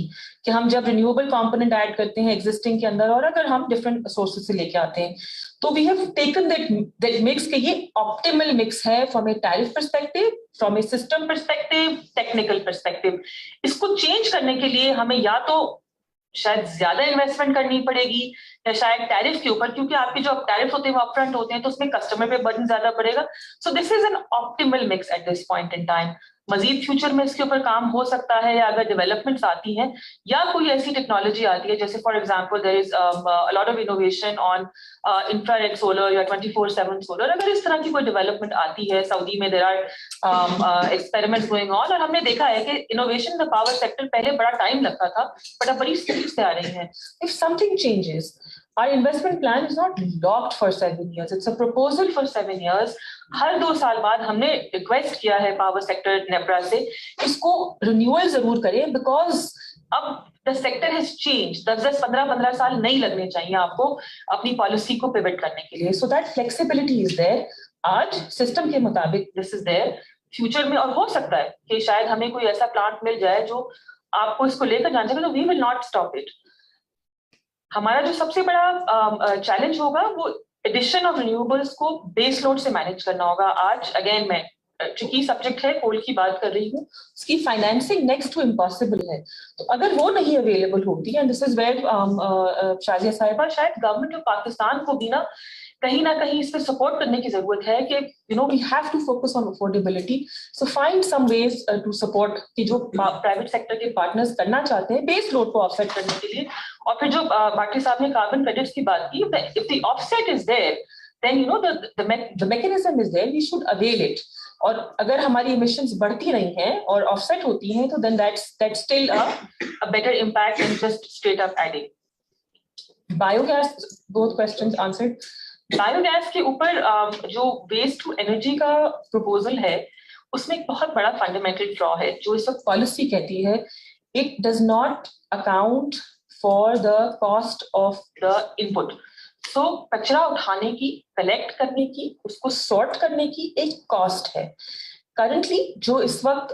कि हम जब रिन्यूएबल कंपोनेंट ऐड करते हैं एग्जिस्टिंग के अंदर और अगर हम डिफरेंट सोर्सेज से लेके आते हैं, तो we have taken that mix कि ये ऑप्टिमल मिक्स है from a tariff perspective, from a system perspective, technical perspective. इसको चेंज करने के लिए हमें या तो शायद ज्यादा इन्वेस्टमेंट करनी पड़ेगी या शायद टैरिफ के ऊपर, क्योंकि आपके जो टैरिफ होते हैं वो अपफ्रंट होते हैं तो उसमें कस्टमर पे बर्डन ज्यादा पड़ेगा. So this is an optimal mix at this point in time. मजीद फ्यूचर में इसके ऊपर काम हो सकता है, या अगर डेवलपमेंट्स आती हैं या कोई ऐसी टेक्नोलॉजी आती है, जैसे for example there is a lot of innovation on infrared solar या 24/7 सोलर, अगर इस तरह की कोई डेवलपमेंट आती है, सऊदी में there are experiments going on, और हमने देखा है कि innovation in the power sector पहले बड़ा टाइम लगता था बट अब बड़ी स्पीड से आ रही है. If something changes, our investment plan is not locked for 7 years. It's a proposal for 7 years. हर 2 साल बाद हमने रिक्वेस्ट किया है पावर सेक्टर नेपरा से इसको रिन्यूअल जरूर करें, बिकॉज अब द सेक्टर हैज चेंज. 10-15 साल नहीं लगने चाहिए आपको अपनी पॉलिसी को पिवट करने के लिए. So that flexibility is there. आज सिस्टम के मुताबिक दिस इज देयर. फ्यूचर में और हो सकता है कि शायद हमें कोई ऐसा प्लांट मिल जाए जो आपको इसको लेकर जाना चाहिए, तो we will not stop it. हमारा जो सबसे बड़ा चैलेंज होगा वो एडिशन ऑफ रिन्यूएबल्स को बेस लोड से मैनेज करना होगा. आज अगेन मैं ट्रिकी सब्जेक्ट है, कोल की बात कर रही हूँ, उसकी फाइनेंसिंग नेक्स्ट टू इम्पॉसिबल है. तो अगर वो नहीं अवेलेबल होती, and this is where Shazia साहिबा, शायद गवर्नमेंट ऑफ पाकिस्तान को भी ना कहीं ना कहीं इस पे सपोर्ट करने की जरूरत है कि we have to focus on affordability, so find some ways to support कि जो प्राइवेट सेक्टर के पार्टनर्स करना चाहते हैं बेस लोड को ऑफसेट करने के लिए। और फिर जो बाकी साहब ने कार्बन क्रेडिट्स की बात की, if the offset is there then the mechanism is there, we should avail it. और अगर हमारी emissions बढ़ती रही हैं और offset होती हैं तो then that's still a better impact than just straight up adding. Biogas, both questions answered. Biogas के ऊपर जो waste to energy का proposal है उसमें एक बहुत बड़ा fundamental flaw है जो इस वक्त policy कहती है it does not account for the cost of the input. So, कचरा उठाने की, कलेक्ट करने की, उसको सॉर्ट करने की एक कॉस्ट है। करंटली जो इस वक्त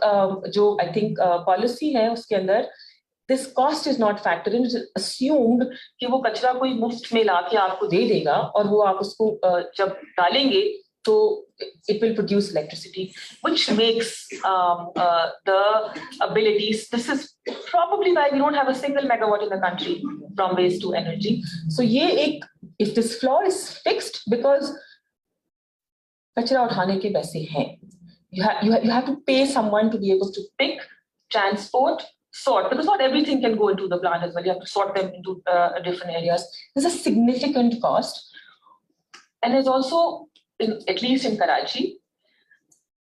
जो आई थिंक पॉलिसी है उसके अंदर this cost is not factored in, assumed कि वो कचरा कोई मुफ्त में लाके आपको दे देगा और वो आप उसको जब डालेंगे तो it will produce electricity, which makes the abilities. This is probably why we don't have a single megawatt in the country from waste to energy. So ये एक, if this flaw is fixed, because कचरा उठाने के पैसे हैं, you have to pay someone to be able to pick, transport, sort, because not everything can go into the plant as well. You have to sort them into different areas. There's a significant cost, and there's also at least in Karachi,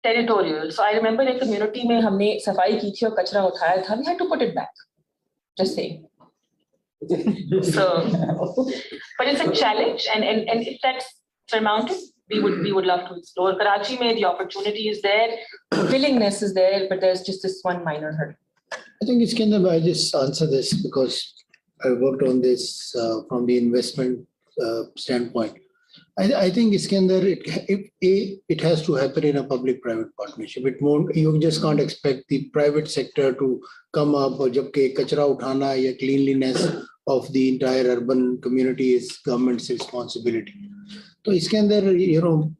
territorial. So I remember a community में हमने सफाई की थी और कचरा उठाया था. We had to put it back. Just saying. So, but it's a challenge, and if that's surmounted, we would love to explore. Karachi में the opportunity is there, willingness is there, but there's just this one minor hurdle. I think it's kind of, I just answer this because I worked on this from the investment standpoint. I think इसके अंदर it has to happen in a public-private partnership. It won't, you just can't expect the private sector to come up और जबकि कचरा उठाना या cleanliness of the entire urban community is government's responsibility. तो इसके अंदर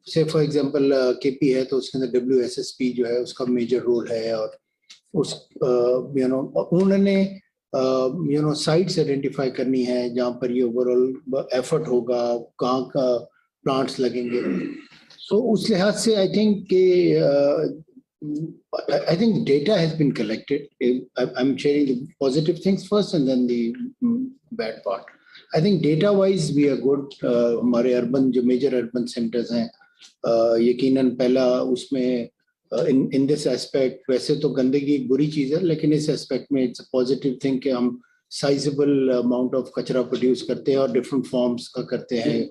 say for example KP है तो उसके अंदर WSSP जो है उसका major role है और उस उन्होंने sites identify करनी है जहाँ पर ये overall effort होगा, कहाँ का plants लगेंगे. So उस लिहाज से I think data has been collected. I'm sharing the positive things first and then the bad part. I think data wise we are good. हमारे urban जो major urban centers हैं यकीनन पहला उसमें in this aspect वैसे तो गंदगी एक बुरी चीज है लेकिन इस aspect में it's a positive thing कि हम sizable amount of कचरा produce करते हैं और different forms का करते हैं,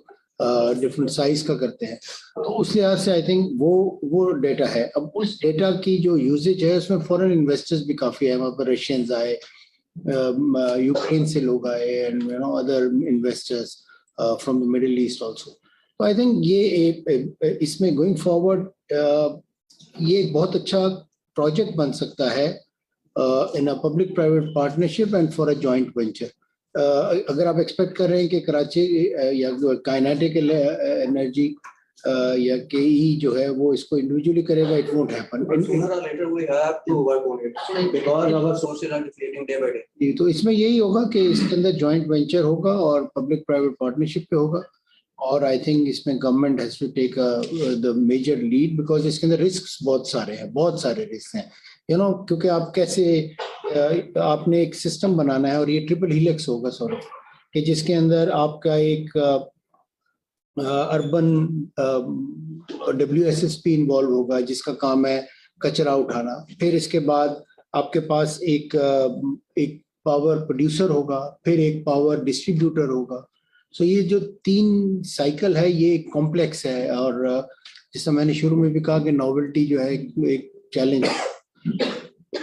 different size का करते हैं. तो उस लिहाज से I think वो डेटा है. अब उस डेटा की जो यूजेज है उसमें फॉरेन इन्वेस्टर्स भी काफी है. वहाँ पर रशियंस आए, यूक्रेन से लोग आए and other investors from the Middle East also. तो I think ये इसमें going forward ये एक बहुत अच्छा प्रोजेक्ट बन सकता है in a public private partnership and for a joint venture. अगर आप एक्सपेक्ट कर रहे हैं कि कराची या काइनेटिक एनर्जी या केई जो है वो इसको इंडिविजुअली करेगा, इट वोंट हैपन. तो इसमें यही होगा कि इसके अंदर जॉइंट वेंचर होगा और पब्लिक प्राइवेट पार्टनरशिप पे होगा और आई थिंक इसमें government has to take the major lead because इसके अंदर रिस्क बहुत सारे रिस्क हैं. क्योंकि आप कैसे आपने एक सिस्टम बनाना है और ये ट्रिपल हीलिक्स होगा सॉरी कि जिसके अंदर आपका एक अर्बन WSSP इन्वॉल्व होगा जिसका काम है कचरा उठाना. फिर इसके बाद आपके पास एक पावर प्रोड्यूसर होगा, फिर एक पावर डिस्ट्रीब्यूटर होगा. सो ये जो 3 साइकिल है ये कॉम्प्लेक्स है और जैसा मैंने शुरू में भी कहा कि नॉवेल्टी जो है एक चैलेंज है.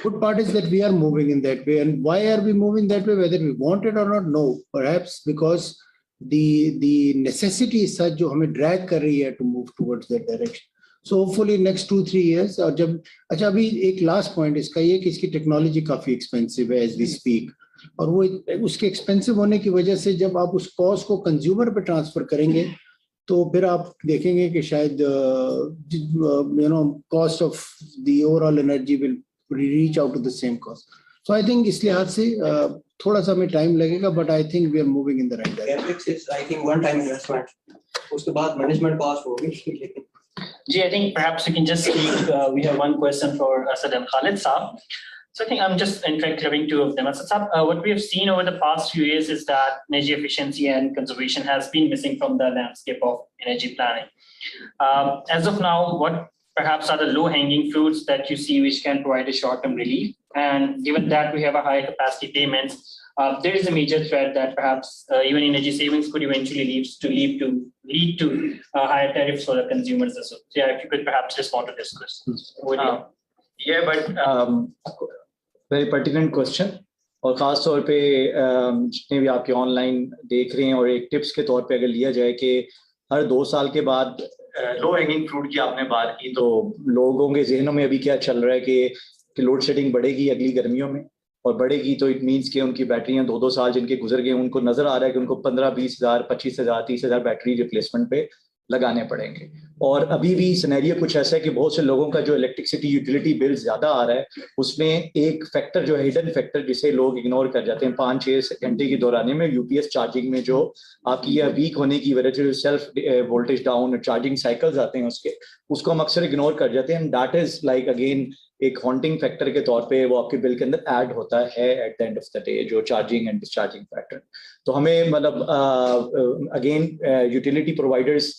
Good part is that we are moving in that way, and why are we moving that way? Whether we want it or not, no. Perhaps because the necessity is such जो हमें drag कर रही है to move towards that direction. So hopefully next 2-3 years. और जब अच्छा अभी एक last point इसका ये कि इसकी technology काफी expensive है as we speak. और वो उसके expensive होने की वजह से जब आप उस cost को consumer पे transfer करेंगे तो फिर आप देखेंगे कि शायद cost of the overall energy will reach out to the same cost. So I think इस लिहाज से थोड़ा सा हमें टाइम लगेगा, but I think we are moving in the right direction. CapEx is I think one-time investment. उसके बाद management cost होगी. Ji, I think perhaps we can just speak. We have one question for Asad and Khalid Saab. So I think I'm just in fact having two of them. Asad Saab, what we have seen over the past few years is that energy efficiency and conservation has been missing from the landscape of energy planning. As of now, what perhaps are the low-hanging fruits that you see which can provide a short-term relief? And given that we have a high capacity payments, there is a major threat that perhaps even energy savings could eventually lead to higher tariffs for the consumers as well. So yeah, if you could perhaps respond to this question. Yeah, but very pertinent question. और ख़ास तौर पे जितने भी आपके online देख रहे हैं और एक टिप्स के तौर पे अगर लिया जाए कि हर 2 साल के बाद लो हैंगिंग फ्रूट की आपने बात की, तो लोगों के जहनों में अभी क्या चल रहा है कि लोड शेडिंग बढ़ेगी अगली गर्मियों में, और बढ़ेगी तो इट मीन्स कि उनकी बैटरियां 2-2 साल जिनके गुजर गए उनको नजर आ रहा है कि उनको 15-20 हज़ार 25 हज़ार 30 हज़ार बैटरी रिप्लेसमेंट पे लगाने पड़ेंगे. और अभी भी सिनेरियो कुछ ऐसा है कि बहुत से लोगों का जो इलेक्ट्रिसिटी यूटिलिटी बिल ज्यादा आ रहा है, उसमें एक फैक्टर जो है हिडन फैक्टर जिसे लोग इग्नोर कर जाते हैं 5-6 घंटे की दौराने में यूपीएस चार्जिंग में जो आपकी यह वीक होने की वजह से self voltage down charging cycles आते हैं उसको हम अक्सर इग्नोर कर जाते हैं. दैट इज लाइक अगेन एक हॉन्टिंग फैक्टर के तौर पे वो आपके बिल के अंदर ऐड होता है eight the end of the day, जो चार्जिंग एंड डिस्चार्जिंग फैक्टर. तो हमें मतलब again utility providers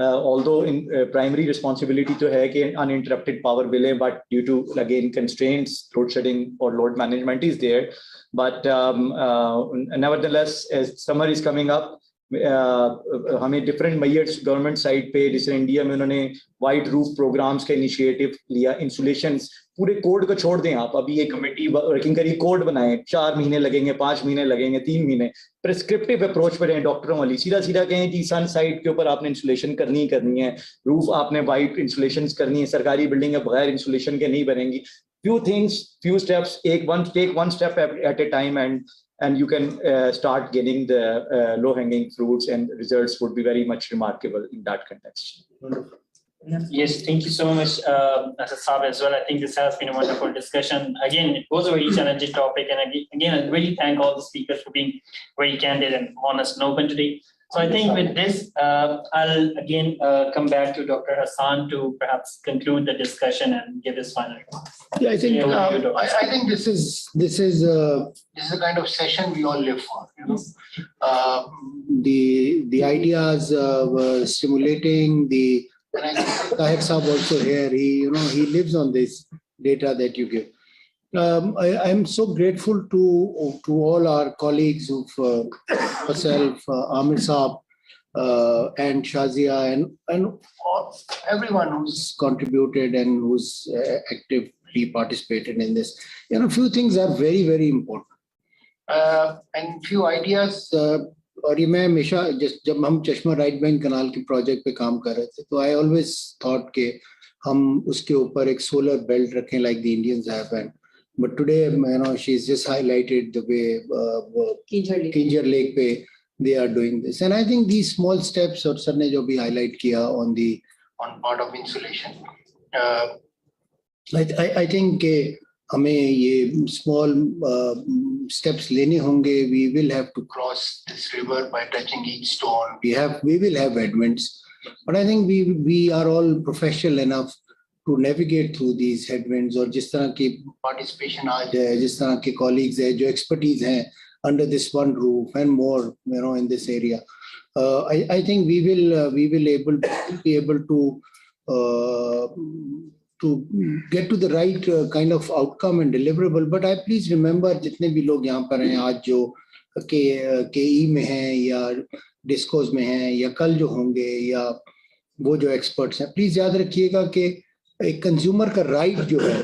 although in primary responsibility तो है कि uninterrupted power बिल है, but due to again constraints load shedding or load management is there, but nevertheless as summer is coming up हमें different measures government side पे, जैसे India में उन्होंने white roof programmes का इनिशिएटिव लिया, insulations पूरे code को छोड़ दें आप, अभी ये कमेटी वर्किंग करी कोड बनाए, 4 महीने लगेंगे 5 महीने लगेंगे 3 महीने, प्रिस्क्रिप्टिव अप्रोच पर हैं डॉक्टरों वाली, सीधा सीधा कहें कि सन साइड के ऊपर आपने इंसुलेशन करनी है, रूफ आपने वाइट इंसुलेशन करनी है, सरकारी बिल्डिंग बगैर इंसुलेशन के नहीं बनेंगी. few things, few steps, take one step at a time, and you can start getting the low-hanging fruits, and results would be very much remarkable in that context. Yes, thank you so much, Asad as well. I think this has been a wonderful discussion. Again, it was a very challenging topic, and again, I really thank all the speakers for being very candid and honest and open today. So I think with this, I'll again come back to Dr. Hassan to perhaps conclude the discussion and give his final remarks. Yeah, I think I think this is a kind of session we all live for. You know, the ideas were stimulating. And I think Tahir Saab also here. He lives on this data that you give. I'm so grateful to all our colleagues who've myself, Amer Saab, and Sadia, and everyone who's contributed and who's actively participated in this. Few things are very, very important, and few ideas. और ये मैं हमेशा जब हम चश्मा right bank कनाल के project पे काम कर रहे थे, तो आई ऑलवेज थॉट के हम उसके ऊपर एक सोलर बेल्ट रखें like the Indians have, and but today she is just highlighted the way Keenjhar lake पे they are doing this, and I think these small steps, और सर ने जो भी highlight किया on part of insulation, I think के हमें ये small steps लेने होंगे. We will have to cross this river by touching each stone. We will have headwinds, but I think we are all professional enough to navigate through these headwinds. और जिस तरह की participation आ जाए, जिस तरह के colleagues हैं जो expertise हैं under this one roof and more, in this area, I think we will be able to get to the right kind of outcome and deliverable. But I please remember, जितने भी लोग यहाँ पर हैं आज जो KE में हैं या डिस्कोस में हैं या कल जो होंगे या वो जो एक्सपर्ट्स हैं, प्लीज याद रखिएगा कि एक कंज्यूमर का राइट जो है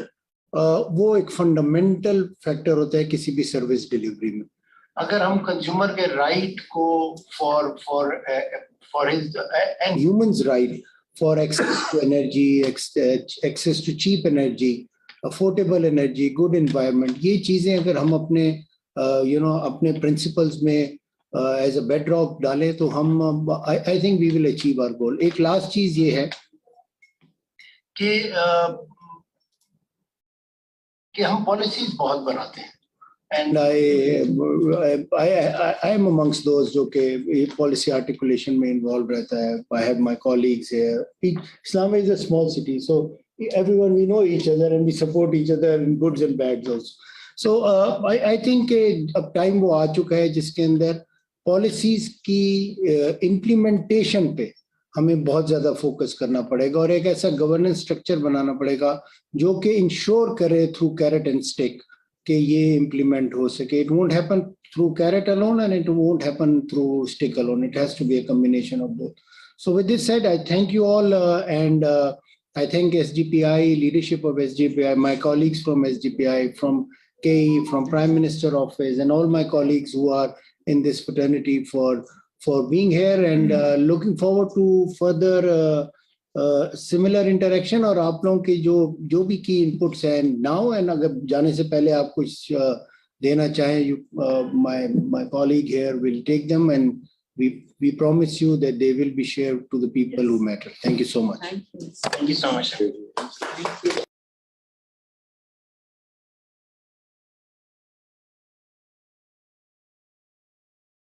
वो एक फंडामेंटल फैक्टर होता है किसी भी सर्विस डिलीवरी में. अगर हम कंज्यूमर के राइट को for his and humans right for access to energy, access to cheap energy, affordable energy, good environment, ये चीजें अगर हम अपने अपने प्रिंसिपल्स में एज अ बेडरॉक डालें तो हम I think we will achieve our goal. एक लास्ट चीज ये है कि हम पॉलिसीज बहुत बनाते हैं And I am amongst those जो कि policy articulation में involved रहता है. I have my colleagues here. Islam is a small city, so everyone we know each other and we support each other in goods and bads also. So I think अब time वो आ चुका है जिसके अंदर policies की implementation पे हमें बहुत ज़्यादा focus करना पड़ेगा और एक ऐसा governance structure बनाना पड़ेगा जो कि ensure करे through carrot and stick कि ये implement हो सके. It won't happen through carrot alone and it won't happen through stick alone. It has to be a combination of both. So with this said, I thank you all and I thank SDPI, leadership of SDPI, my colleagues from SDPI, from KE, from Prime Minister Office, and all my colleagues who are in this fraternity for being here and looking forward to further similar interaction. और आप लोगों के जो भी key inputs हैं now and अगर जाने से पहले आप कुछ देना चाहें, my colleague here will take them and we promise you that they will be shared to the people who matter. Thank you so much. Thank you so much.